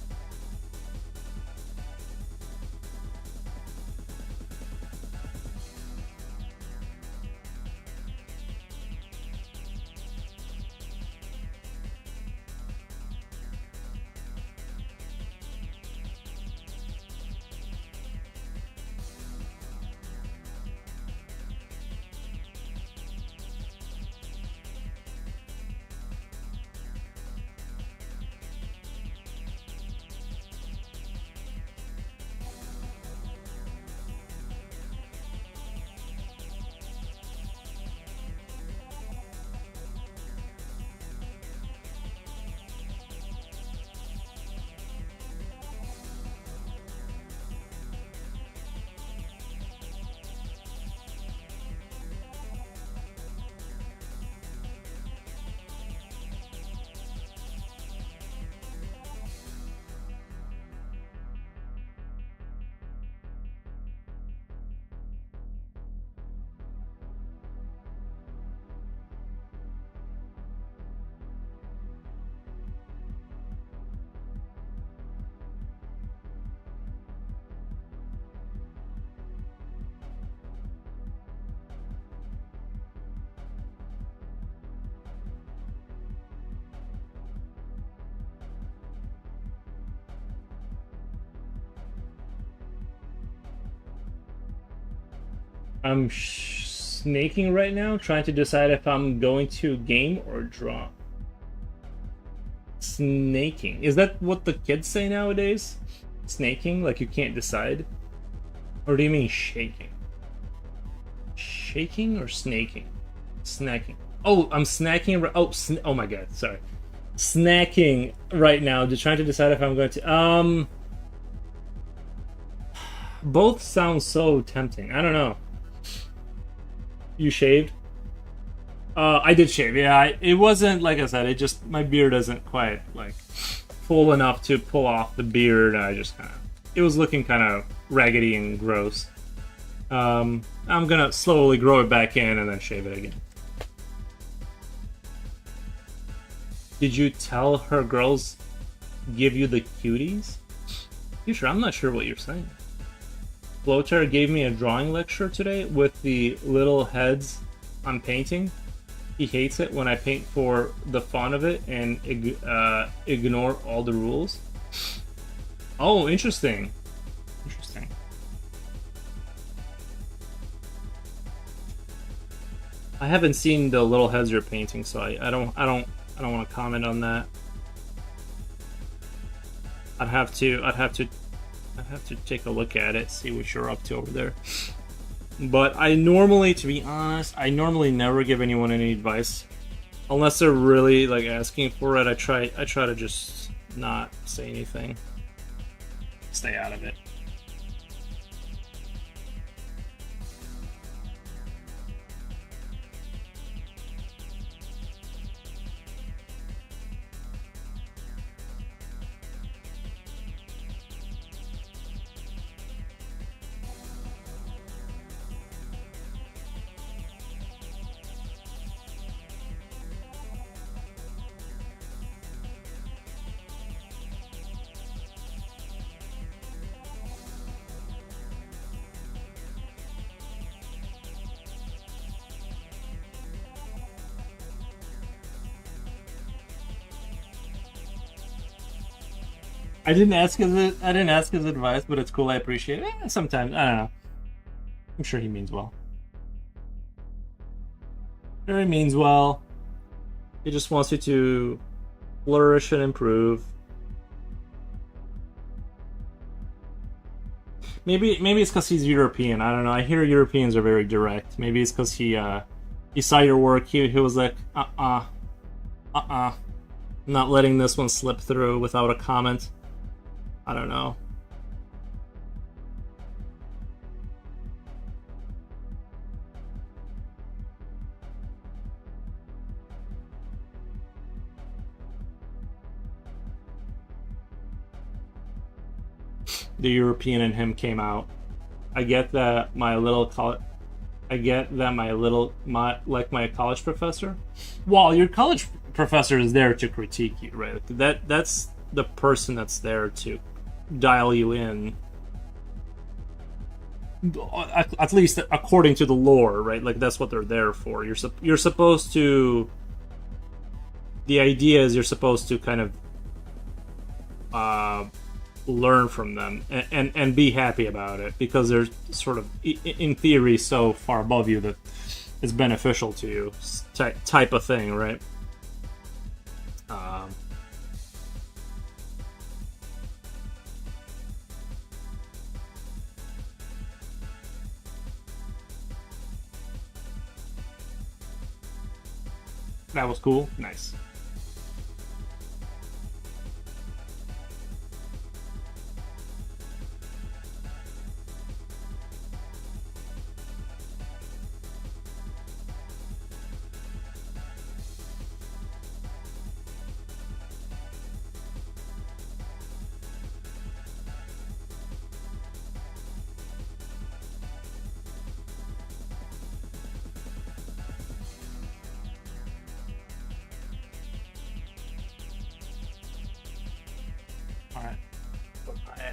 I'm snaking right now, trying to decide if I'm going to game or draw. Snaking. Is that what the kids say nowadays? Snaking? Like you can't decide? Or do you mean shaking? Shaking or snaking? Snacking. Oh, I'm snacking. Oh my god, sorry. Snacking right now, just trying to decide if I'm going to. Both sound so tempting. I don't know. You shaved? I did shave. Yeah, it wasn't like I said. It just my beard isn't quite like full enough to pull off the beard. I just kind of it was looking kind of raggedy and gross. I'm gonna slowly grow it back in and then shave it again. Did you tell her girls give you the cuties? You sure? I'm not sure what you're saying. Floater gave me a drawing lecture today with the little heads on painting. He hates it when I paint for the fun of it and ignore all the rules. Oh, interesting. Interesting. I haven't seen the little heads you're painting, so I don't want to comment on that. I'd have to I have to take a look at it, see what you're up to over there. But I normally, to be honest, I normally never give anyone any advice unless they're really like asking for it. I try to just not say anything. Stay out of it. I didn't ask his advice, but it's cool. I appreciate it. Sometimes I don't know. I'm sure he means well. Sure, he means well. He just wants you to flourish and improve. Maybe it's because he's European. I don't know. I hear Europeans are very direct. Maybe it's because he saw your work. He was like, not letting this one slip through without a comment. I don't know. The European in him came out. I get that my my college professor. Well, your college professor is there to critique you, right? That's the person that's there to dial you in, at least according to the lore, right? Like that's what they're there for. You're supposed to. The idea is you're supposed to kind of learn from them and be happy about it because they're sort of in theory so far above you that it's beneficial to you, type of thing, right? That was cool. Nice.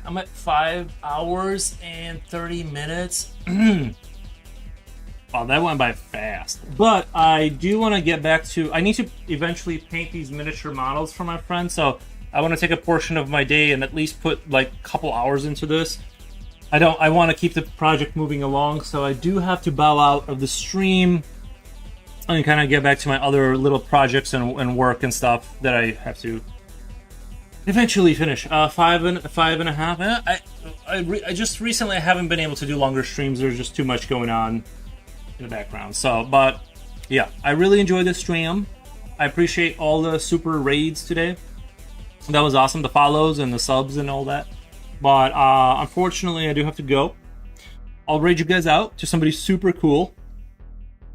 I'm at 5 hours and 30 minutes. Wow, that went by fast. But I do want to get back to... I need to eventually paint these miniature models for my friend, so I want to take a portion of my day and at least put like a couple hours into this. I want to keep the project moving along, so I do have to bow out of the stream and kind of get back to my other little projects and work and stuff that I have to eventually finish. 5.5. I just recently haven't been able to do longer streams. There's just too much going on in the background. So, but yeah, I really enjoyed this stream. I appreciate all the super raids today. That was awesome. The follows and the subs and all that. But unfortunately, I do have to go. I'll raid you guys out to somebody super cool,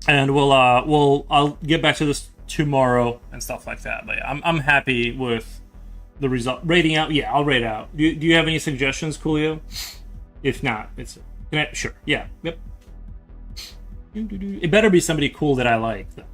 and I'll get back to this tomorrow and stuff like that. But yeah, I'm happy with the result. Rating out, yeah, I'll rate out. Do you have any suggestions, Coolio? If not, sure, yeah, yep. It better be somebody cool that I like, though.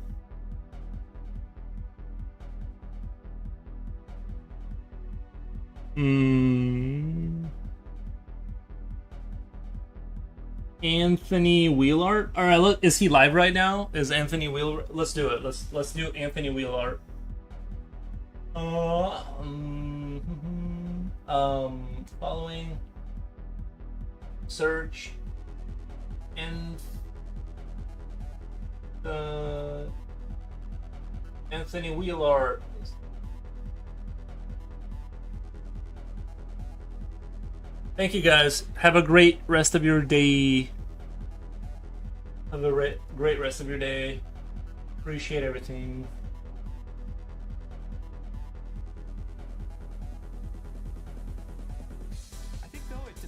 Anthony Wheelart. All right, look, is he live right now? Is Anthony Wheelart? Let's do it. Let's do Anthony Wheelart. Following search and Anthony Wheelart. Thank you guys. Have a great rest of your day. Have a great rest of your day. Appreciate everything.